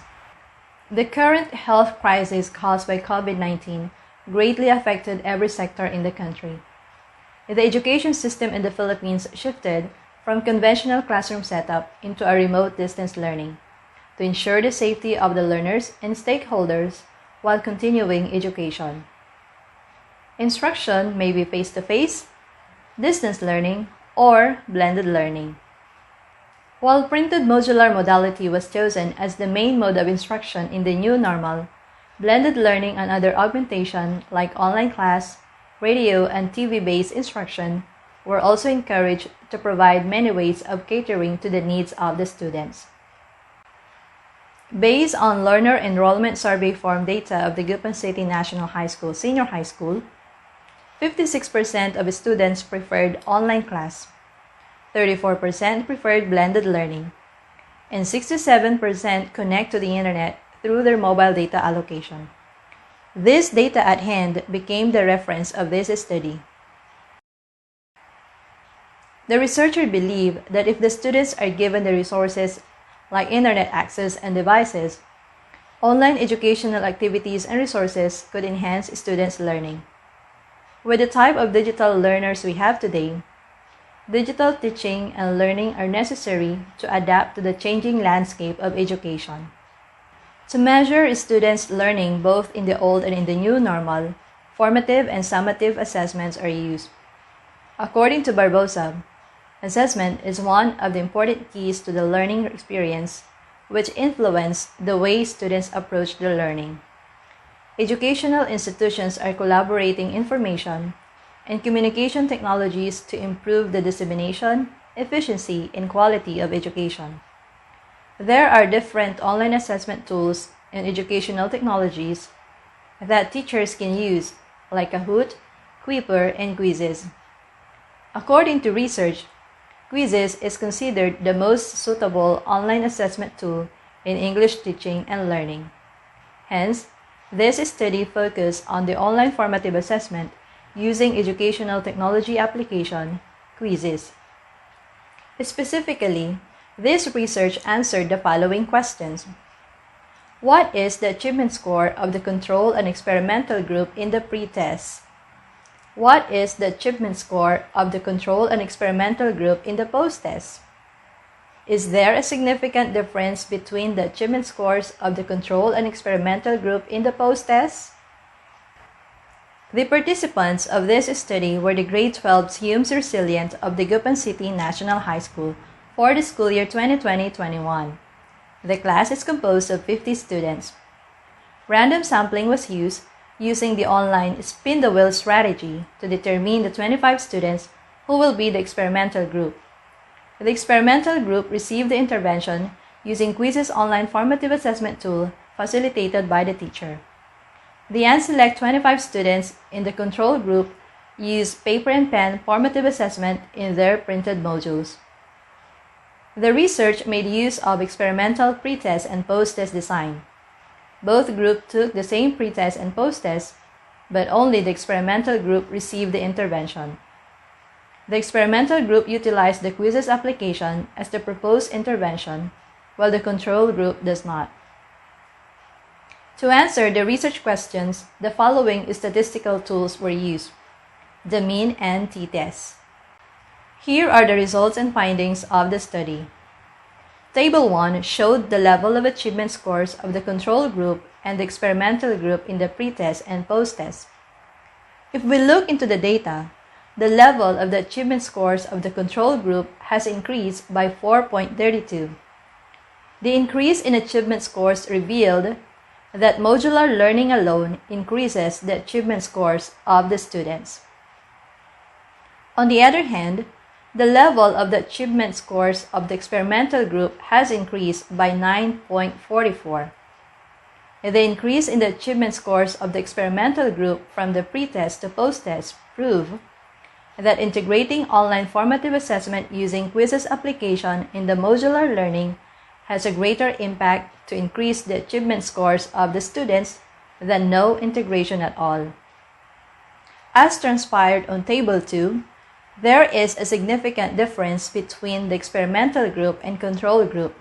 The current health crisis caused by COVID-19 greatly affected every sector in the country. The education system in the Philippines shifted from conventional classroom setup into a remote distance learning to ensure the safety of the learners and stakeholders while continuing education. Instruction may be face-to-face, distance learning, or blended learning. While printed modular modality was chosen as the main mode of instruction in the new normal, blended learning and other augmentation like online class, radio, and TV-based instruction were also encouraged to provide many ways of catering to the needs of the students. Based on learner enrollment survey form data of the Dagupan City National High School Senior High School, 56% of students preferred online class, 34% preferred blended learning, and 67% connect to the internet through their mobile data allocation. This data at hand became the reference of this study. The researcher believed that if the students are given the resources like internet access and devices, online educational activities and resources could enhance students' learning. With the type of digital learners we have today, digital teaching and learning are necessary to adapt to the changing landscape of education. To measure students' learning both in the old and in the new normal, formative and summative assessments are used. According to Barbosa, assessment is one of the important keys to the learning experience, which influence the way students approach their learning. Educational institutions are collaborating information and communication technologies to improve the dissemination, efficiency, and quality of education. There are different online assessment tools and educational technologies that teachers can use, like Kahoot, Quipper, and Quizzes. According to research, Quizzes is considered the most suitable online assessment tool in English teaching and learning. Hence, this study focused on the online formative assessment using educational technology application, Quizzes. Specifically, this research answered the following questions. What is the achievement score of the control and experimental group in the pre-test? What is the achievement score of the control and experimental group in the post-test? Is there a significant difference between the achievement scores of the control and experimental group in the post-test? The participants of this study were the grade 12 Humes Resilient of Dagupan City National High School for the school year 2020-21. The class is composed of 50 students. Random sampling was used using the online spin the wheel strategy to determine the 25 students who will be the experimental group. The experimental group received the intervention using Quiz's online formative assessment tool facilitated by the teacher. The unselect 25 students in the control group used paper and pen formative assessment in their printed modules. The research made use of experimental pretest and post-test design. Both groups took the same pretest and post-test, but only the experimental group received the intervention. The experimental group utilized the Quiz's application as the proposed intervention, while the control group does not. To answer the research questions, the following statistical tools were used: the mean and t-test. Here are the results and findings of the study. Table 1 showed the level of achievement scores of the control group and the experimental group in the pretest and post-test. If we look into the data, the level of the achievement scores of the control group has increased by 4.32. The increase in achievement scores revealed that modular learning alone increases the achievement scores of the students. On the other hand, the level of the achievement scores of the experimental group has increased by 9.44. The increase in the achievement scores of the experimental group from the pretest to post-test prove that integrating online formative assessment using Quiz's application in the modular learning has a greater impact to increase the achievement scores of the students than no integration at all. As transpired on Table 2, there is a significant difference between the experimental group and control group.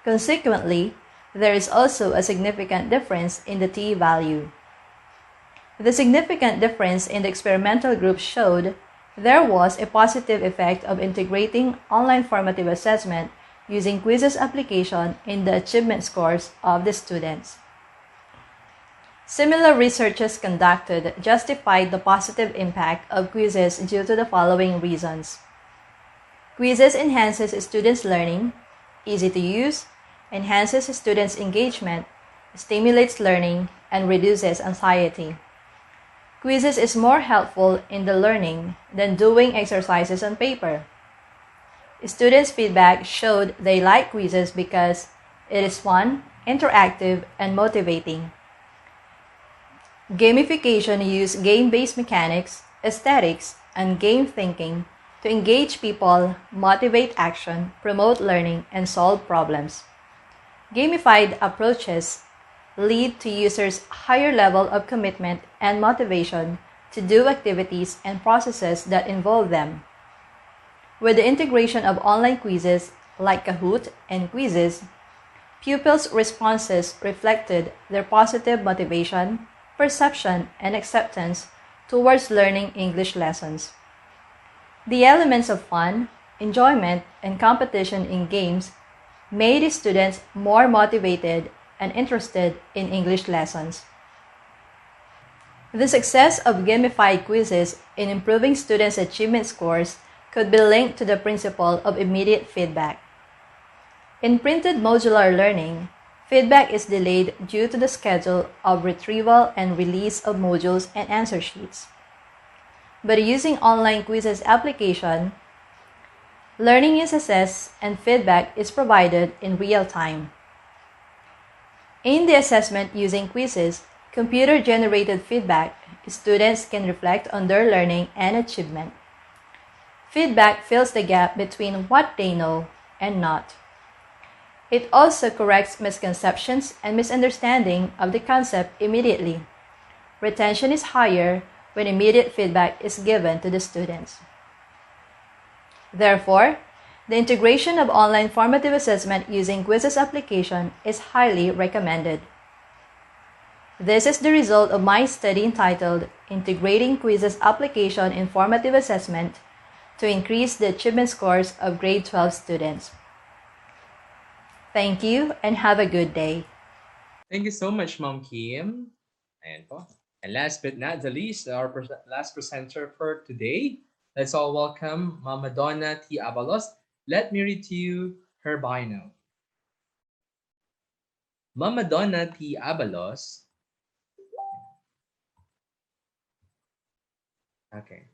Consequently, there is also a significant difference in the t-value. The significant difference in the experimental group showed there was a positive effect of integrating online formative assessment using Quiz's application in the achievement scores of the students. Similar researches conducted justified the positive impact of Quiz's due to the following reasons. Quiz's enhances students' learning, easy to use, enhances students' engagement, stimulates learning, and reduces anxiety. Quiz's is more helpful in the learning than doing exercises on paper. Students' feedback showed they like Quiz's because it is fun, interactive, and motivating. Gamification uses game-based mechanics, aesthetics, and game thinking to engage people, motivate action, promote learning, and solve problems. Gamified approaches lead to users' higher level of commitment and motivation to do activities and processes that involve them. With the integration of online quizzes like Kahoot and Quizzes, pupils' responses reflected their positive motivation, perception, and acceptance towards learning English lessons. The elements of fun, enjoyment, and competition in games made students more motivated and interested in English lessons. The success of gamified quizzes in improving students' achievement scores could be linked to the principle of immediate feedback. In printed modular learning, feedback is delayed due to the schedule of retrieval and release of modules and answer sheets. But using online quizzes application, learning is assessed and feedback is provided in real time. In the assessment using quizzes, computer-generated feedback, students can reflect on their learning and achievement. Feedback fills the gap between what they know and not. It also corrects misconceptions and misunderstanding of the concept immediately. Retention is higher when immediate feedback is given to the students. Therefore, the integration of online formative assessment using Quizzes application is highly recommended. This is the result of my study entitled Integrating Quizzes Application in Formative Assessment to Increase the Achievement Scores of Grade 12 Students. Thank you and have a good day. Thank you so much, Ma'am Kim. Ayan po. And last but not the least, our last presenter for today, let's all welcome Mama Donna T. Abalos. Let me read to you her bio. Mama Donna T. Abalos. Okay.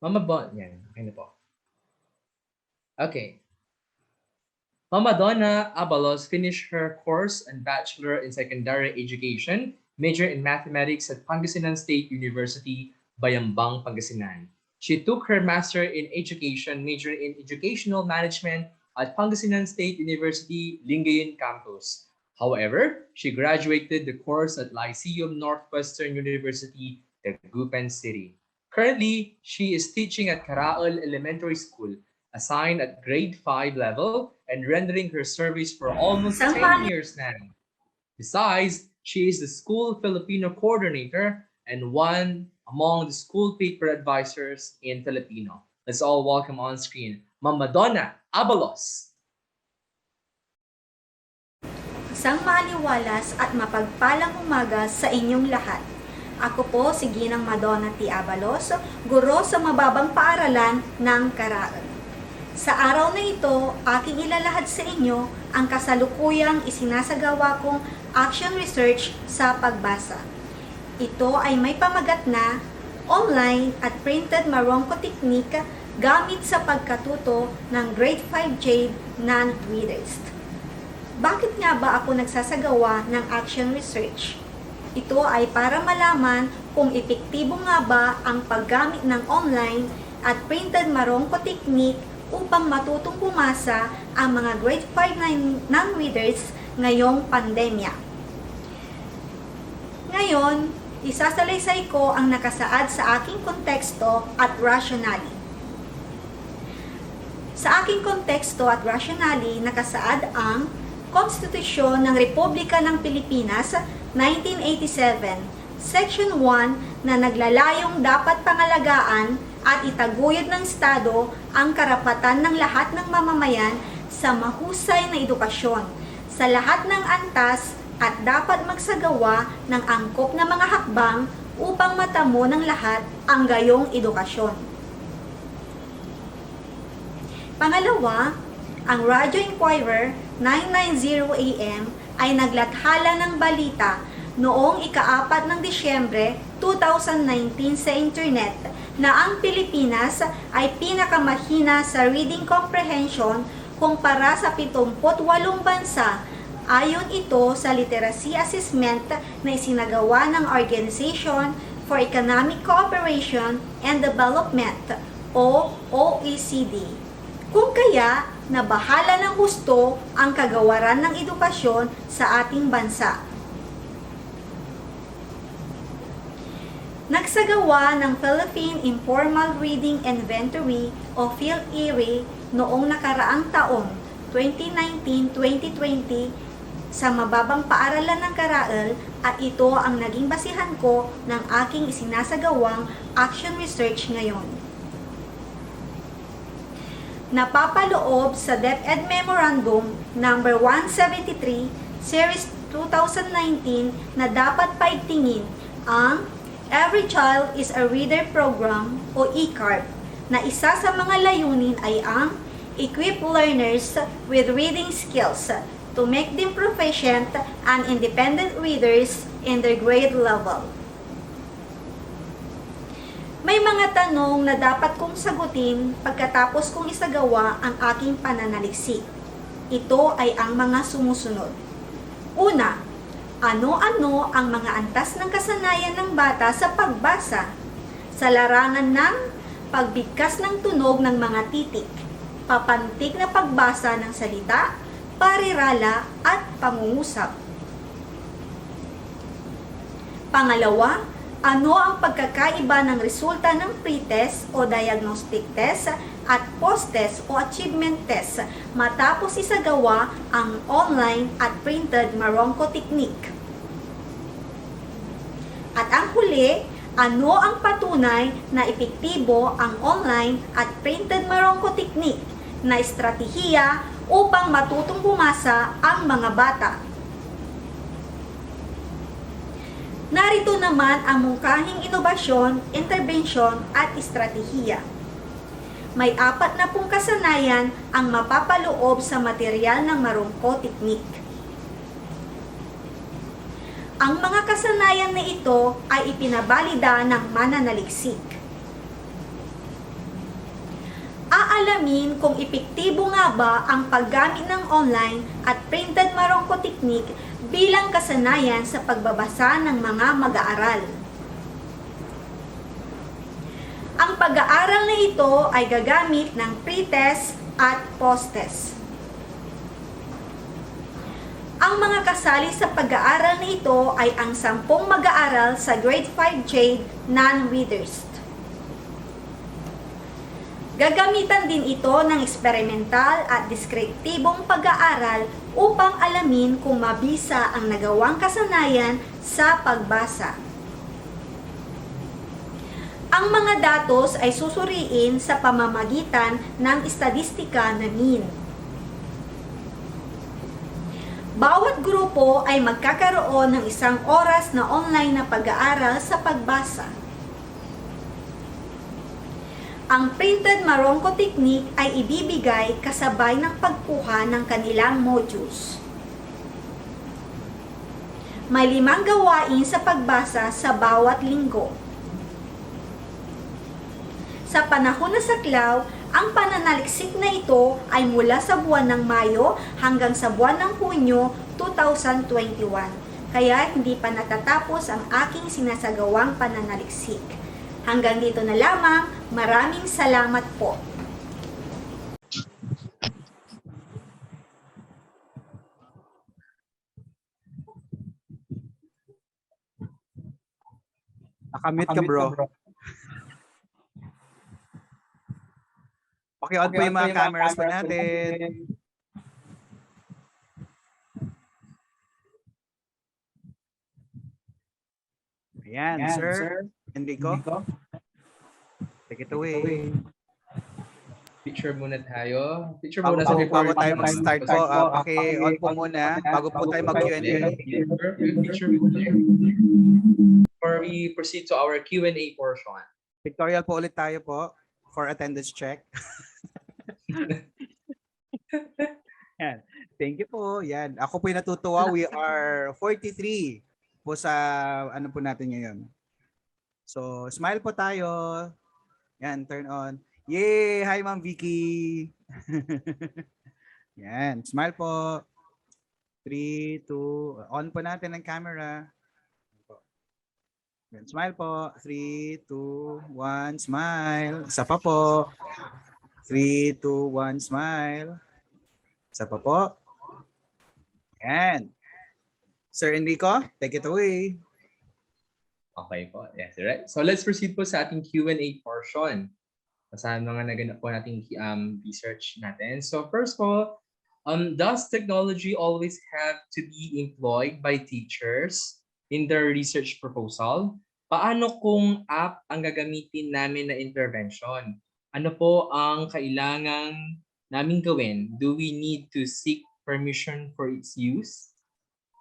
Yan. Ano po? Okay. Mama Donna Abalos finished her course and Bachelor in Secondary Education, major in Mathematics at Pangasinan State University, Bayambang, Pangasinan. She took her Master in Education, major in Educational Management at Pangasinan State University, Lingayen Campus. However, she graduated the course at Lyceum Northwestern University, Dagupan City. Currently, she is teaching at Karaol Elementary School, assigned at grade 5 level and rendering her service for almost 10 years now. Besides, she is the school Filipino coordinator and one among the school paper advisors in Filipino. Let's all welcome on screen, Mama Donna Abalos. Isang maliwalas at mapagpalang umaga sa inyong lahat. Ako po si Ginang Madonna T. Abalos, guro sa mababang paaralan ng Karaol. Sa araw na ito, aking ilalahad sa inyo ang kasalukuyang isinasagawa kong action research sa pagbasa. Ito ay may pamagat na online at printed marongko technique gamit sa pagkatuto ng grade 5 JADE non-readers. Bakit nga ba ako nagsasagawa ng action research? Ito ay para malaman kung epektibo nga ba ang paggamit ng online at printed marongko technique upang matutong pumasa ang mga grade 5 non-readers ngayong pandemya. Ngayon, isasalaysay ko ang nakasaad sa aking konteksto at rationale. Sa aking konteksto at rationale, nakasaad ang Konstitusyon ng Republika ng Pilipinas 1987, Section 1 na naglalayong dapat pangalagaan at itaguyod ng Estado ang karapatan ng lahat ng mamamayan sa mahusay na edukasyon, sa lahat ng antas at dapat magsagawa ng angkop na mga hakbang upang matamo ng lahat ang gayong edukasyon. Pangalawa, ang Radio Inquirer 990 AM ay naglathala ng balita noong ika-4 ng Disyembre 2019 sa internet na ang Pilipinas ay pinakamahina sa reading comprehension kumpara sa 78 bansa. Ayon ito sa literacy assessment na isinagawa ng Organization for Economic Cooperation and Development o OECD. Kung kaya, nabahala ng husto ang kagawaran ng edukasyon sa ating bansa. Nagsagawa ng Philippine Informal Reading Inventory o PhilIRI noong nakaraang taon, 2019-2020, sa mababang paaralan ng Karaol at ito ang naging basihan ko ng aking isinasagawang action research ngayon. Napapaloob sa DepEd Memorandum No. 173, Series 2019 na dapat paigtingin ang Every Child is a Reader Program o ECARP na isa sa mga layunin ay ang equip learners with reading skills to make them proficient and independent readers in their grade level. May mga tanong na dapat kong sagutin pagkatapos kong isagawa ang aking pananaliksik. Ito ay ang mga sumusunod. Una, ano-ano ang mga antas ng kasanayan ng bata sa pagbasa? Sa larangan ng pagbigkas ng tunog ng mga titik, papantig na pagbasa ng salita, parirala at pangungusap. Pangalawa, ano ang pagkakaiba ng resulta ng pre-test o diagnostic test at post-test o achievement test matapos isagawa ang online at printed marongko technique? At ang huli, ano ang patunay na epektibo ang online at printed marongko technique na estratehiya upang matutong bumasa ang mga bata? Narito naman ang mungkahing inobasyon, interbensyon at estratehiya. May 40 kasanayan ang mapapaloob sa material ng Marungko Technique. Ang mga kasanayan na ito ay ipinabalida ng mananaliksik. Aalamin kung epektibo nga ba ang paggamit ng online at printed Marungko Technique bilang kasanayan sa pagbabasa ng mga mag-aaral. Ang pag-aaral na ito ay gagamit ng pre-test at post-test. Ang mga kasali sa pag-aaral na ito ay ang 10 mag-aaral sa Grade 5 Jade non-readers. Gagamitan din ito ng eksperimental at deskriptibong pag-aaral upang alamin kung mabisa ang nagawang kasanayan sa pagbasa. Ang mga datos ay susuriin sa pamamagitan ng estadistika na mean. Bawat grupo ay magkakaroon ng 1 oras na online na pag-aaral sa pagbasa. Ang printed Marungko Technique ay ibibigay kasabay ng pagkuha ng kanilang modules. May 5 gawain sa pagbasa sa bawat linggo. Sa panahon na saklaw, ang pananaliksik na ito ay mula sa buwan ng Mayo hanggang sa buwan ng Hunyo 2021. Kaya hindi pa natatapos ang aking sinasagawang pananaliksik. Hanggang dito na lamang. Maraming salamat po. Nakamute ka, bro. Okay, on po yung mga cameras po natin. Ayan, sir. Enrico. Take it away. Picture muna tayo. Picture muna Bago tayo mag-start po, on po muna bago po tayo mag-Q&A. Picture muna. Before we proceed to our Q&A portion. Pictorial po ulit tayo po for attendance check. Yan. Thank you po. Yan. Ako po yung natutuwa. We are 43 po sa ano po natin ngayon. So, smile po tayo. Yan, turn on. Yay! Hi, Ma'am Vicky! Yan, smile po. 3, 2, on po natin ang camera. Yan, smile po. 3, 2, 1, smile. Isa pa po. 3, 2, 1, smile. Isa pa po. Yan. Sir Enrico, take it away. Okay po. Yes, right. So let's proceed po sa ating Q&A portion. Sa mga naganap po nating research natin. So first po, does technology always have to be employed by teachers in their research proposal? Paano kung app ang gagamitin namin na intervention? Ano po ang kailangan namin gawin? Do we need to seek permission for its use?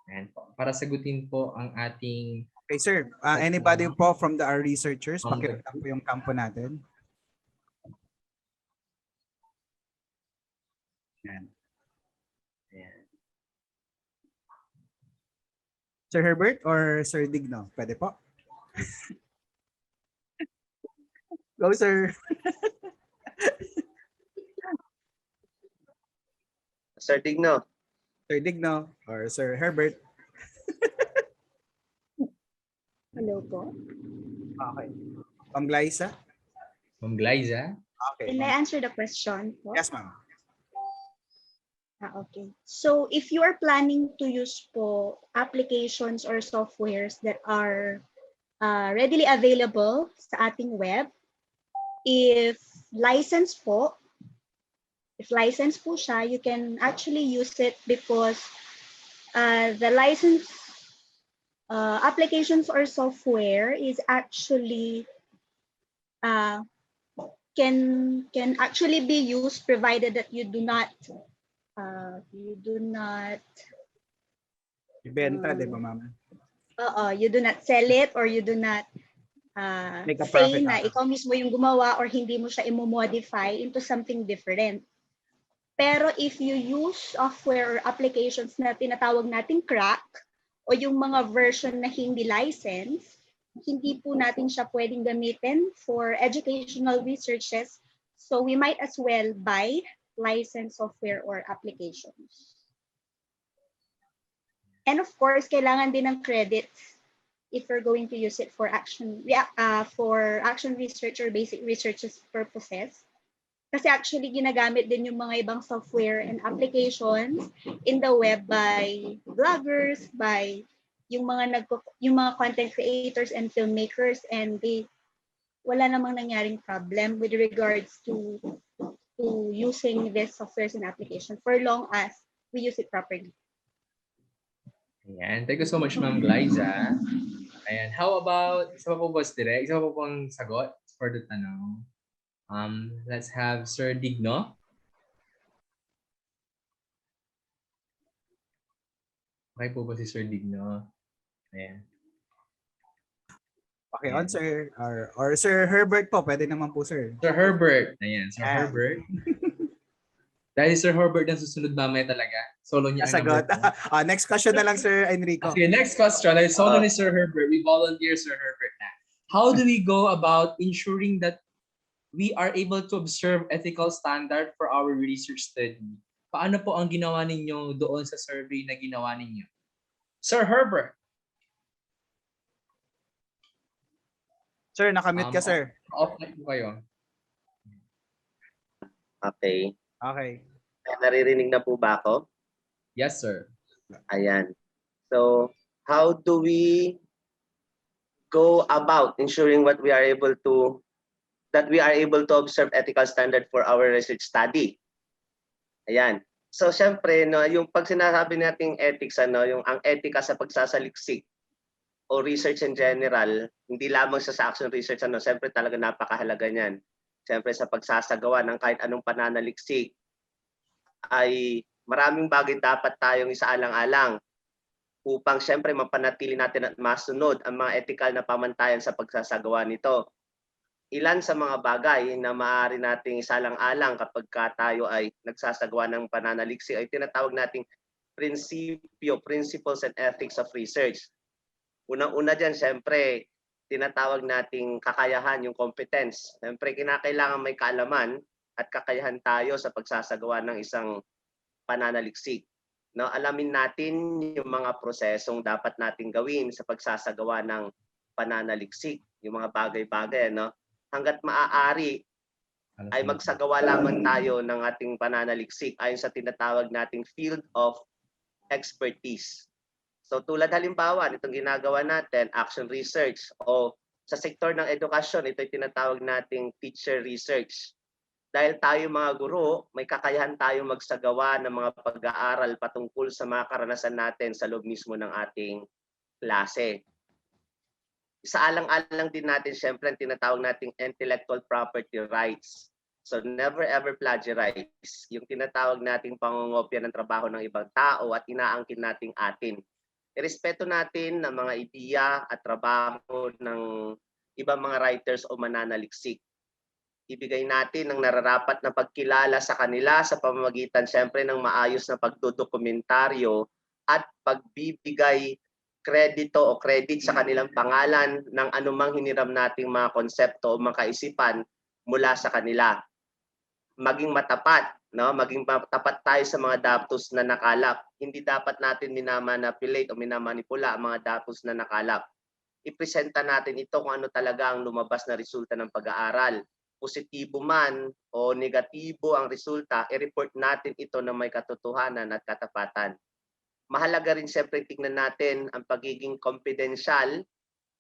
And po, para sagutin po ang ating... Okay, sir. Anybody po from our researchers? Pakita po yung kampo natin. Yan. Yan. Sir Herbert or Sir Digno? Pwede po. Go, sir. Sir Digno. Sir Digno or Sir Herbert. Hello po. Okay. Ma'am Glyza? Ma'am Glyza? Okay. Can I answer the question po? Yes, ma'am. Okay. So if you are planning to use po applications or softwares that are readily available sa ating web, if license po siya, you can actually use it because the license applications or software is actually can actually be used provided that you do not ibenta, di ba, ma'am? You do not sell it or you do not Make a say profit na out of it. ikaw mismo yung gumawa or hindi mo siya i-modify into something different. Pero if you use software or applications na tinatawag nating crack o yung mga version na hindi license, hindi po natin siya pwedeng gamitin for educational researches. So we might as well buy licensed software or applications. And of course, kailangan din ng credits if we're going to use it for action research or basic research purposes. Kasi actually ginagamit din yung mga ibang software and applications in the web by bloggers, by yung mga content creators and filmmakers, and wala namang nangyaring problem with regards to using this softwares and applications for long as we use it properly. Ayan. Thank you so much, Ma'am Glyza. Ayan. How about, isa pa po boss direct? Isa pa po pong sagot for the tanong. Let's have Sir Digno. Okay po ba si Sir Digno? Ayan. Okay, on sir. Or Sir Herbert po, pwede naman po sir. Sir Herbert. Ayan, Sir Ayan. Herbert. Dahil Sir Herbert ang susunod mamaya talaga. Solo niya ang Sagot. number 4. Next question na lang Sir Enrico. Okay, next question. Dahil solo ni Sir Herbert. We volunteer Sir Herbert na. How do we go about ensuring that we are able to observe ethical standard for our research study? Paano po ang ginawa ninyo doon sa survey na ginawa ninyo? Sir Herbert. Sir, nakamute ka sir. Off mic po kayo. Okay. Okay. Naririnig na po ba ako? Yes, sir. Ayan. So, how do we go about ensuring that we are able to observe ethical standard for our research study? Ayan. So, syempre, no, yung pag sinasabi nating ethics, yung ang etika sa pagsasaliksik o research in general, hindi lamang sa action research, syempre talaga napakahalaga niyan. Syempre sa pagsasagawa ng kahit anong pananaliksik, ay maraming bagay dapat tayong isaalang-alang upang syempre mapanatili natin at masunod ang mga ethical na pamantayan sa pagsasagawa nito. Ilan sa mga bagay na maaari nating isalang-alang kapag tayo ay nagsasagawa ng pananaliksik ay tinatawag nating principles and ethics of research. Unang-una dyan, syempre, tinatawag nating kakayahan, yung competence. Syempre, kinakailangan may kaalaman at kakayahan tayo sa pagsasagawa ng isang pananaliksik. No, alamin natin yung mga prosesong dapat nating gawin sa pagsasagawa ng pananaliksik, yung mga bagay-bagay, no? Hangga't maaari ay magsagawa lamang tayo ng ating pananaliksik ayon sa tinatawag nating field of expertise. So tulad halimbawa nitong ginagawa natin, action research, o sa sektor ng edukasyon, ito'y tinatawag nating teacher research. Dahil tayo mga guro, may kakayahan tayo magsagawa ng mga pag-aaral patungkol sa mga karanasan natin sa loob mismo ng ating klase. Isaalang-alang din natin syempre ang tinatawag nating intellectual property rights. So never ever plagiarize. Yung tinatawag nating pangungopya ng trabaho ng ibang tao at inaangkin nating atin. Irespeto natin ng mga ideya at trabaho ng ibang mga writers o mananaliksik. Ibigay natin ang nararapat na pagkilala sa kanila sa pamamagitan syempre ng maayos na pagdodokumentaryo at pagbibigay kredito o credit sa kanilang pangalan ng anumang hiniram nating mga konsepto o mga kaisipan mula sa kanila. Maging matapat, no? Maging matapat tayo sa mga datos na nakalap. Hindi dapat natin minamanipulate o minamanipula ang mga datos na nakalap. Ipresenta natin ito kung ano talaga ang lumabas na resulta ng pag-aaral. Positibo man o negatibo ang resulta, i-report natin ito na may katotohanan at katapatan. Mahalaga rin siyempre tingnan natin ang pagiging confidential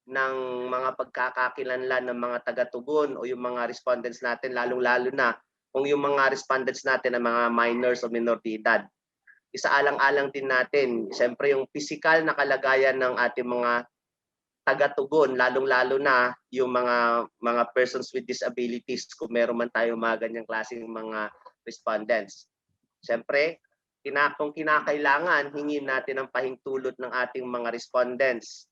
ng mga pagkakakilanlan ng mga taga-tugon o yung mga respondents natin, lalong-lalo na kung yung mga respondents natin ang mga minors o minor de edad. Isaalang-alang din natin, siyempre yung physical na kalagayan ng ating mga taga-tugon, lalong-lalo na yung mga persons with disabilities kung meron man tayo mga ganyang klaseng mga respondents. Siyempre, kung kinakailangan, hingin natin ang pahintulot ng ating mga respondents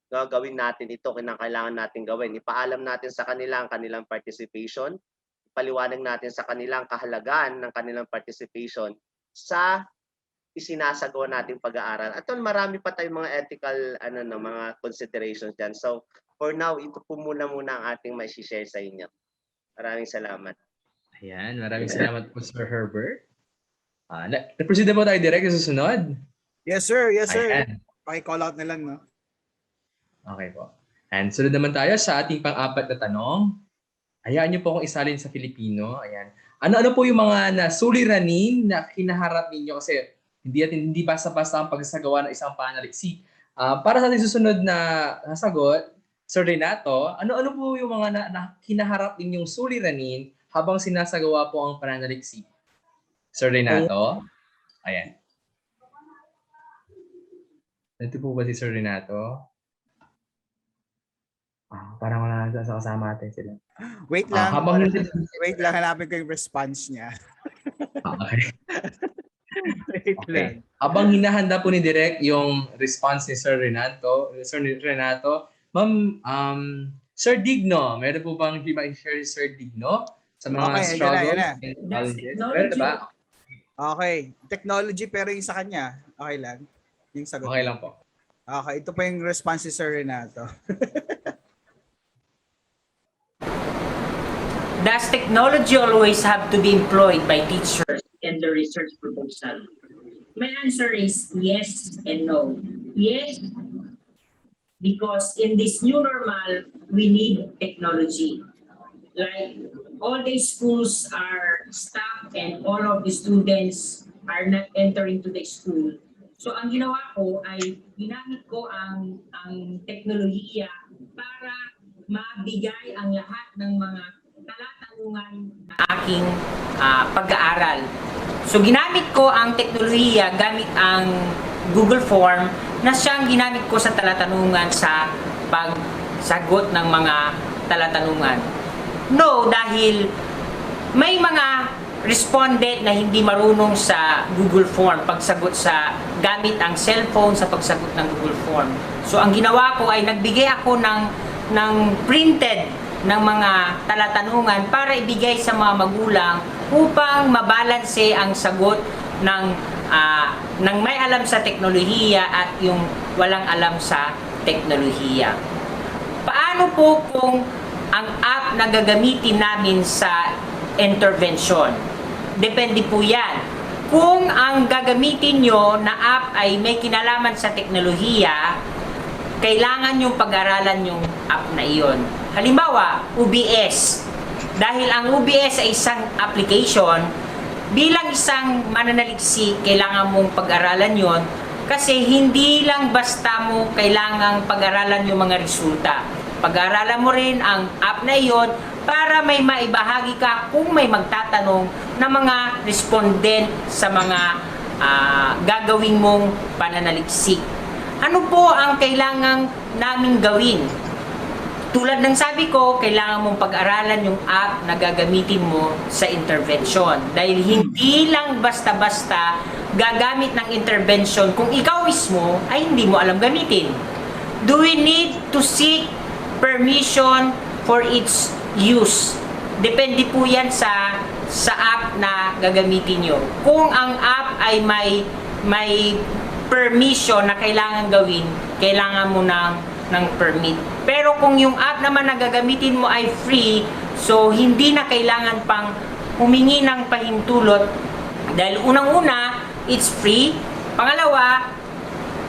gagawin natin ito, kinakailangan natin gawin. Ipaalam natin sa kanila ang kanilang participation, ipaliwanag natin sa kanila ang kahalagahan ng kanilang participation sa isinasagawa nating pag-aaral. At marami pa tayong mga ethical mga considerations diyan. So for now, ito po muna ang ating mai-share sa inyo. Maraming salamat. Ayan, maraming salamat po Sir Herbert. Na-proceed na po tayo direct sa susunod. Yes sir, yes sir. Ayan. Paki-call out na lang, no? Okay po. And sunod naman tayo sa ating pang-apat na tanong. Hayaan niyo po akong isalin sa Filipino. Ayan. Ano-ano po yung mga nasuliranin na kinaharap ninyo? Kasi hindi basta-basta ang pagsasagawa ng isang panaliksik. Para sa ating susunod na sagot, Sir Renato, ano-ano po yung mga na kinaharap ninyong suliranin habang sinasagawa po ang pananaliksik? Sir Renato? Ayan. Ito po ba si Sir Renato? Parang wala na sa kasama natin sila. Wait lang. Wait lang, hanapin ko yung response niya. Okay. Wait lang. Habang hinahanda po ni Direk yung response ni Sir Renato, Ma'am, Sir Digno, meron po bang i-share si Sir Digno sa mga struggles and challenges? Meron ba? Okay. Technology pero yung sa kanya. Okay lang. Yung sagot. Okay lang po. Okay. Ito po yung response ni Sir Renato. Does technology always have to be employed by teachers in the research proposal? My answer is yes and no. Yes, because in this new normal, we need technology. Like all the schools are stopped and all of the students are not entering to the school. So ang ginawa ko ay ginamit ko ang teknolohiya para mabigay ang lahat ng mga talatanungan na aking pag-aaral. So ginamit ko ang teknolohiya gamit ang Google Form na siyang ginamit ko sa talatanungan sa pagsagot ng mga talatanungan. No, dahil may mga respondent na hindi marunong sa Google Form pagsagot sa gamit ang cellphone sa pagsagot ng Google Form. So ang ginawa ko ay nagbigay ako ng printed ng mga talatanungan para ibigay sa mga magulang upang mabalanse ang sagot ng may alam sa teknolohiya at yung walang alam sa teknolohiya. Paano po kung ang app na gagamitin namin sa intervention? Depende po yan. Kung ang gagamitin nyo na app ay may kinalaman sa teknolohiya, kailangan yung pag-aralan yung app na iyon. Halimbawa, UBS. Dahil ang UBS ay isang application, bilang isang mananaliksik, kailangan mong pag-aralan yon kasi hindi lang basta mo kailangang pag-aralan yung mga resulta. Pag-aralan mo rin ang app na iyon para may maibahagi ka kung may magtatanong na mga respondent sa mga gagawin mong pananaliksik. Ano po ang kailangang naming gawin? Tulad ng sabi ko, kailangan mong pag-aralan yung app na gagamitin mo sa intervention. Dahil hindi lang basta-basta gagamit ng intervention kung ikaw mismo ay hindi mo alam gamitin. Do we need to seek permission for its use? Depende po yan sa app na gagamitin nyo. Kung ang app ay may permission na kailangan gawin, kailangan mo ng permit. Pero kung yung app naman na gagamitin mo ay free, so hindi na kailangan pang humingi ng pahintulot dahil unang-una, it's free. Pangalawa,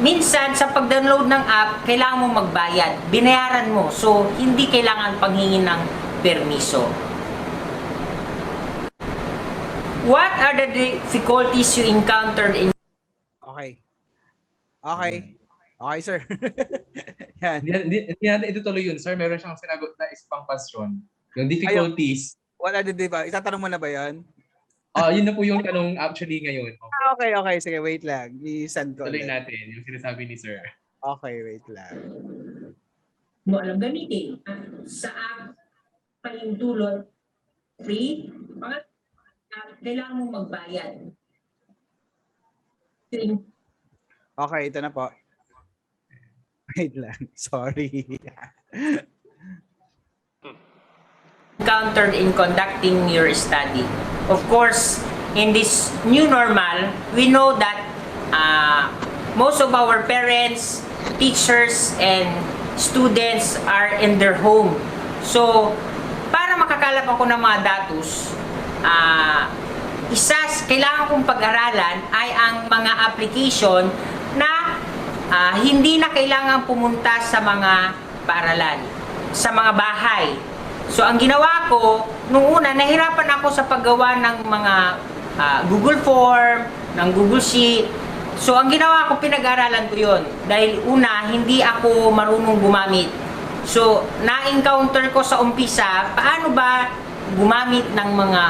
minsan sa pag-download ng app, kailangan mo magbayad. Binayaran mo. So, hindi kailangan panghingi ng permiso. What are the difficulties you encountered in... Okay. Okay, sir. Yan. Hindi natin itutuloy yun, sir. Meron siyang sinagot na isang question. Yung difficulties. Wala din, diba? Itatanong mo na ba yan? Yun na po yung tanong actually ngayon. Okay. Sige, wait lang. I-send ko. Tuloy natin yung sinasabi ni sir. Okay, wait lang. Mo alam gamitin. Sa app, pahintulot, free. Kailangan mong magbayad. Okay, ito na po. Wait lang. Sorry. Encountered in conducting your study. Of course, in this new normal, we know that most of our parents, teachers, and students are in their home. So, para makakalap ako ng mga datos, kailangan kong pag-aralan ay ang mga application na hindi na kailangan pumunta sa mga paaralan, sa mga bahay. So, ang ginawa ko, nung una, nahirapan ako sa paggawa ng mga Google Form, ng Google Sheet. So, ang ginawa ko, pinag-aralan ko yon. Dahil una, hindi ako marunong gumamit. So, na-encounter ko sa umpisa, paano ba gumamit ng mga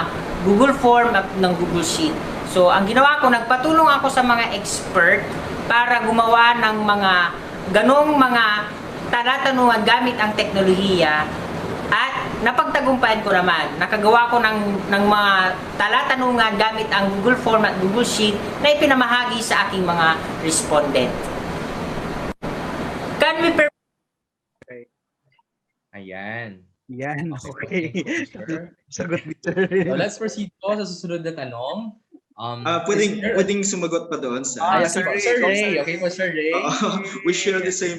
Google Form at ng Google Sheet. So, ang ginawa ko, nagpatulong ako sa mga expert para gumawa ng mga ganong mga talatanungan gamit ang teknolohiya. At napagtagumpayan ko naman, nakagawa ko ng mga talatanungan gamit ang Google Form at Google Sheet na ipinamahagi sa aking mga respondent. Can we Ayan. Yan, okay. Sure. Sagot ni Sir. So let's proceed po sa susunod na tanong. Pwedeng sumagot pa doon sa Sir Ray. Okay po, Sir Ray. We share the same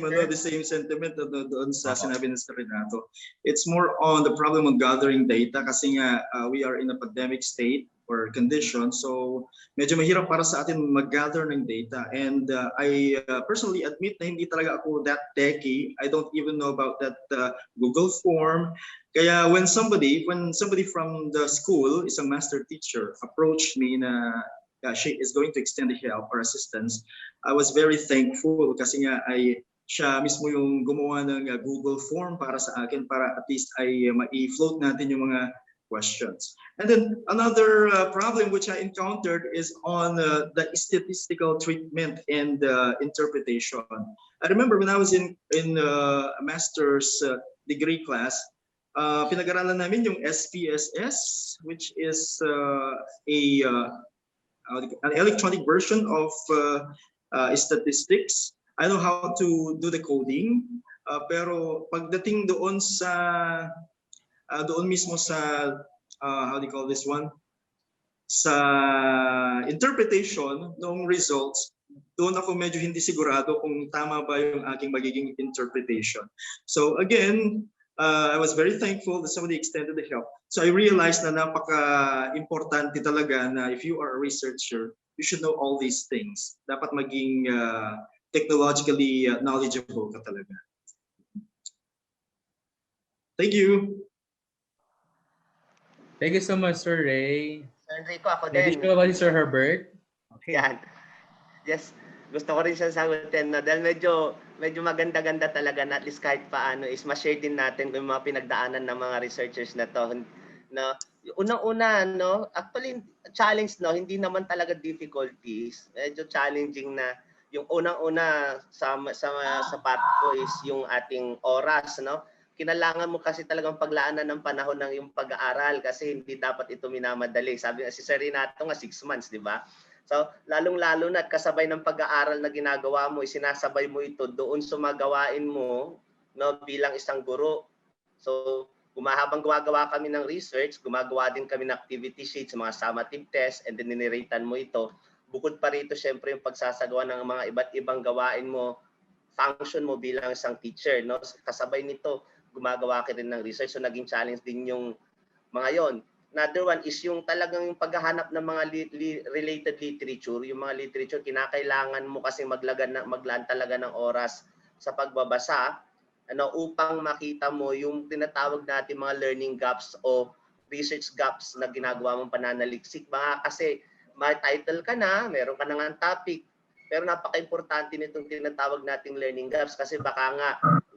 sentiment doon sa sinabi ni Sir Renato. It's more on the problem of gathering data kasi nga we are in a pandemic state or condition, so medyo mahirap para sa atin mag-gather ng data, and I personally admit na hindi talaga ako that techy. I don't even know about that Google form. Kaya when somebody from the school, is a master teacher, approached me na she is going to extend the help or assistance, I was very thankful kasi nga siya mismo yung gumawa ng Google form para sa akin para at least ay ma-float natin yung mga questions. And then another problem which I encountered is on the statistical treatment and interpretation. I remember when I was in a master's degree class, pinag-aralan namin yung SPSS, which is an electronic version of statistics. I know how to do the coding, pero pagdating doon mismo sa how do you call this one? Sa interpretation ng results, doon ako medyo hindi sigurado kung tama ba yung aking magiging interpretation. So again, I was very thankful that somebody extended the help. So I realized na napaka-importante talaga na if you are a researcher, you should know all these things. Dapat maging technologically knowledgeable ka talaga. Thank you. Thank you so much, Sir Ray. Sir Enrico, ako din. Additional ba si Sir Herbert? Okay. Yan. Yes. Gusto ko rin siya sagutin na dahil medyo maganda-ganda talaga na at least kahit paano is ma-share din natin yung mga pinagdaanan ng mga researchers na to. No? Unang-una, no? Actually, challenge, no? Hindi naman talaga difficulties. Medyo challenging na yung unang-una sa part ko is yung ating oras, no? Kinailangan mo kasi talagang paglaanan ng panahon ng yung pag-aaral kasi hindi dapat ito minamadali. Sabi nga si Sir Renato nga 6 months, di ba? So, lalong-lalo na at kasabay ng pag-aaral na ginagawa mo, isinasabay mo ito doon sa magawain mo, no, bilang isang guro. So, habang gumagawa kami ng research, gumagawa din kami ng activity sheets, mga summative tests, and then niniratean mo ito. Bukod pa rito, syempre, yung pagsasagawa ng mga iba't ibang gawain mo, function mo bilang isang teacher. No? Kasabay nito, gumagawa ka rin ng research. So, naging challenge din yung mga yon. Another one is yung talagang yung paghahanap ng mga related literature. Yung mga literature, kinakailangan mo kasi maglaan talaga ng oras sa pagbabasa upang makita mo yung tinatawag natin mga learning gaps o research gaps na ginagawa mong pananaliksik. Kasi may title ka na, meron ka na nga topic, pero napaka-importante nitong tinatawag nating learning gaps kasi baka nga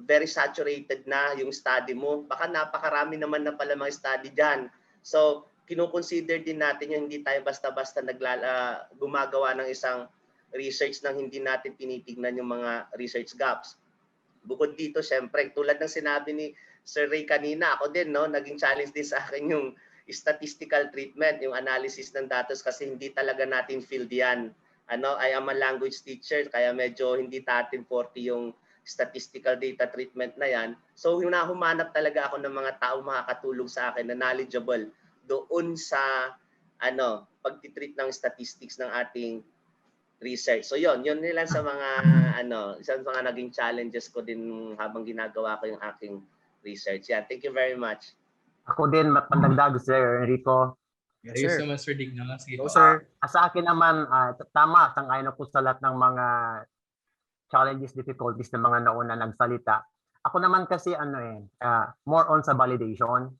very saturated na yung study mo. Baka napakarami naman na pala mga study dyan. So, kino-consider din natin yung hindi tayo basta-basta gumagawa ng isang research nang hindi natin tinitignan yung mga research gaps. Bukod dito, syempre, tulad ng sinabi ni Sir Ray kanina, ako din, no, naging challenge din sa akin yung statistical treatment, yung analysis ng datos kasi hindi talaga natin field yan. I am a language teacher, kaya medyo hindi natin 40 yung statistical data treatment na yan. So humanap talaga ako ng mga tao makakatulong sa akin na knowledgeable doon sa pagtitreat ng statistics ng ating research. So yun nila sa mga isang mga naging challenges ko din habang ginagawa ko yung aking research. Yeah, thank you very much. Ako din pandagdag, Sir Enrico. Yes, Thank you so much, Sir Digno. Go, sir. Sa akin naman, tama, sang-ayon ako sa lahat ng mga challenges, difficulties ng mga nauna nagsalita. Ako naman kasi more on sa validation.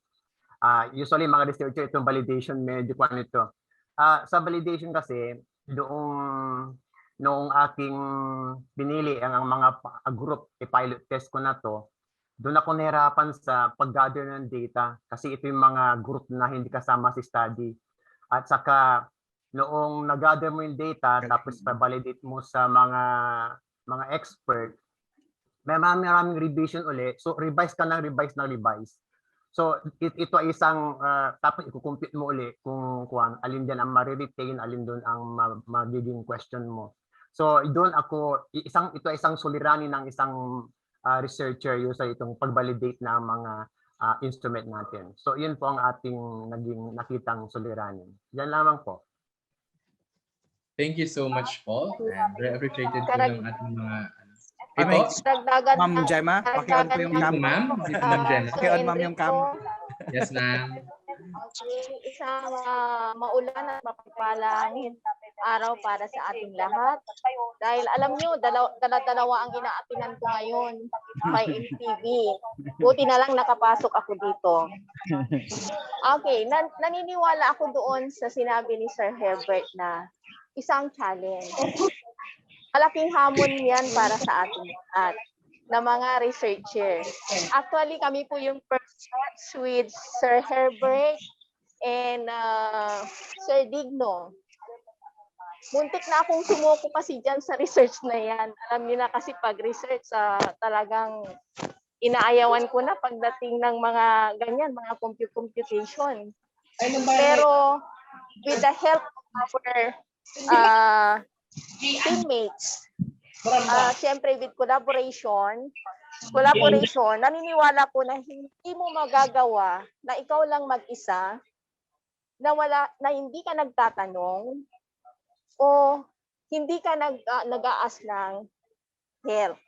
Usually mga researcher itong validation medyo kung ito. Sa validation kasi noong aking binili ang mga group, i-pilot test ko na to, doon ako nahirapan sa pag-gather ng data kasi ito yung mga group na hindi kasama sa study. At saka noong nag-gather mo yung data tapos pa-validate mo sa mga expert, may maraming revision ulit. So revise ka ng revise. So ito ay isang tapos i-compute mo ulit kung alin diyan ang ma-retain, alin doon ang magiging question mo. So doon ito ay isang suliranin ng isang researcher usually itong pag-validate ng mga instrument natin. So yun po ang ating naging nakitang suliranin. Yan lamang po. Thank you so much po. And very appreciated po ng ating mga Dagdagan Ma'am Gemma, paki-on po yung cam. Ma'am Gemma. Paki-on ma'am yung cam. Yes, ma'am. Isang maulan at mapagpalang araw para sa ating lahat. Dahil alam nyo, dalawa ang inaatinan ko ngayon. May MTV. Buti na lang nakapasok ako dito. Okay, naniniwala ako doon sa sinabi ni Sir Herbert na isang challenge. Malaking hamon yan para sa ating lahat na mga researcher. Actually, kami po yung first with Sir Herbert and Sir Digno. Muntik na akong sumuko kasi dyan sa research na yan. Alam niyo na kasi pag-research, talagang inaayawan ko na pagdating ng mga ganyan, mga computation. Pero with the help of our teammates, siyempre with collaboration, naniniwala ko na hindi mo magagawa na ikaw lang mag-isa, na hindi ka nagtatanong o hindi ka nag-aas ng help.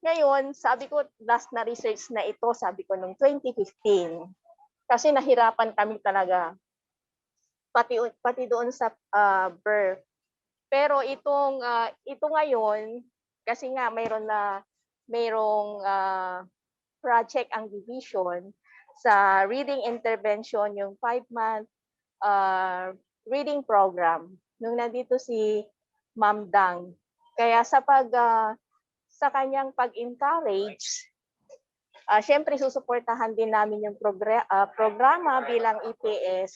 Ngayon, sabi ko, last na research na ito, sabi ko noong 2015, kasi nahirapan kami talaga, pati doon sa birth. Pero ito ngayon, kasi nga mayroong project ang division sa reading intervention, yung 5-month reading program. Nung nandito si Ma'am Dang. Kaya sa kanyang pag-encourage, syempre susuportahan din namin yung programa bilang EPS.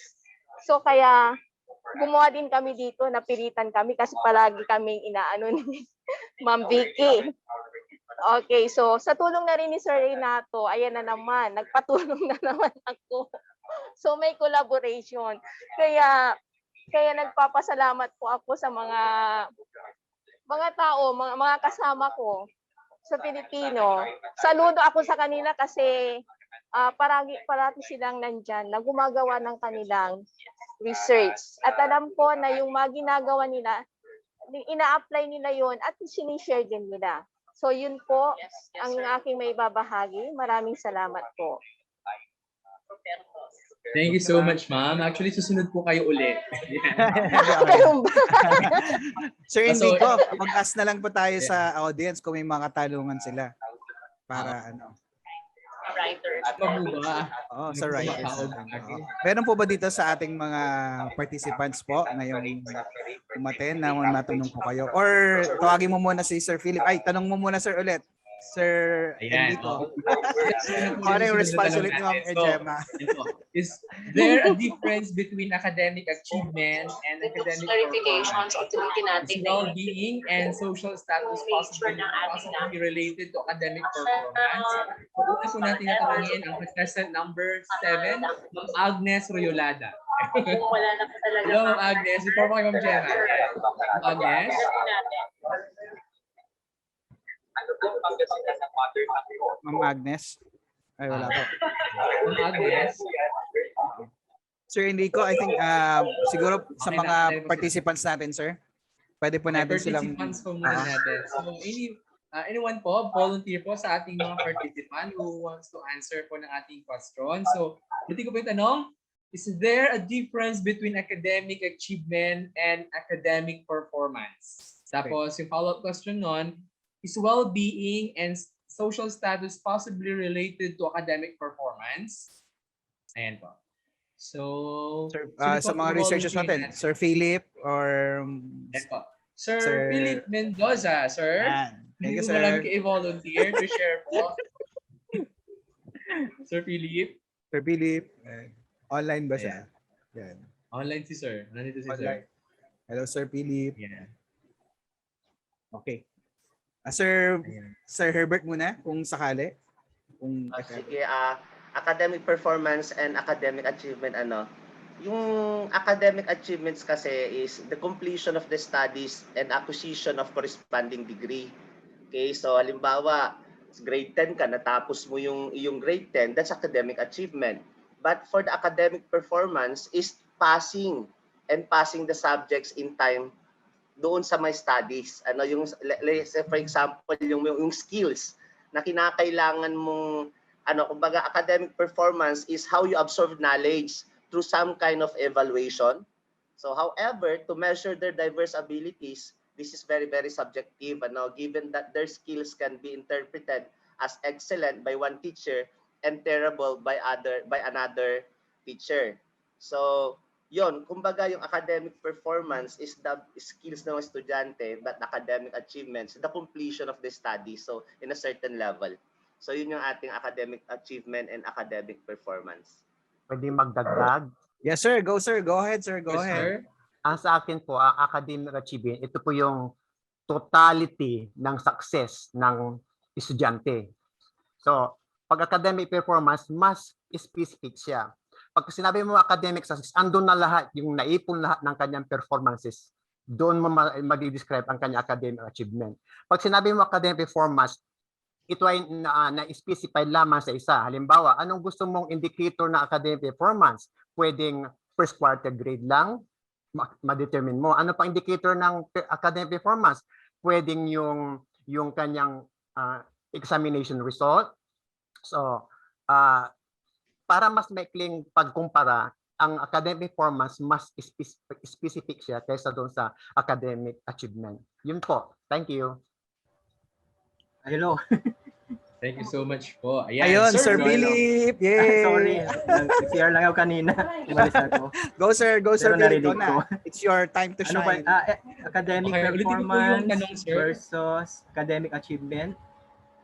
So kaya gumawa din kami dito, napilitan kami kasi palagi kaming inaano ni Ma'am Vicky. Okay, so sa tulong na rin ni Sir Renato, ayan na naman, nagpatulong na naman ako. So may collaboration. Kaya nagpapasalamat po ako sa mga tao, mga kasama ko sa Pilipino. Saludo ako sa kanila kasi parati silang nandyan na gumagawa ng kanilang research. At alam ko na yung mga ginagawa nila, ina-apply nila yon at sinishare din nila. So yun po ang aking may babahagi. Maraming salamat po. Thank you so much, ma'am. Actually, susunod po kayo ulit. Sir Enrico, mag-ask na lang po tayo sa audience kung may mga talungan sila. Para sa writers. Meron po ba dito sa ating mga participants po ngayong umaten na matanong po kayo? Or tawagin mo muna si Sir Philip. Ay, tanong mo muna sir ulit. Sir Enrico. Ano yung responsibility ni Ma'am Gemma? Is there a difference between academic achievement and academic performance? Is well-being and social status possibly related to academic performance? So, una po natin natanungin ang contestant number 7, Ma'am Agnes Royolada. Hello, Ma'am Agnes. Before mo kay Ma'am Gemma. Agnes? Ano po ang Pangasinan ng mother country? Ma'am Agnes. Ay, wala po. Ma'am Agnes. Sir Enrico, I think siguro sa Okay na, mga tayo po sila. participants natin, sir, pwede po natin silang... Participants po muna natin. So, anyone po, volunteer po sa ating mga participant who wants to answer po ng ating question. So, hindi ko po yung tanong, is there a difference between academic achievement and academic performance? Tapos, yung follow-up question nun, is well-being and social status possibly related to academic performance? Ayan po. So, Sir, sino sa po mga ang researchers volunteer natin, Sir Philip or... Yes po. Sir Philip Mendoza, sir. Thank you, Hindi mo lang sir. i-volunteer to share po. Sir Philip. Sir Philip. Online ba siya? Yan. Online si sir. Nandito si Online. sir. Hello, Sir Philip. Yeah. Okay. Sir Herbert muna, kung sakali. Kung Sige, academic performance and academic achievement, yung academic achievements kasi is the completion of the studies and acquisition of corresponding degree. Okay, so halimbawa, grade 10 ka, natapos mo yung grade 10, that's academic achievement. But for the academic performance is passing the subjects in time doon sa my studies. Let's say for example, yung skills na kinakailangan mong kumbaga academic performance is how you absorb knowledge through some kind of evaluation. So however, to measure their diverse abilities, this is very, very subjective. Given that their skills can be interpreted as excellent by one teacher and terrible by another teacher. So, yon, kumbaga yung academic performance is the skills ng estudyante, but academic achievements, the completion of the study. So, in a certain level. So, yun yung ating academic achievement and academic performance. Pwede magdagdag? Yes, sir. Go, sir. Go ahead, sir. Go ahead. Ang sa akin po, ang academic achievement, ito po yung totality ng success ng estudyante. So, pag academic performance, mas specific siya. Pag sinabi mo academic success, andun na lahat, yung naipon lahat ng kanyang performances. Doon mo ma-describe ang kanyang academic achievement. Pag sinabi mo academic performance, ito ay na-specify lamang sa isa. Halimbawa, anong gusto mong indicator ng academic performance? Pwedeng first quarter grade lang, ma-determine mo. Ano pa indicator ng academic performance? Pwedeng yung kanyang examination result. So, para mas maikling pagkumpara, ang academic performance mas specific siya kaysa doon sa academic achievement. Yun po. Thank you. Hello. Thank you so much po. Ayun, Sir Philip. Yay! Sorry. Nag-CR lang ako kanina. Umalis ako. Go, sir. Go, Sir Pero Philip. narinig ko. It's your time to shine. Academic Okay, ulitin ko po yung performance tanong, sir. versus academic achievement.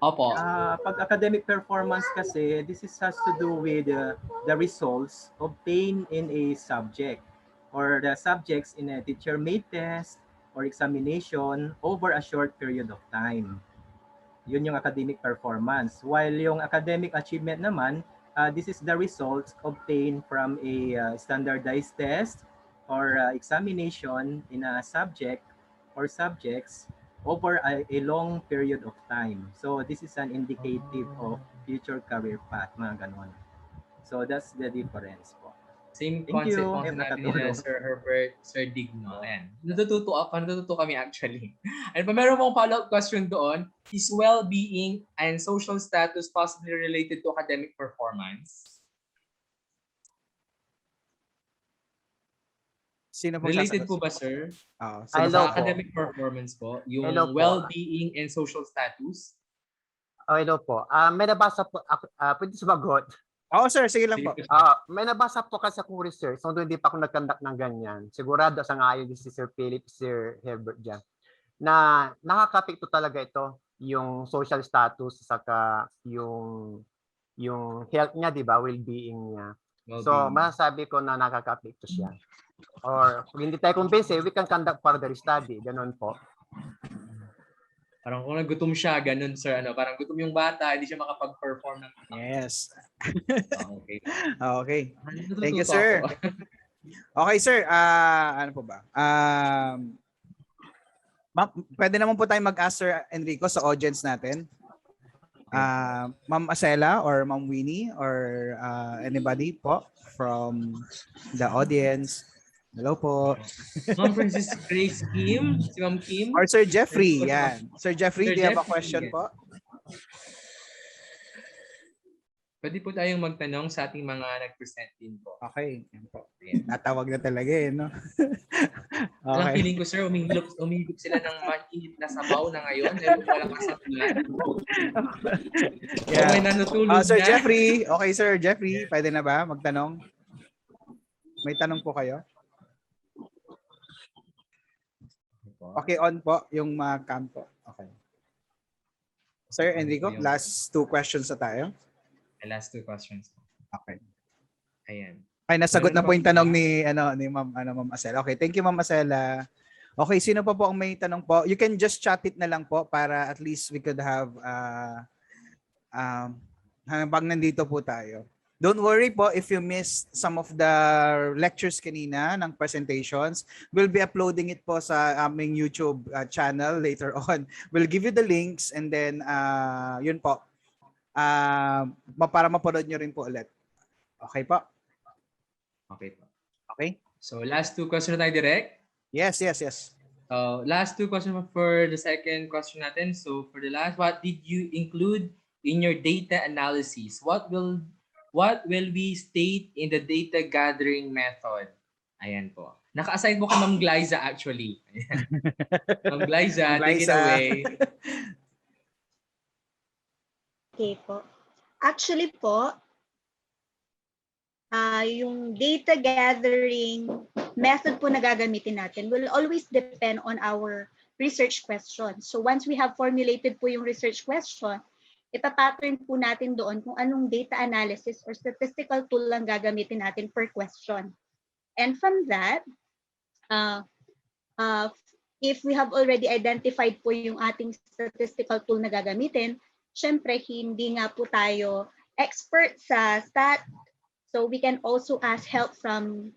Opo. Pag academic performance kasi, this has to do with the results obtained in a subject or the subjects in a teacher-made test or examination over a short period of time. Yun yung academic performance. While yung academic achievement naman, this is the results obtained from a standardized test or examination in a subject or subjects over a long period of time. So this is an indicative of future career path, mga ganon. So that's the difference po. Same Thank concept you. po sinabi nila Sir Herbert, Sir Digno. Ayan. Natututo kami actually. Ano pa, meron pong follow-up question doon. Is well-being and social status possibly related to academic performance? Sino pong Related sasagot? po ba, sir? Hello Sa po. academic performance po, yung Hello po. well-being and social status? Hello po. May nabasa po, pwede sumagot. Oo, sir. Sige lang po. May nabasa po kasi akong research, so hindi pa ako nag-conduct ng ganyan. Sigurado sa ngayon si Sir Philip, Sir Herbert dyan, na nakaka-apekto talaga ito, yung social status, saka yung health niya, di ba, well-being niya. So, masasabi ko na nakaka-apekto siya. Or kung hindi tayo convinced, we can conduct further study. Ganun po. Parang kung nagutom siya, ganun sir, parang gutom yung bata, hindi siya makapag-perform ng... Yes. Okay. Okay. Thank you, sir. Okay, sir. Ano po ba? Pwede naman po tayo mag-ask Sir Enrico sa audience natin. Ma'am Acela or Ma'am Winnie or anybody po from the audience. Hello po. Ma'am Francis Grace Kim, si Ma'am Kim. Or Sir Jeffrey, yan. Sir Jeffrey, Sir do you have a Jeffrey, question yan. po? Pwede po tayong magtanong sa ating mga nag-present din po. Okay. Yan po. Tatawag na talaga eh, no? Alang Okay. feeling ko, sir, umihigop sila ng mainit na sabaw na ngayon. Pero walang kasabulan. Yeah. May nanutulog Sir na. Jeffrey, okay Sir Jeffrey, pwede na ba magtanong? May tanong po kayo? Okay, on po yung cam po. Okay. Sir Enrico, last 2 questions na tayo. The last 2 questions. Okay. Ayan. Ay, nasagot na po yung tanong ni Ma'am Acela. Okay, thank you Ma'am Acela. Okay, sino pa po ang may tanong po? You can just chat it na lang po para at least we could have habang nandito po tayo. Don't worry po if you missed some of the lectures kanina ng presentations. We'll be uploading it po sa aming YouTube channel later on. We'll give you the links and then yun po. Para mapanood nyo rin po ulit. Okay po? Okay po. Okay. So last 2 questions tayo direct. Yes. Last 2 questions for the second question natin. So for the last, what did you include in your data analysis? What will we state in the data gathering method? Ayan po. Naka-assign po kay Ma'am Glyza actually. Ayan. Ma'am Glyza, take it away. Okay po. Actually po, yung data gathering method po na gagamitin natin will always depend on our research question. So once we have formulated po yung research question, ipapattern po natin doon kung anong data analysis or statistical tool lang gagamitin natin per question. And from that, if we have already identified po yung ating statistical tool na gagamitin, syempre hindi nga po tayo expert sa stat. So we can also ask help from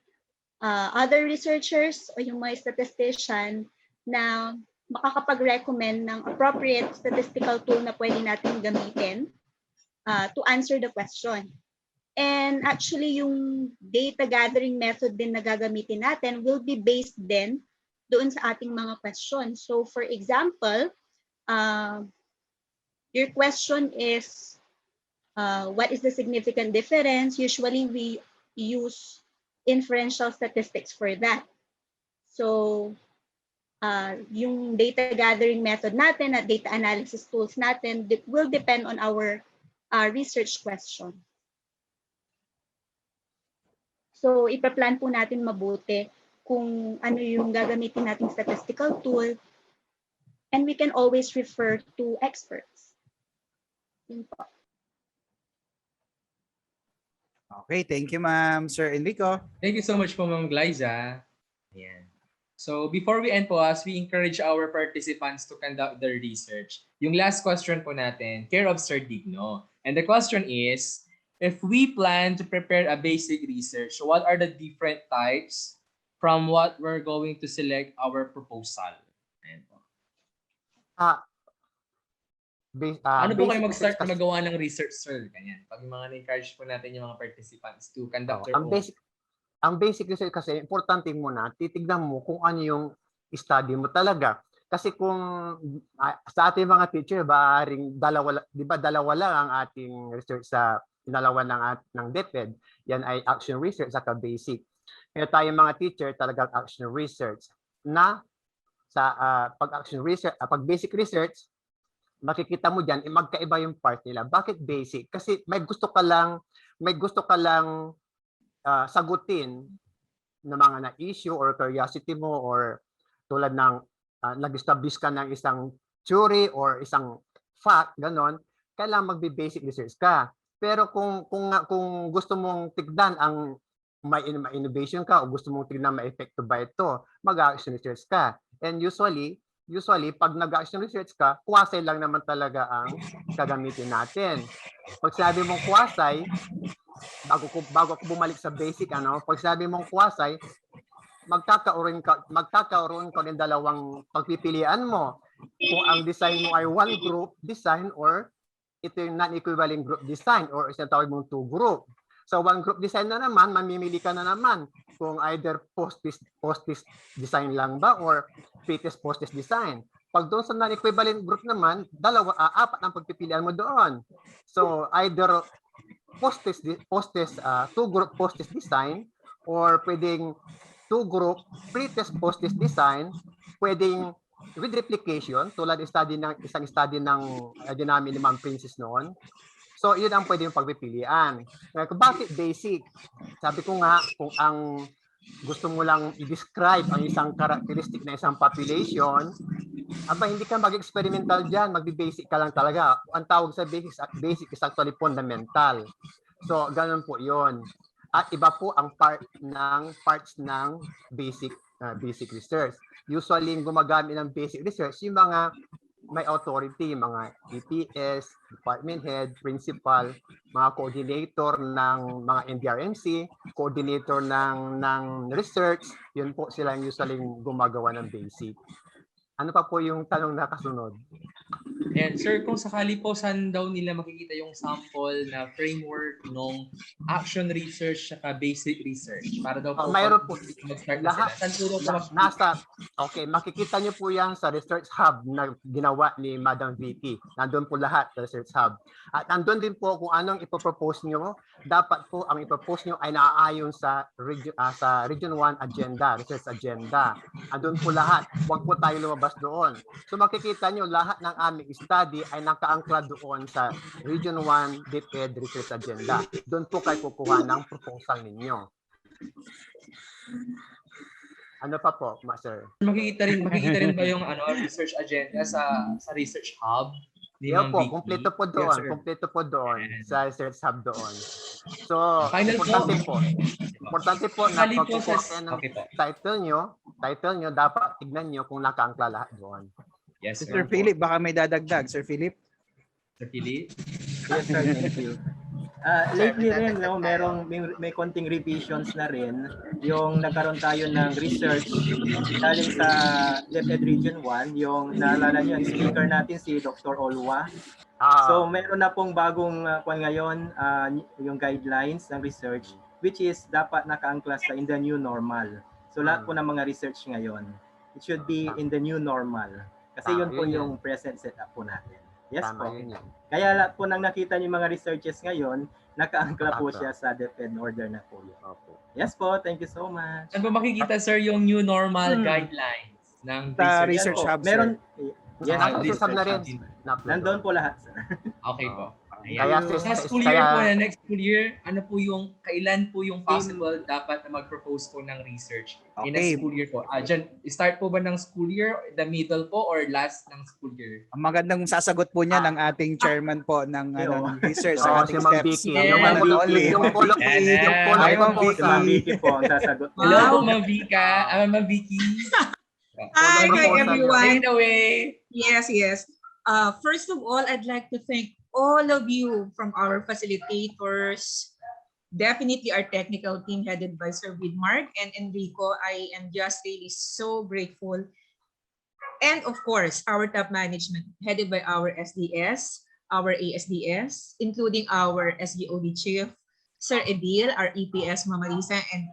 other researchers o yung mga statistician na makakapag-recommend ng appropriate statistical tool na pwede natin gamitin to answer the question. And actually, yung data gathering method din na gagamitin natin will be based din doon sa ating mga questions. So for example, your question is, what is the significant difference? Usually we use inferential statistics for that. So yung data gathering method natin at data analysis tools natin will depend on our research question. So ipaplan po natin mabuti kung ano yung gagamitin nating statistical tool, and we can always refer to experts. Yun po. Okay, thank you Ma'am Sir Enrico. Thank you so much po Ma'am Glyza. Ayan. So before we end po, as we encourage our participants to conduct their research, yung last question po natin, care of Sir Digno. And the question is, if we plan to prepare a basic research, what are the different types from what we're going to select our proposal? Ayan po. Ano po kayo mag-start na magawa ng research, sir? Ganyan. Pag mga na-encourage po natin yung mga participants to conduct their own. Ang basic research kasi, importante muna, titignan mo kung ano yung study mo talaga. Kasi kung sa ating mga teacher, dalawa lang ang ating research sa dalawa ng DepEd. Yan ay action research at basic. Kaya tayo mga teacher, talagang action research na sa pag basic research, makikita mo diyan magkaiba yung part nila. Bakit basic? Kasi may gusto ka lang sagutin ng mga na-issue or curiosity mo, or tulad ng nag-establish ka ng isang theory or isang fact, ganon, kailangan magbe-basic research ka. Pero kung gusto mong tignan ang may innovation ka o gusto mong tignan may epekto ba ito, mag-action research ka. And usually pag nag-action research ka, quasi lang naman talaga ang gagamitin natin. Pag sabi mong quasi, bago ako bumalik sa basic, pag sabi mong quasi, magkakaroon ka ng dalawang pagpipilian mo. Kung ang design mo ay one group design or ito yung non-equivalent group design or isang tawag mong two group. So one group design na naman, mamimili ka na naman kung either post-test design lang ba or pre-test post-test design. Pag doon sa non-equivalent group naman, apat ang pagpipilian mo doon. So either post-test two group post-test design or pwedeng two group pre-test post-test design, pwedeng with replication tulad isang study ng namin ni Ma'am Princess noon. So yun ang pwedeng pagpipilian. Bakit basic? Sabi ko nga, kung ang gusto mo lang i-describe ang isang characteristic na isang population, hindi ka mag-experimental dyan, magbe-basic ka lang talaga. Ang tawag sa basic is actually fundamental. So ganun po yun. At iba po ang parts ng basic research. Usually gumagamit ng basic research yung mga may authority, mga EPS, department head, principal, mga coordinator ng mga NDRMC, coordinator ng research, yun po sila yung usually gumagawa ng basic. Ano pa po yung tanong na kasunod? And sir, kung sakali po saan daw nila makikita yung sample na framework ng action research at basic research para daw po mayroon po lahat makikita niyo po yan sa research hub na ginawa ni Madam VP. Nandun po lahat sa research hub. At nandun din po kung anong ipopropose niyo. Dapat po ang ipopropose niyo ay naaayon sa Region 1 agenda, research agenda. Nandun po lahat. Huwag po tayo lumabas doon. So makikita niyo lahat ng aming study ay nakaangkla doon sa Region 1 DepEd Research Agenda. Doon po kayo kukuha ng proposal ninyo. Ano pa po, sir? Makikita rin ba yung research agenda sa research hub? Po, kumpleto po doon. Yes, kumpleto po doon sa research hub doon. So, importante po na pagkukuha ng title nyo, dapat tignan nyo kung nakaangkla lahat doon. Yes, Sir Philip, baka may dadagdag. Sir Philip? Yes, sir. Thank you. Lately rin, may konting revisions na rin. Yung nagkaroon tayo ng research galing sa DepEd Region 1, yung naalala niyo, ang speaker natin si Dr. Olwa. So meron na pong bagong ngayon, yung guidelines ng research, which is dapat nakaangkla sa in the new normal. So lahat po ng mga research ngayon, it should be in the new normal. Kasi yun po yung present setup po natin. Yes po. Kaya lahat po nang nakita niyo mga researches ngayon, nakaangkla po siya sa DepEd order na po yun. Yes po, thank you so much. Saan po makikita, sir, yung new normal guidelines ng research hub, sir? Meron, yes, research hub na rin. Nandun po lahat, sir. Okay po. Kaya sa school year po na next school year, kailan po yung possible dapat na mag-propose po ng research in a school year po? Dyan, start po ba ng school year, the middle po, or last ng school year? Ang magandang sasagot po niya ng ating chairman po ng research sa ating steps. Yung Ma'am Vicky po ang sasagot. Hello, Ma'am Vika. Ma'am Vicky. Hi everyone. Take it away. Yes. First of all, I'd like to thank all of you from our facilitators, definitely our technical team headed by Sir Widmark and Enrico. I am just really so grateful. And of course, our top management headed by our SDS, our ASDS, including our SDOD chief, Sir Edil, our EPS, Mama Lisa, and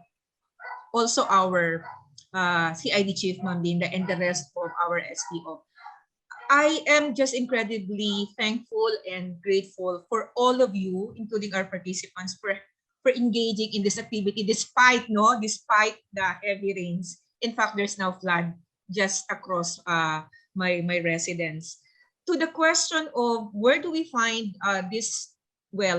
also our CID chief, Ma'am Linda, and the rest of our SDO. I am just incredibly thankful and grateful for all of you, including our participants, for engaging in this activity despite the heavy rains. In fact, there's now flood just across my residence. To the question of where do we find this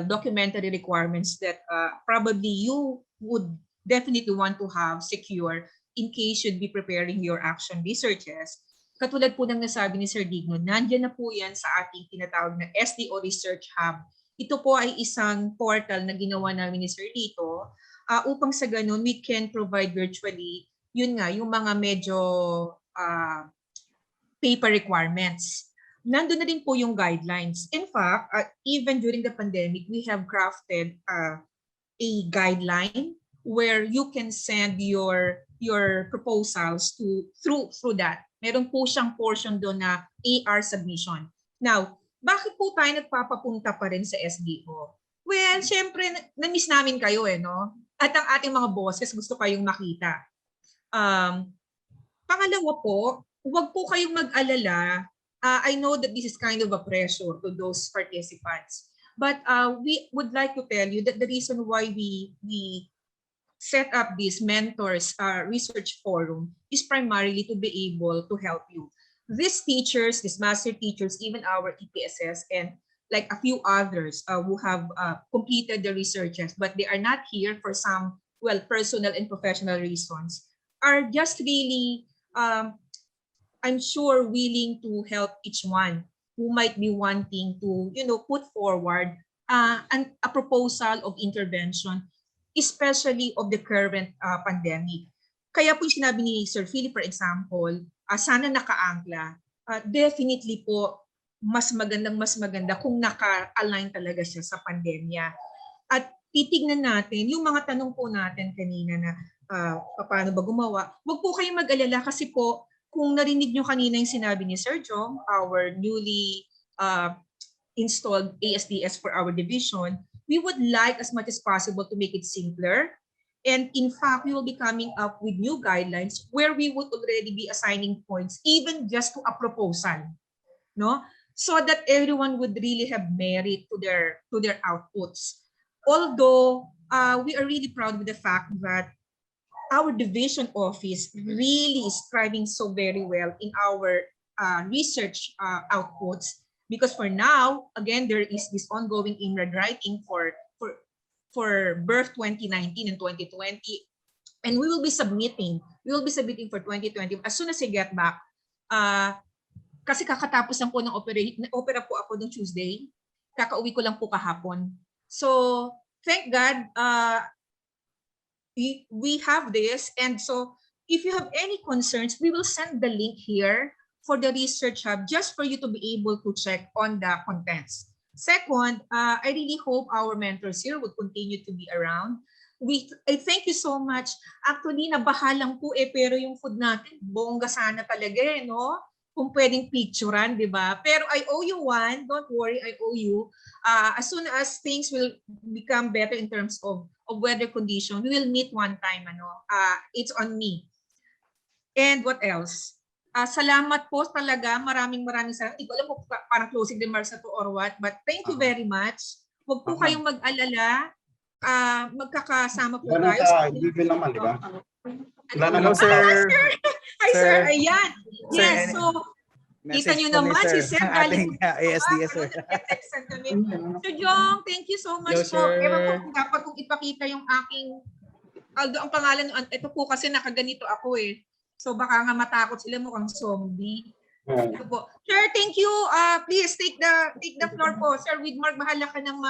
documentary requirements that probably you would definitely want to have secure in case you'd be preparing your action researches. Katulad po ng nasabi ni Sir Digno, nandiyan na po yan sa ating tinatawag na SDO Research Hub. Ito po ay isang portal na ginawa namin ni Sir dito upang sa ganun we can provide virtually yung mga medyo paper requirements. Nandun na din po yung guidelines. In fact, even during the pandemic, we have crafted a guideline where you can send your your proposals through that. Meron po siyang portion doon na AR submission. Now, bakit po tayo nagpapapunta pa rin sa SDO? Well, syempre, na-miss namin kayo no? At ang ating mga bosses gusto kayong makita. Pangalawa po, huwag po kayong mag-alala. I know that this is kind of a pressure to those participants. But we would like to tell you that the reason why we set up this mentors research forum is primarily to be able to help you. These teachers, these master teachers, even our EPSS and like a few others who have completed the researches, but they are not here for some, well, personal and professional reasons, are just really, I'm sure, willing to help each one who might be wanting to, put forward a proposal of intervention, especially of the current pandemic. Kaya po sinabi ni Sir Philip, for example, sana naka-angkla. Definitely po, mas maganda kung naka-align talaga siya sa pandemya. At titignan natin, yung mga tanong po natin kanina na paano ba gumawa, wag po kayong mag-alala kasi po, kung narinig nyo kanina yung sinabi ni Sir Jong, our newly installed ASDS for our division, we would like as much as possible to make it simpler. And in fact, we will be coming up with new guidelines where we would already be assigning points, even just to a proposal, no? So that everyone would really have merit to their outputs. Although we are really proud with the fact that our division office really is striving so very well in our research outputs, because for now, again, there is this ongoing inward writing for birth 2019 and 2020, and we will be submitting for 2020 as soon as I get back. Kasi kakatapos lang po ng opera po ako noong Tuesday. Kakauwi ko lang po kahapon. So, thank God, we have this. And so, if you have any concerns, we will send the link here for the Research Hub just for you to be able to check on the contents. Second, I really hope our mentors here would continue to be around. I thank you so much. Actually, nabahalang po pero yung food natin, bongga sana talaga no? Kung pwedeng picturean, di ba? Pero I owe you one. Don't worry, I owe you. As soon as things will become better in terms of weather condition, we will meet one time. It's on me. And what else? Salamat po talaga. Maraming salamat. Hindi ko alam kung parang closing remarks na to or what, but thank you very much. Huwag po kayong mag-alala. Magkakasama po tayo. Hindi naman, di ba? Hello, sir. Hi, sir. Ayan. Yes, so, kita nyo naman, si Sir galing ASDS, sir. Sir Jong, thank you so much po. Ewan ko dapat kung ipakita yung aking, although ang pangalan, ito po kasi nakaganito ako So baka nga matakot sila, mukhang zombie. Ito po. Sir, thank you. Please take the floor po. Sir Widmark, bahala ka nang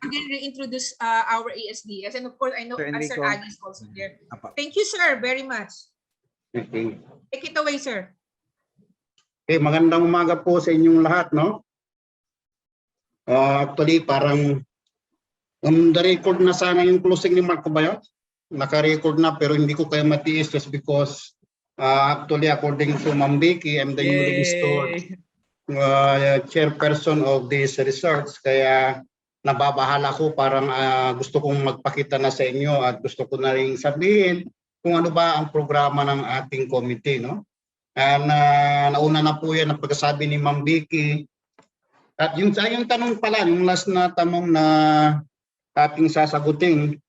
again reintroduce our ASDS. And of course, I know Sir Agi is also there. Thank you, sir, very much. Okay. Take it away, sir. Okay, magandang umaga po sa inyong lahat, no? Actually, parang on the record na sana yung closing remark ko ba yun? Naka-record na pero hindi ko kaya matiis just because actually according to Ma'am Vicky, I'm the newly installed chairperson of this research, kaya nababahala ko, parang gusto kong magpakita na sa inyo at gusto ko na rin sabihin kung ano ba ang programa ng ating committee, no? And nauna na po yan ang pagkasabi ni Ma'am Vicky. At yung tanong pala, yung last na tanong na ating sasagutin,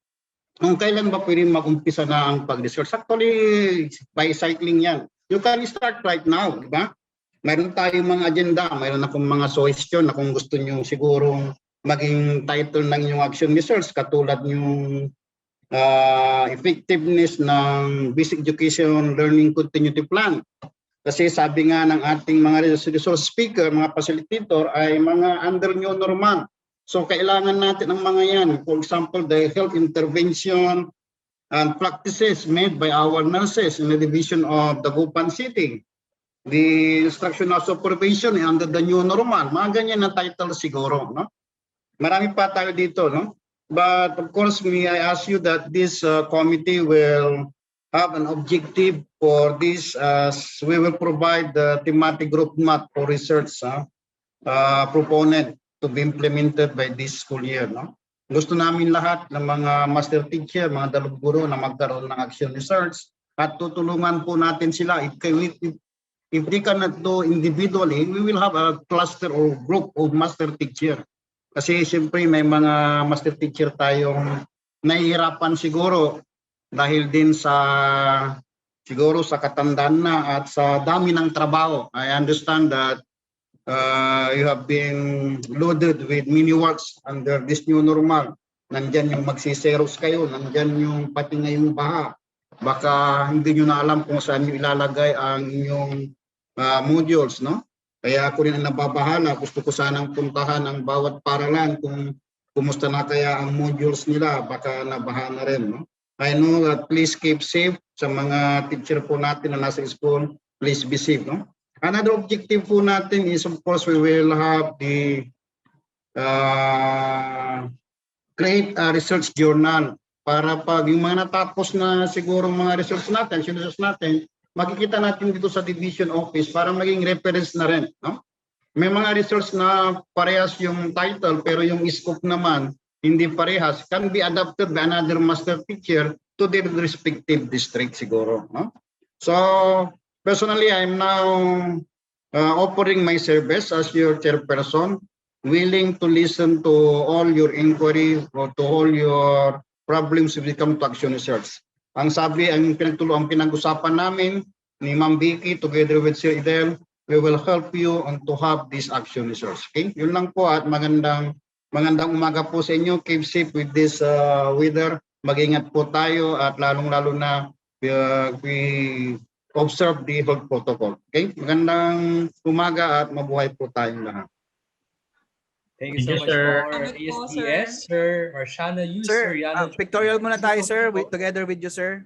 kung kailan ba pwede mag-umpisa na ang pag-research? Actually, by cycling yan. You can start right now, di ba? Mayroon tayong mga agenda, mayroon akong mga suggestion na kung gusto nyo sigurong maging title ng inyong action research, katulad yung effectiveness ng basic education learning continuity plan. Kasi sabi nga ng ating mga resource speaker, mga facilitator, ay mga under new normal. So kailangan natin ng mga yan. For example, the health intervention and practices made by our nurses in the division of Dagupan City. The instructional supervision under the new normal. Mga ganyan na title siguro, no? Marami pa tayo dito, no? But of course, may I ask you that this committee will have an objective for this, as we will provide the thematic roadmap for research proponent to be implemented by this school year. No? Gusto namin lahat ng mga master teacher, mga dalubguro na magkaroon ng action research at tutulungan po natin sila. If they cannot do individually, we will have a cluster or group of master teacher. Kasi siyempre may mga master teacher tayong nahihirapan siguro dahil din siguro sa katandaan na at sa dami ng trabaho. I understand that you have been loaded with many works under this new normal. Nandyan yung magsiseros kayo, nandyan yung pati ngayong baha. Baka hindi nyo na alam kung saan nyo ilalagay ang inyong modules, no? Kaya ako rin ang nababahala. Gusto ko sanang puntahan ang bawat paralan kung kumusta na kaya ang modules nila. Baka nabaha na rin, no? I know that please keep safe sa mga teacher po natin na nasa school. Please be safe, no? Another objective po natin is, of course, we will have the create a research journal para pag yung mga natapos na siguro mga research natin, makikita natin dito sa division office para maging reference na rin. No? May mga research na parehas yung title pero yung scope naman hindi parehas, can be adapted by another master teacher to their respective district siguro. No? So, personally, I'm now offering my service as your chairperson, willing to listen to all your inquiries or to all your problems if they come to action research. Ang sabi, ang pinag-usapan namin ni Ma'am Vicky together with Sir Idel, we will help you on to have this action research. Okay? Yun lang po at magandang umaga po sa inyo. Keep safe with this weather. Mag-ingat po tayo at lalong-lalo na we observe the health protocol. Okay? Magandang umaga at mabuhay po tayong lahat. Thank you so much for ASDS, Sir Marciano, Sir Yana. Pictorial muna tayo, sir, together with you, sir.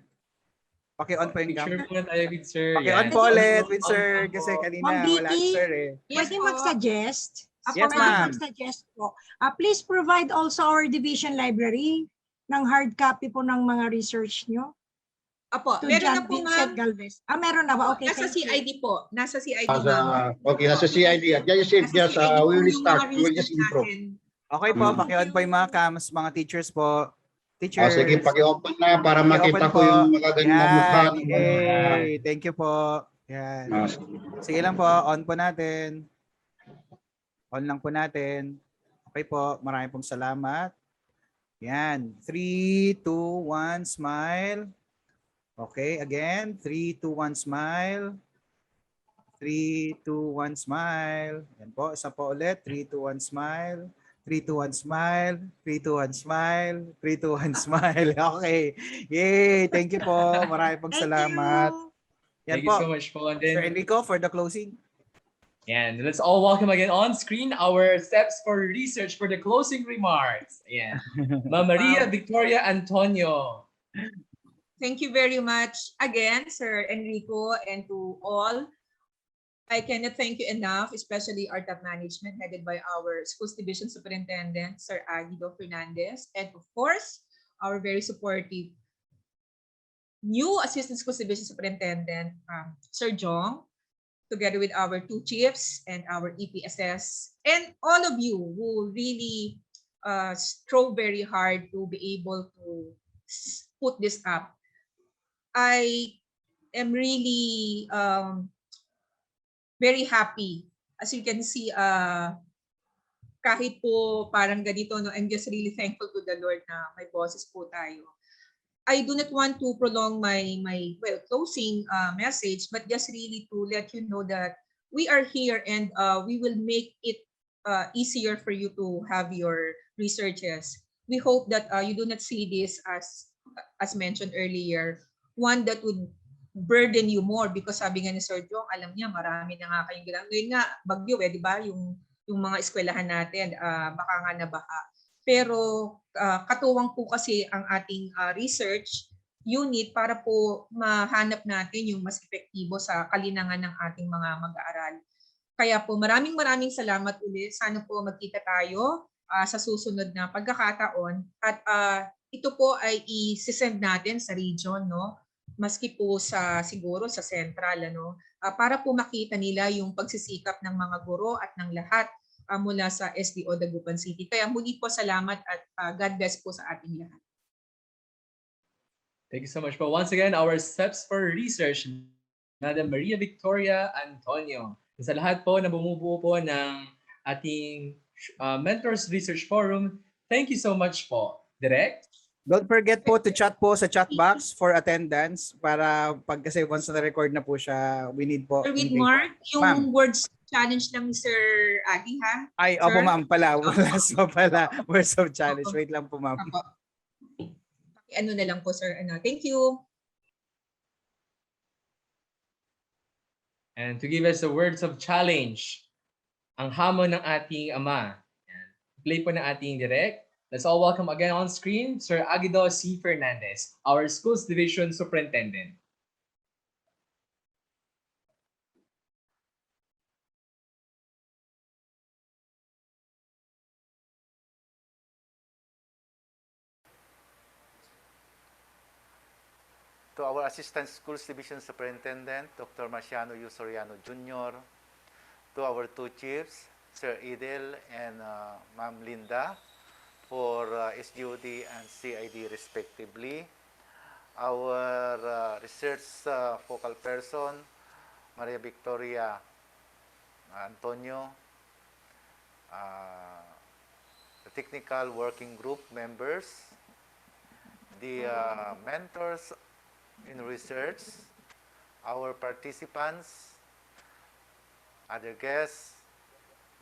Paki-on po yung cam. Picture muna tayo with Sir. Paki-on po ulit with Sir kasi kanina wala si Sir eh. Pwede mag-suggest? Yes, ma'am. Mag-suggest po. Please provide also our division library ng hard copy po ng mga research nyo. Apo, To meron John na po Vincent Galvez. Meron na ba? Okay, nasa thank you. CID po. Nasa CID. Okay, nasa CID. We will just improve. Okay po, paki-on po yung mga cams, mga teachers po. Teachers. Sige, paki-open na para makita ko yung magagandang mukha. Hey, thank you po. Yan. Sige lang po, on po natin. On lang po natin. Okay po, maraming pong salamat. Yan. 3, 2, 1, smile. Okay, again. 3, 2, 1, smile. 3, 2, 1, smile. Yan po, isa po ulit. 3, 2, 1, smile. 3, 2, 1, smile. 3, 2, 1, smile. 3, 2, 1, smile. Okay. Yay! Thank you po. Maraming pong salamat. Yan Thank you po. so much po. And then, Sir Enrico for the closing. and let's all welcome again on screen our steps for research for the closing remarks. Yeah. Ma'am Maria Victoria Antonio. Thank you very much again, Sir Enrico, and to all. I cannot thank you enough, especially our top management headed by our Schools Division Superintendent, Sir Aguido Fernandez, and of course, our very supportive new Assistant Schools Division Superintendent, Sir Jong, together with our two chiefs and our EPSS, and all of you who really strove very hard to be able to put this up. I am really very happy. As you can see, kahit po parang ganito, no, I'm just really thankful to the Lord na may boses po tayo. I do not want to prolong my closing message, but just really to let you know that we are here and we will make it easier for you to have your researches. We hope that you do not see this as mentioned earlier, one that would burden you more because sabi nga ni Sir Jong, alam niya marami na nga kayong ginagawa. Ngayon nga, bagyo di ba? Yung mga eskwelahan natin, baka nga nabaha. Pero katuwang po kasi ang ating research unit para po mahanap natin yung mas epektibo sa kalinangan ng ating mga mag-aaral. Kaya po maraming salamat ulit. Sana po magkita tayo sa susunod na pagkakataon at ito po ay i-send natin sa region, no? Maski po sa siguro sa central, ano, para po makita nila yung pagsisikap ng mga guro at ng lahat mula sa SDO Dagupan City. Kaya muli po salamat at God bless po sa ating lahat. Thank you so much. But once again, our steps for research, Madam Maria Victoria Antonio. Sa lahat po na bumubuo po ng ating Mentors Research Forum, thank you so much po. Direct? Don't forget po to chat po sa chat box for attendance para pag kasi once na-record na po siya, we need po. Sir Widmark, yung words challenge ng Sir Adi, ha? Ay, opo ma'am pala. Last po pala. Words of challenge. Wait lang po ma'am. Ano na lang po, sir. Thank you. And to give us the words of challenge, ang hamon ng ating ama. Play po na ating direct. Let's all welcome again on screen, Sir Aguido C. Fernandez, our Schools Division Superintendent. To our Assistant Schools Division Superintendent, Dr. Marciano U. Soriano Jr., to our two chiefs, Sir Idel and Ma'am Linda, for SDOD and CID respectively, our research focal person, Maria Victoria Antonio, the technical working group members, the mentors in research, our participants, other guests,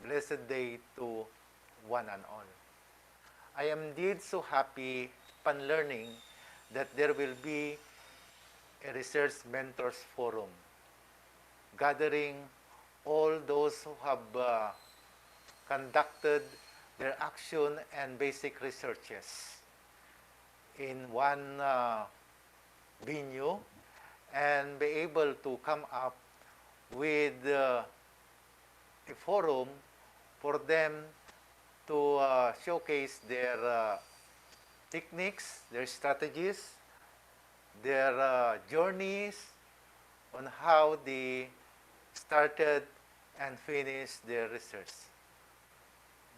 blessed day to one and all. I am indeed so happy upon learning that there will be a research mentors forum gathering all those who have conducted their action and basic researches in one venue and be able to come up with a forum for them to showcase their techniques, their strategies, their journeys on how they started and finished their research.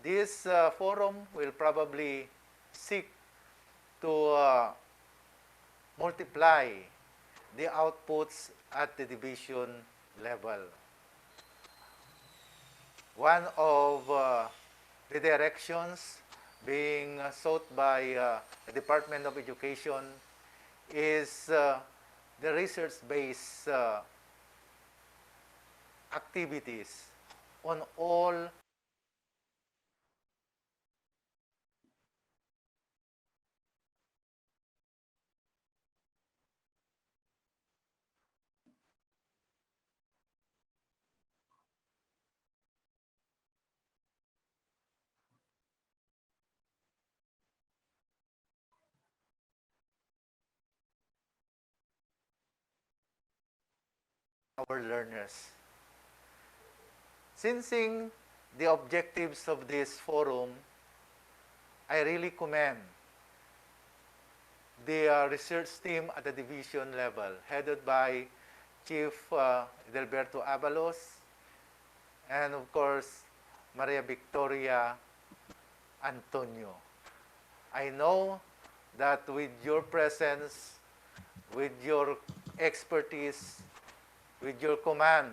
This forum will probably seek to multiply the outputs at the division level. One of the directions being sought by the Department of Education is the research-based activities on all our learners. Sensing the objectives of this forum, I really commend the research team at the division level, headed by Chief Edelberto Abalos, and of course, Maria Victoria Antonio. I know that with your presence, with your expertise, with your command,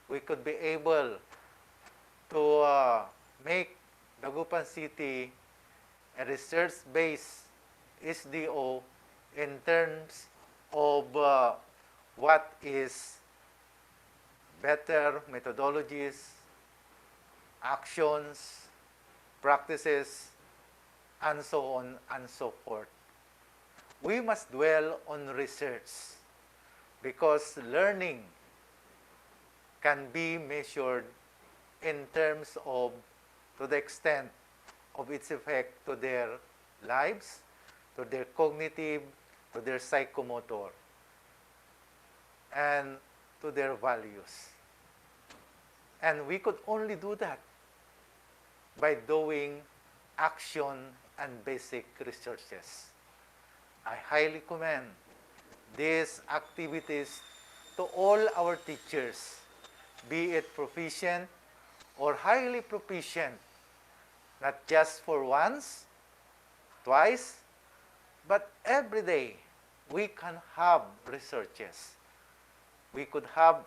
we could be able to make Dagupan City a research-based SDO in terms of what is better methodologies, actions, practices, and so on and so forth. We must dwell on research because learning can be measured in terms of, to the extent of its effect to their lives, to their cognitive, to their psychomotor, and to their values. And we could only do that by doing action, and basic researches. I highly commend these activities to all our teachers, be it proficient or highly proficient, not just for once, twice, but every day we can have researches. We could have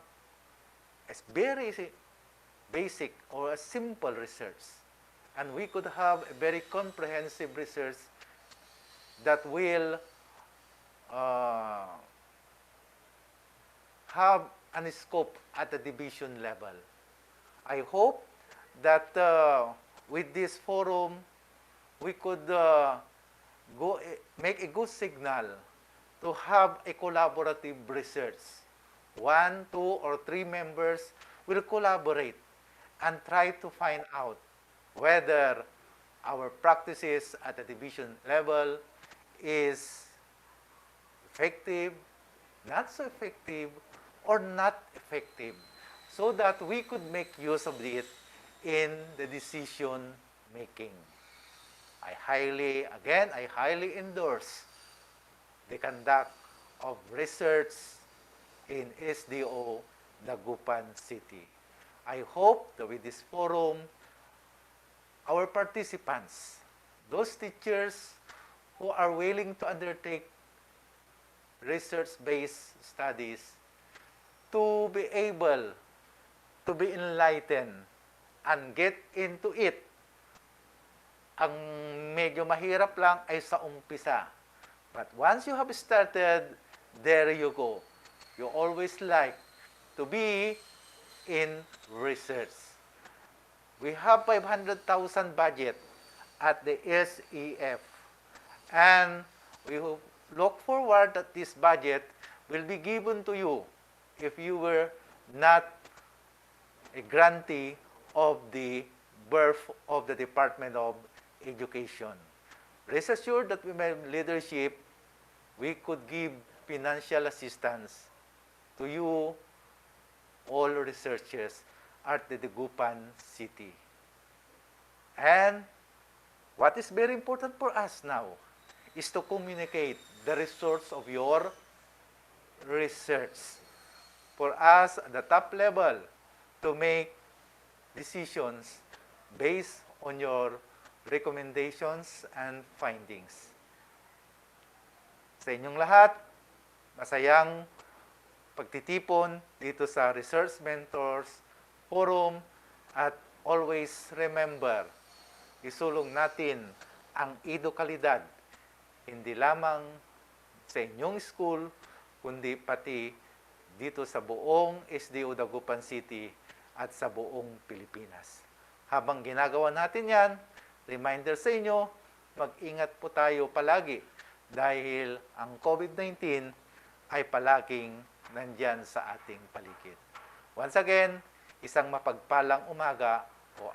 a very basic or a simple research, and we could have a very comprehensive research that will have a scope at the division level. I hope that with this forum, we could make a good signal to have a collaborative research. 1, 2, or 3 members will collaborate and try to find out whether our practices at the division level is effective, not so effective, or not effective, so that we could make use of it in the decision making. I highly endorse the conduct of research in SDO-Dagupan City. I hope that with this forum, our participants, those teachers who are willing to undertake research-based studies, to be able to be enlightened and get into it. Ang medyo mahirap lang ay sa umpisa. But once you have started, there you go. You always like to be in research. We have 500,000 budget at the SEF, and we look forward that this budget will be given to you if you were not a grantee of the birth of the Department of Education. Rest assured that with my leadership, we could give financial assistance to you, all researchers at the Dagupan City. And what is very important for us now is to communicate the results of your research for us at the top level to make decisions based on your recommendations and findings. Sa inyong lahat, masayang pagtitipon dito sa Research Mentors Forum, at always remember, isulong natin ang edukalidad hindi lamang sa inyong school, kundi pati dito sa buong SDO-Dagupan City at sa buong Pilipinas. Habang ginagawa natin yan, reminder sa inyo, mag-ingat po tayo palagi dahil ang COVID-19 ay palaging nandyan sa ating paligid. Once again, isang mapagpalang umaga o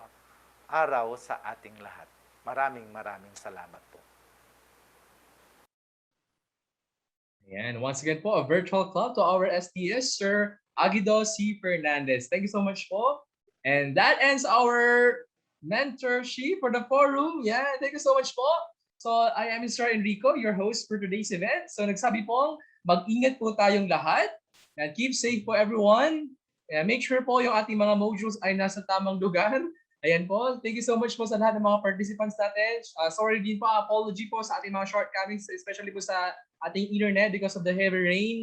araw sa ating lahat. Maraming salamat po. And once again po, a virtual club to our SDS, Sir Aguido C. Fernandez. Thank you so much po. And that ends our mentorship for the forum. Yeah, thank you so much po. So I am Mr. Enrico, your host for today's event. So nagsabi po, mag-ingat po tayong lahat. And keep safe po everyone. Make sure po yung ating mga modules ay nasa tamang lugar. Ayan po. Thank you so much po sa lahat ng mga participants natin. Sorry din po, apology po sa ating mga shortcomings, especially po sa ating internet because of the heavy rain.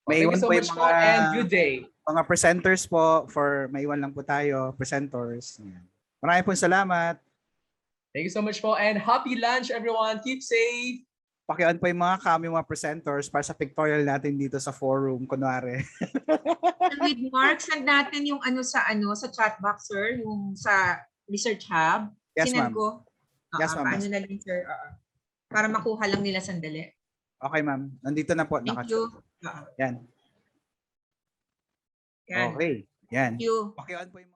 Thank you so much po and good day. Mga presenters po, may iwan lang po tayo, presenters. Maraming po salamat. Thank you so much po and happy lunch everyone. Keep safe. Paki-on po yung mga presenters para sa pictorial natin dito sa forum, kunwari. With Mark, send natin yung sa chat box, sir, yung sa Research Hub. Yes, ma'am. Ko. Yes, ma'am. Paano na din, sir? Para makuha lang nila sandali. Okay, ma'am. Nandito na po. Thank you. Yan. Yan. Okay. Yan. Thank you. Paki-on po yung